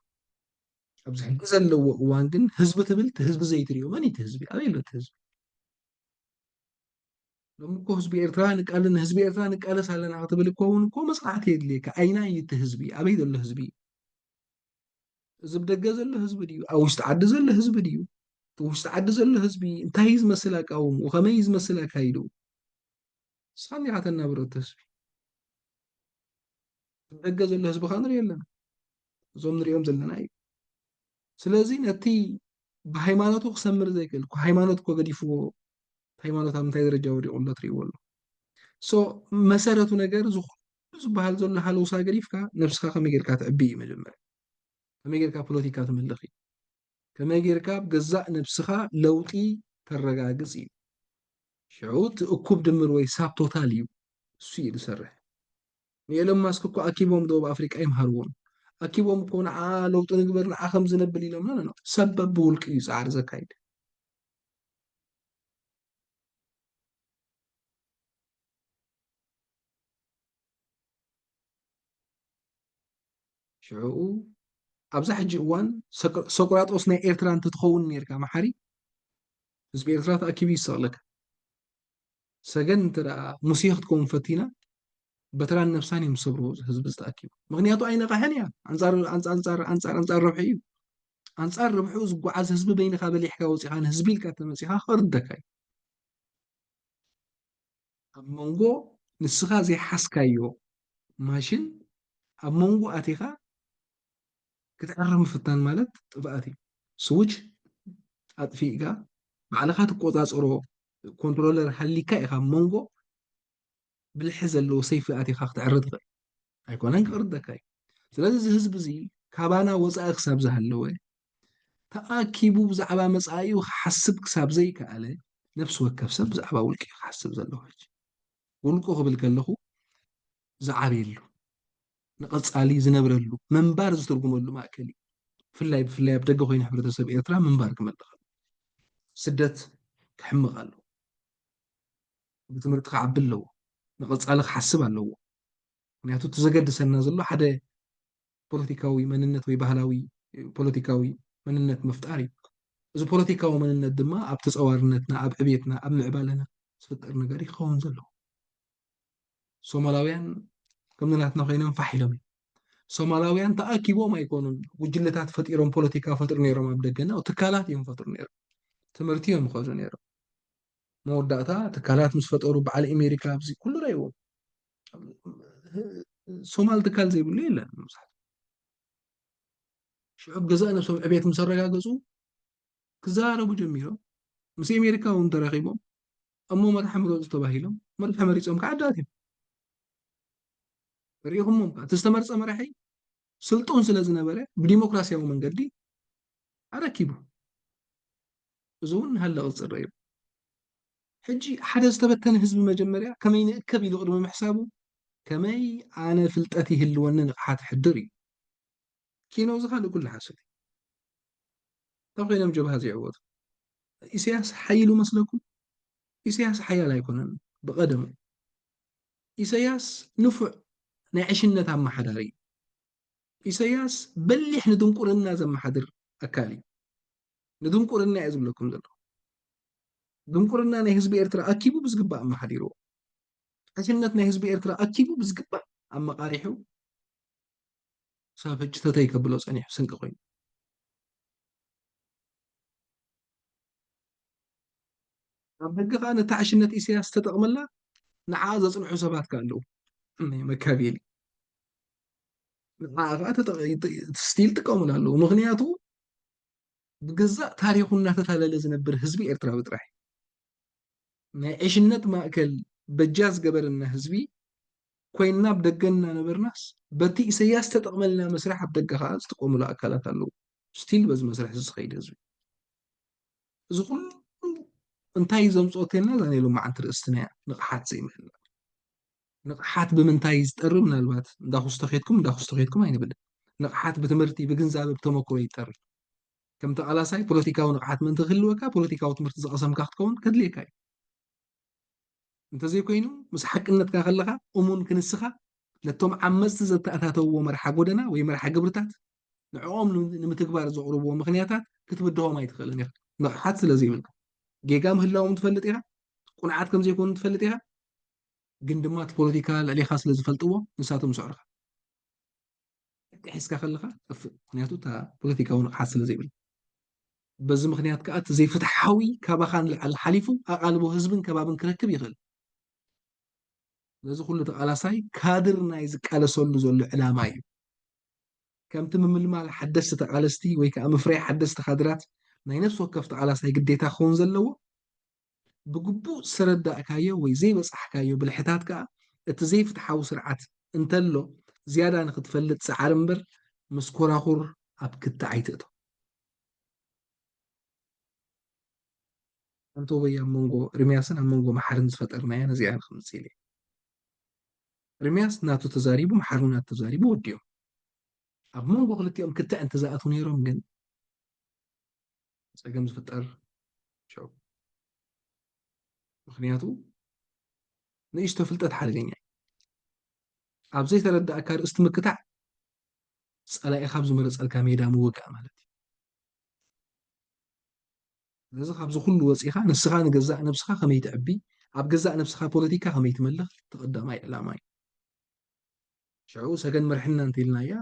[SPEAKER 2] ኣብዚ ሕጂ ዘለዎ እዋን ግን ህዝቢ ትብል እቲ ህዝቢ ዘይትሪኦ መን እቲ ህዝቢ ኣበይ ኣሎ እቲ ህዝቢ ሎሚ እኮ ህዝቢ ኤርትራ ንቃልን ህዝቢ ኤርትራ ንቃለስ ኣለና ክትብል እኮ እውን እኮ መፅናዕቲ የድልየካ ኣይና እዩ እቲ ህዝቢ ኣበይ ዘሎ ህዝቢ زب دقة زل هزب ديو أو استعد زل هزب ديو واستعد زل هزبي انتهيز مسلك أو وخميز مسلك هيدو صاني عتنا برد تسبي دقة زل هزب خانر يلا زوم يوم زلنا أي سلازين أتي بهيمانته خسمر ذيك هيمانته قد يفو هيمانته هم تقدر جاوري ولا تري ولا سو مسارته نجار زبال زل حلو ساقريف كا نفسها خميجر كاتعبي مجمع كما يجركا بوليتيكا تملخي كما يجركا بجزاء نفسها لوطي ترجاجزي شعوت أكوب دمر ويساب توتاليو سيد سرح يلما ماسكو أكيبهم دو بأفريقيا أي مهرون أكيبهم كون لوط نقبر خمس نبلي لهم لا سبب بولك يسعر زكايد شعو أبزح حجي أوان سقراطوس نا إيرتران تتخون نيركا محاري بس بإيرترا تأكيد يسألك سجن ترى موسيقتكم فتينا بتران نفساني مصبرو حزب تأكيد مغنياتو أين قهنيا أنصار ربحي أنصار ربحي زقعاز حزب بين قابل يحكي وصيحان حزبي الكاتب مسيحا خردكاي أمونغو نسخة زي حسكايو ماشين أمونغو أتيخا كتعرم فتان مالت طبقاتي سويتش أطفيقا معلقات القوطاس أورو كنترولر حليكا إخا مونغو بالحزة اللي سيف أتيخا تعرض غير هيكون أنك أردكاي سلازي هزب زي كابانا وزا أخساب زهالوي تأكيبو بزعبا مسعاي وحسب كساب زي كالي نفس وكف سب زعبا ولكي حسب زالوهج ولكو قبل كاللخو زعبيلو نقص علي زنبرلو منبار زترقملو ماكلي في اللايب بدقو خين حبرة سب إيرترا منبار كمال دخل سدت كحمغالو بتمرت عبلو نقص على حسب علو ምክንያቱ ተዘገድሰና ዘሎ ሓደ ፖለቲካዊ መንነት ወይ ባህላዊ ፖለቲካዊ መንነት ምፍጣር እዩ እዚ ፖለቲካዊ መንነት ድማ ኣብ ተፀዋርነትና ኣብ ዕብየትና ኣብ ምዕባለና ዝፍጠር ነገር ይኸውን ዘሎ ሶማላውያን ከምናትና ኮይኖም ፋሒሎም ሶማላውያን ተኣኪቦም ኣይኮኑን ጉጅለታት ፈጢሮም ፖለቲካ ፈጥሩ ነይሮም ኣብ ደገና ትካላት እዮም ፈጥሩ ነይሮም ትምህርቲ እዮም ከዙ ነይሮም መወዳእታ ትካላት ምስ ፈጠሩ በዓል ኣሜሪካ ኣብዚ ኩሉ ረይዎም ሶማል ትካል ዘይብሉ የለን መብዛሕትኡ ሽዑብ ገዛእ ነብሶም ዕብየት ምስ ኣረጋገፁ ክዛረቡ ጀሚሮም ምስ ኣሜሪካ እውን ተረኺቦም እሞ መራሒ ምረፁ ተባሂሎም መራሒ መሪፆም ከዓ ኣዳት እዮም ርኢኹሞም ከዓ እቲ ዝተመርፀ መራሒ ስልጡን ስለዝነበረ ብዲሞክራሲያዊ መንገዲ ኣረኪቡ እዚ እውን ሃለቕ ዝፅረ እዩ ሕጂ ሓደ ዝተበተነ ህዝቢ መጀመርያ ከመይ ንእከብ ኢሉ ቅድሚ ምሕሳቡ ከመይ ኣነ ፍልጠት ይህልወኒ ንቕሓት ሕድር እዩ ኪኖ ዝኻልእ ኩሉ ሓሶት ካብ ኮይኖም ጀብሃ ዘይዕወቱ ኢሳያስ ሓይሉ መስለኩም ኢሳያስ ሓያል ኣይኮነን ብቐደሙ ኢሳያስ ንፉዕ ናይ ዕሽነት ኣመሓዳሪ እዩ ኢሳያስ በሊሕ ንድንቁርና ዘመሓድር ኣካል እዩ ንድንቁርና እየ ዝብለኩም ዘሎ ድንቁርና ናይ ህዝቢ ኤርትራ ኣኪቡ ብዝግባእ ኣመሓዲርዎ ዕሽነት ናይ ህዝቢ ኤርትራ ኣኪቡ ብዝግባእ ኣመቃሪሑ ሳብ ሕጂ ተተይ ከብሎ ፀኒሑ ስንቂ ኮይኑ ኣብ ሕጊ ከዓ ነታ ዕሽነት ኢሳያስ ተጠቕመላ ንዓኣ ዘፅንሑ ሰባት ከዓ ኣለዉ ናይ መካቤሊ ንዓኣ ከዓ ስቲል ጥቀሙሉ ኣለዉ ምክንያቱ ብገዛእ ታሪኹ እናተታለለ ዝነብር ህዝቢ ኤርትራዊ ጥራሕ ናይ ዕሽነት ማእከል በጃ ዝገበረና ህዝቢ ኮይንና ብደገ እናነበርናስ በቲ ኢሳያስ ተጠቕመልና መስርሕ ኣብ ደገ ከዓ ዝጥቀሙሉ ኣካላት ኣለዉ ስቲል በዚ መስርሕ ዝኸይድ ህዝቢ እዚ ኩሉ እንታይ ዘምፅኦ ተልና ዛኔሉ መዓንቲ ርእስትና እያ ንቕሓት ዘይምህላው ንቕሓት ብምንታይ ዝጠሪ ምናልባት እንዳኹስተኸድኩም ኣይንብልን ንቕሓት ብትምህርቲ ብግንዛቤ ብተመክሮ ይጠሪ ከም ተቓላሳይ ፖለቲካዊ ንቕሓት ምእንቲ ክህልወካ ፖለቲካዊ ትምህርቲ ዝቐሰምካ ክትከውን ከድልየካ እዩ እንተዘይኮይኑ ምስ ሓቅነትካ ከለካ እሙን ክንስኻ ነቶም ዓመፅቲ ዘተኣታተውዎ መርሓ ጎደና ወይ መርሓ ግብርታት ንዕኦም ንምትግባር ዘቕርብዎ ምክንያታት ክትብድሆም ኣይትኽእልን ኢኻ ንቕሓት ስለዘይብልካ ጌጋ ምህላዎም ትፈልጥ ኢኻ ቁንዓት ከም ዘይኮኑ ትፈልጥ ኢኻ ግን ድማ እቲ ፖለቲካ ልዕሊኻ ስለ ዝፈልጥዎ ንሳቶም ስዕርካ ሒዝካ ከለካ ጠፍእ ምክንያቱ እታ ፖለቲካዊ ንቕሓት ስለ ዘይብል በዚ ምክንያት ከዓ እቲ ዘይፍትሓዊ ካባኻ ንላዕሊ ሓሊፉ ኣቓልቦ ህዝብን ከባብን ክረክብ ይኽእል ነዚ ኩሉ ተቓላሳይ ካድር ናይ ዝቃለሰሉ ዘሎ ዕላማ እዩ ከምቲ ምምልማል ሓደስቲ ተቓለስቲ ወይ ከዓ ምፍራይ ሓደስቲ ካድራት ናይ ነፍሲ ወከፍ ተቓላሳይ ግዴታ ክኸውን ዘለዎ ብግቡእ ዝሰረዳእካዮ ወይ ዘይበፃሕካዮ ብልሕታት ከዓ እቲ ዘይፍትሓዊ ስርዓት እንተሎ ዝያዳ ንክትፈልጥ ሰዓር እምበር ምስ ኮራኹር ኣብ ክቲ ኣይትእቶ እንቶ ወይ ኣብ መንጎ ርምያስን ኣብ መንጎ መሓርን ዝፈጠርናያ ነዚኣ ንክምፅእ ኢለ ርምያስ ናቱ ተዛሪቡ መሓሩ ናቱ ተዛሪቡ ወዲዮም ኣብ መንጎ ክልቲኦም ክልተ እንተዝኣትው ነይሮም ግን ፀገም ዝፍጠር ሸው ምክንያቱ ንእሽቶ ፍልጠት ሓደገኛ ኣብ ዘይተረዳእካ ርእስቲ ምክታዕ ፀላኢኻ ኣብ ዝመረፀልካ ሜዳ ምውጋእ ማለት እዩ ስለዚ ካብዚ ኩሉ ወፂኻ ንስኻ ንገዛእ ነብስኻ ከመይ ትዕቢ ኣብ ገዛእ ነብስኻ ፖለቲካ ከመይ ትመልኽ ተቐዳማይ ዕላማ እዩ ሽዑ ሰገን መርሕና እንተኢልናያ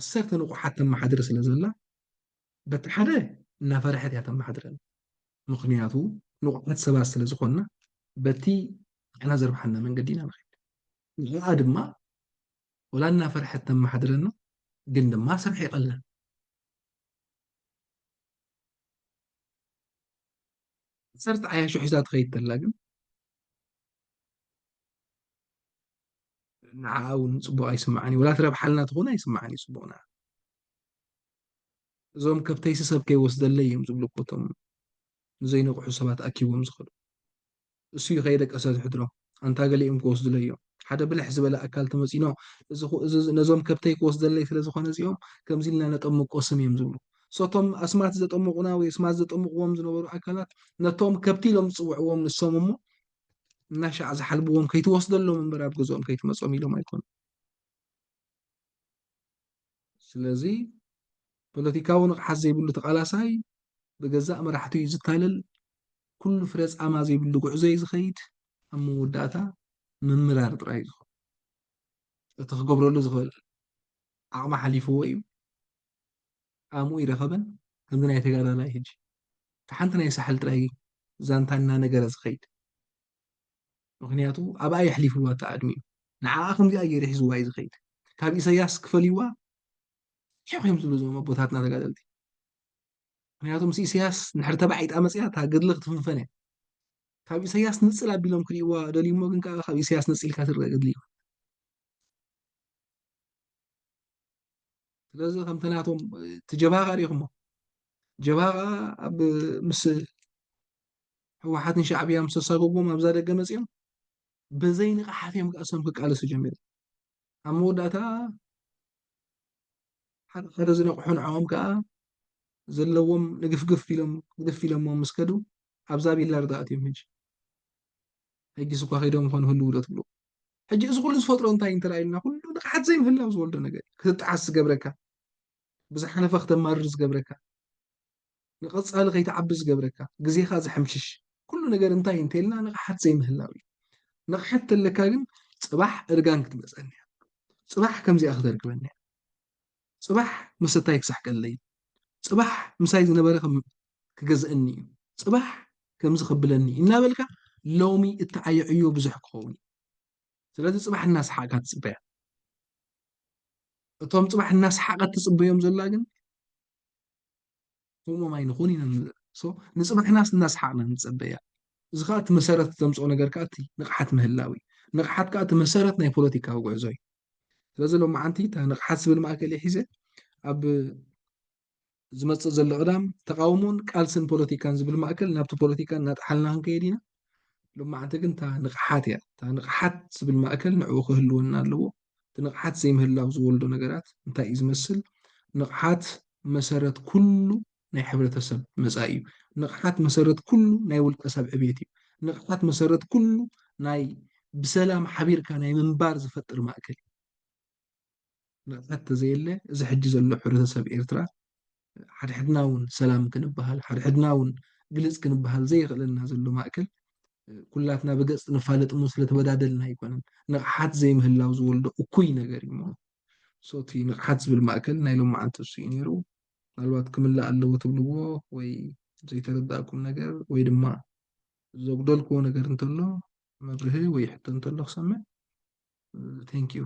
[SPEAKER 2] 10 ንቑሓት ተመሓድር ስለ ዘላ በቲ ሓደ እናፈርሐት እያ ተመሓድረና ምክንያቱ ንቑሓት ሰባት ስለ ዝኾንና በቲ ንሕና ዘርብሓና መንገዲ ኢና ንኸይድ ንዕኣ ድማ ወላ እናፈርሐት ተመሓድረና ግን ድማ ስራሕ ይቐልና ሰርት ዓያሹ ሒዛ ትኸይድ ተላ ግን ንዓኣ እውን ፅቡቅ ኣይስማዓኒ ወላ ትረብሓልና ትኾነ ኣይስማዓኒ ፅቡቅና እዞም ከብተይሲ ሰብ ከይወስደለይ እዮም ዝብልኩ እቶም ንዘይነቑሑ ሰባት ኣኪቦም ዝኽእሉ እሱ እዩ ከየደቀሰ ዝሕድሮ ኣንታ ገሊኦም ክወስድለ እዮም ሓደ ብልሕ ዝበለ ኣካል ተመፂኖ ነዞም ከብተይ ክወስደለይ ስለ ዝኾነ እዚኦም ከምዚ ኢልና ነጠምቆስም እዮም ዝብሉ ሶቶም ኣስማት ዘጠምቁና ወይ ኣስማት ዘጠምቅዎም ዝነበሩ ኣካላት ነቶም ከብቲ ኢሎም ዝፅውዕዎም ንሶም እሞ እናሻዕ ዝሓልብዎም ከይትወስደሎም እምበር ኣብ ገዝኦም ከይትመፆም ኢሎም ኣይኮኑ ስለዚ ፖለቲካዊ ንቕሓት ዘይብሉ ተቓላሳይ ብገዛእ መራሕቲ እዩ ዝታለል ኩሉ ፍረ ፃማ ዘይብሉ ጉዕዞ እዩ ዝኸይድ ኣብ መወዳእታ ምምራር ጥራይ ዝኾን እቲ ክገብረሉ ዝኽእል ዓቕሚ ሓሊፍዎ እዩ ኣእምኡ ይረኸበን ከምዚ ናይ ተጋዳላይ ሕጂ ሓንቲ ናይ ሳሕል ጥራይ ዛንታ እናነገረ ዝኸይድ ምክንያቱ ኣብኣ የሕሊፍዋ ተኣድሚ እዩ ንዓኣ ከምዚኣ ገይሩ ሒዝዋ እዩ ዝኸይድ ካብ ኢሳያስ ክፈልይዋ ሸኺም ዝብሉ ዞም ኣቦታትና ተጋደልቲ ምክንያቱ ምስ ኢሳያስ ንሕሪ ተባዒጣ መፅያ እታ ገድሊ ክትፍንፈን እያ ካብ ኢሳያስ ንፅል ኣቢሎም ክሪእዋ ደልዩሞ ግን ከዓ ካብ ኢሳያስ ነፂልካ ትርአ ገድሊ እዩ ስለዚ ከምተናቶም ትጀባጋ ሪኹሞ ጀባጋ ኣብ ምስ ህወሓትን ሻዕብያ ምስ ተሳገቦም ኣብዛ ደገ መፂኦም በዘይ ንቕሓት እዮም ቃሰም ክቃለሱ ጀሚሮም ኣብ መወዳእታ ሓደ ዝነቕሑ ንዕኦም ከዓ ዘለዎም ንግፍግፍ ኢሎም ግድፍ ኢሎሞም ምስ ከዱ ኣብዛ ቢላ ርዳእት እዮም ሕጂ እኳ ከይዶም ኮኑ ህልው ዶ ትብሉ ሕጂ እዚ ኩሉ ዝፈጥሮ እንታይ እንተራእዩልና ኩሉ ንቕሓት ዘይምህላው ዝወልዶ ነገር ክትጥዓስ ዝገብረካ ብዝሓለፈ ክተማርር ዝገብረካ ንቐፃሊ ከይተዓቢ ዝገብረካ ግዜኻ ዘሐምሽሽ ኩሉ ነገር እንታይ እንተኢልና ንቕሓት ዘይምህላው እዩ ንቕሓት ተለካ ግን ፅባሕ እርጋን ክትመፀኒ እያ ፅባሕ ከምዚኣ ክተርክበኒ እያ ፅባሕ መሰታይ ክሳሕቀለይ ፅባሕ ምሳይ ዝነበረ ክገዝአኒ እዩ ፅባሕ ከምዚ ክብለኒ እናበልካ ሎሚ እተዓየዕዮ ብዙሕ ክኸውን ስለዚ ፅባሕ እናሰሓቅካ ትፅበያ እቶም ፅባሕ እናሰሓቀት ትፅበዮም ዘላ ግን ከምኦም ኣይንኹን ኢና ንፅባሕናስ እናሰሓቅና ንፀበያ እዚ ከዓ እቲ መሰረት ዘምፅኦ ነገር ከዓ እቲ ንቕሓት ምህላው እዩ ንቕሓት ከዓ እቲ መሰረት ናይ ፖለቲካዊ ጉዕዞ እዩ ስለዚ ሎማዓንቲ እታ ንቕሓት ዝብል ማእከል ሒዘ ኣብ ዝመፅእ ዘሎ ቅዳም ተቃውሞን ቃልስን ፖለቲካን ዝብል ማእከል ናብቲ ፖለቲካ እናጣሓልና ክንከይድ ኢና ሎማዓንቲ ግን እታ ንቕሓት እያ እታ ንቕሓት ዝብል ማእከል ንዕኡ ክህልወና ኣለዎ እቲ ንቕሓት ዘይምህላው ዝወልዶ ነገራት እንታይ እዩ ዝመስል ንቕሓት መሰረት ኩሉ ናይ ሕብረተሰብ መፃኢ እዩ ንቕሓት መሰረት ኩሉ ናይ ውልቀ ሰብ ዕብየት እዩ ንቕሓት መሰረት ኩሉ ናይ ብሰላም ሓቢርካ ናይ ምንባር ዝፈጥር ማእከል እዩ ንቕሓት ተዘየለ እዚ ሕጂ ዘሎ ሕብረተሰብ ኤርትራ ሓድሕድና እውን ሰላም ክንበሃል ሓድሕድና እውን ግልፅ ክንበሃል ዘይኽእለና ዘሎ ማእከል ኩላትና ብገፅ ንፋለጥ እሞ ስለተበዳደልና ኣይኮነን ንቕሓት ዘይምህላው ዝወልዶ እኩይ ነገር እዩ እቲ ንቕሓት ዝብል ማእከል ናይ ሎማዓንቲ እሱ እዩ ነይሩ ምናልባት ክምላእ ኣለዎ ትብልዎ ወይ ዘይተረዳእኩም ነገር ወይ ድማ ዘጉደልክዎ ነገር እንተሎ መብርሂ ወይ ሕቶ እንተሎ ክሰምዕ ቴንክ ዩ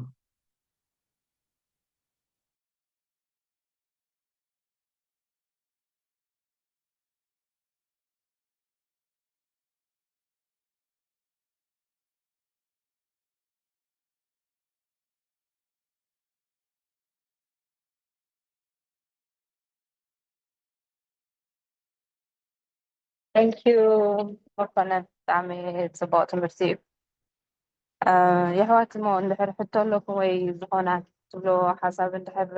[SPEAKER 1] Thank you مكنة ብጣዕሚ ፅቡቅ ትምህርቲ እዩ የሕዋት ሞ እንድሕር ሕቶ ኣለኩም ወይ ዝኾነ ትብሎ ሓሳብ እንድሕር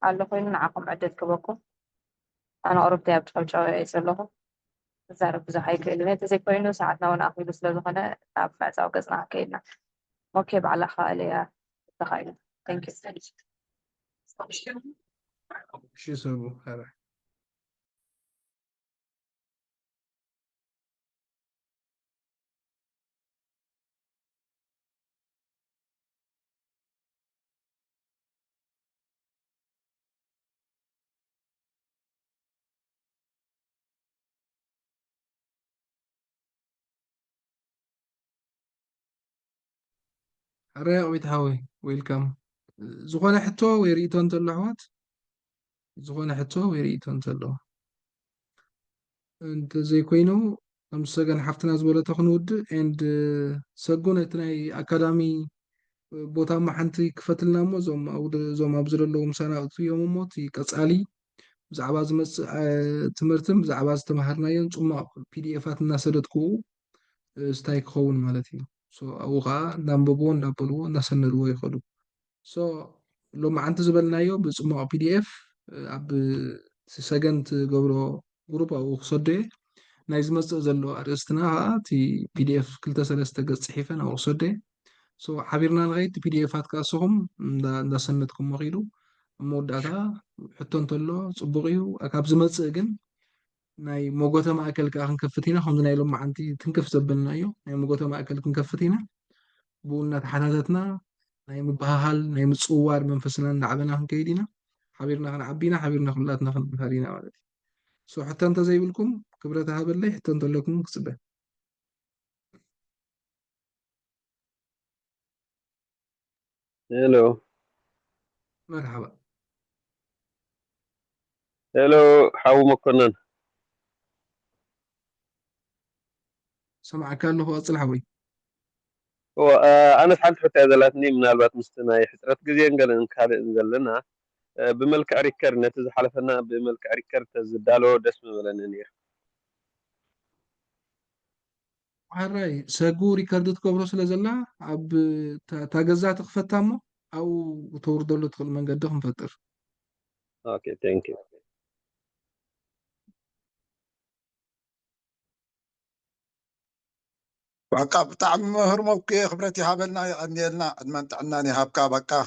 [SPEAKER 1] ኣሎ ኮይኑ ንዓኹም ዕድል ክበኩም ኣነ ቁርብቲ ኣብ ጨብጨብ እየ ዘለኹ ክዛረብ ብዙሕ ኣይክእልን እቲ ዘይኮይኑ ሰዓትና እውን ኣኺሉ ስለዝኾነ ናብ ምዕፃው ገፅና ከይድና ኦኬ ባዕላኻ እልያ ተኻኢሉ ቴንክ ዩ
[SPEAKER 2] ሰቡ حرية ويتهاوي ويلكم زغونة حتو ويريتون تلوحوات زغونة حتو ويريتون تلو انت زي كوينو أم سجن حفتنا زبالة تخنود and سجونة تناي أكاديمي بوتا ما حنتي كفتلنا مو زوم أو زوم أبزر اللهم سنة يوم موتي كسالي زعباز مس تمرتم زعباز تمهرنا ثم بي دي افات الناس ردكو ستايك خون مالتي أوغا نامبوبون نابلو ناسندو يخلو لو ما أنت زبلنايو بسمع بي دي اف أب سجنت قبره جروب أو خصدي نايز مس زلو أرستنا تي بي دي اف كلتا سلسة قص صحيفة أو خصدي حبيرنا لغاية بي دي افات كاسهم ناسندكم مغيلو موداتا حتى انتلو صبغيو أكاب زمت سجن ناي موجوتا ما أكل كأخن كفتينا هم ناي لما عندي تنكف زبلنايو ناي موجوتا ما أكل كنكفتينا بقولنا تحدثنا ناي مبهال ناي متصور من فصلنا لعبنا هن كيدينا حبيرنا عبينا حبيرنا خلاتنا خلينا ولا حتى أنت زي بالكم كبرتها بالله حتى أنت لكم كسبه
[SPEAKER 5] هلو
[SPEAKER 2] مرحبا
[SPEAKER 5] هلو حاو مكنن
[SPEAKER 2] سمعك له أصل حوي
[SPEAKER 5] هو أنا حالت حتى زلاتني من البات مستناي حترت جزين قال إن كان إنزلنا بملكع ريكر نتز حلفنا بملكع ريكر تزدالو دس مبلن نير
[SPEAKER 2] حراي ساقو ريكاردو تكبرو سلازلا عب تاقزع تخفتامو أو توردلو تخل من قدهم فتر.
[SPEAKER 5] اوكي ثانك يو
[SPEAKER 4] بقى بتاع مهر موكي خبرتي هابلنا يغنيلنا ادمان تعناني هابكا بقى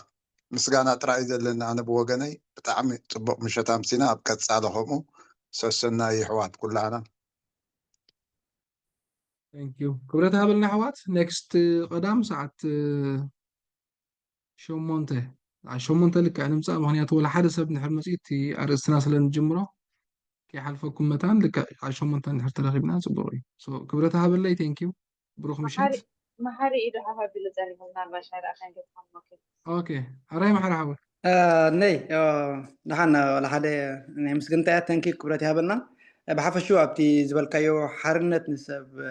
[SPEAKER 4] مسغانا تراي زلنا انا بوغني بتاع صبق مشت امسينا ابكا تصالحهم سسنا يحوات كلنا
[SPEAKER 2] Thank you. كبرتها بالنحوات next قدام ساعة شومونته شومونته لك يعني مساء مهنيات ولا حد سبب نحر مسيتي أرسلنا سلنا جمرة كي حلفكم متان لك شومونته نحر ترغيبنا صبوري كبرتها بالله thank you بروح مشيت
[SPEAKER 1] محاري إذا حابب لزاني هم نار بشار عشان كده ممكن
[SPEAKER 2] أوكي هراي محر حاول
[SPEAKER 3] ني نحن ولا حدا يعني مسكنتا تنكي كبرتي هابلنا بحفشو أبتي زبالكايو حرنت نسب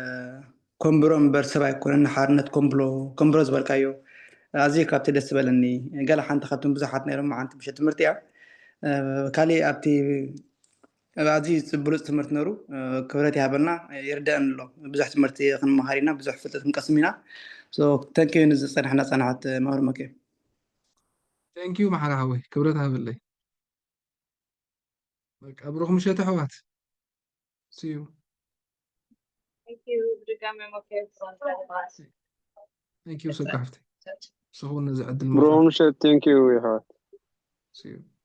[SPEAKER 3] كومبروم برسبا يكون حرنت كومبرو زبالكايو أزي كابتي دس بلني قال حنت خدتم بزحات نيرم مع أنت مش تمرتيع كالي أبتي أزي تبرز تمرت نورو كبرتي هابلنا يردان له بزح تمرتي خن مهارينا بزح فتت مقسمينا تنكي نزل صنحنا صنعت مهر مكي
[SPEAKER 2] thank you محر حول كبرتها بالله بروح مشيت حوات see you
[SPEAKER 1] Thank you بدقامي ممكن
[SPEAKER 2] thank you سكافتي سهونا زعد
[SPEAKER 5] برو
[SPEAKER 2] المخاف
[SPEAKER 5] مش ثانك يو يا
[SPEAKER 2] see you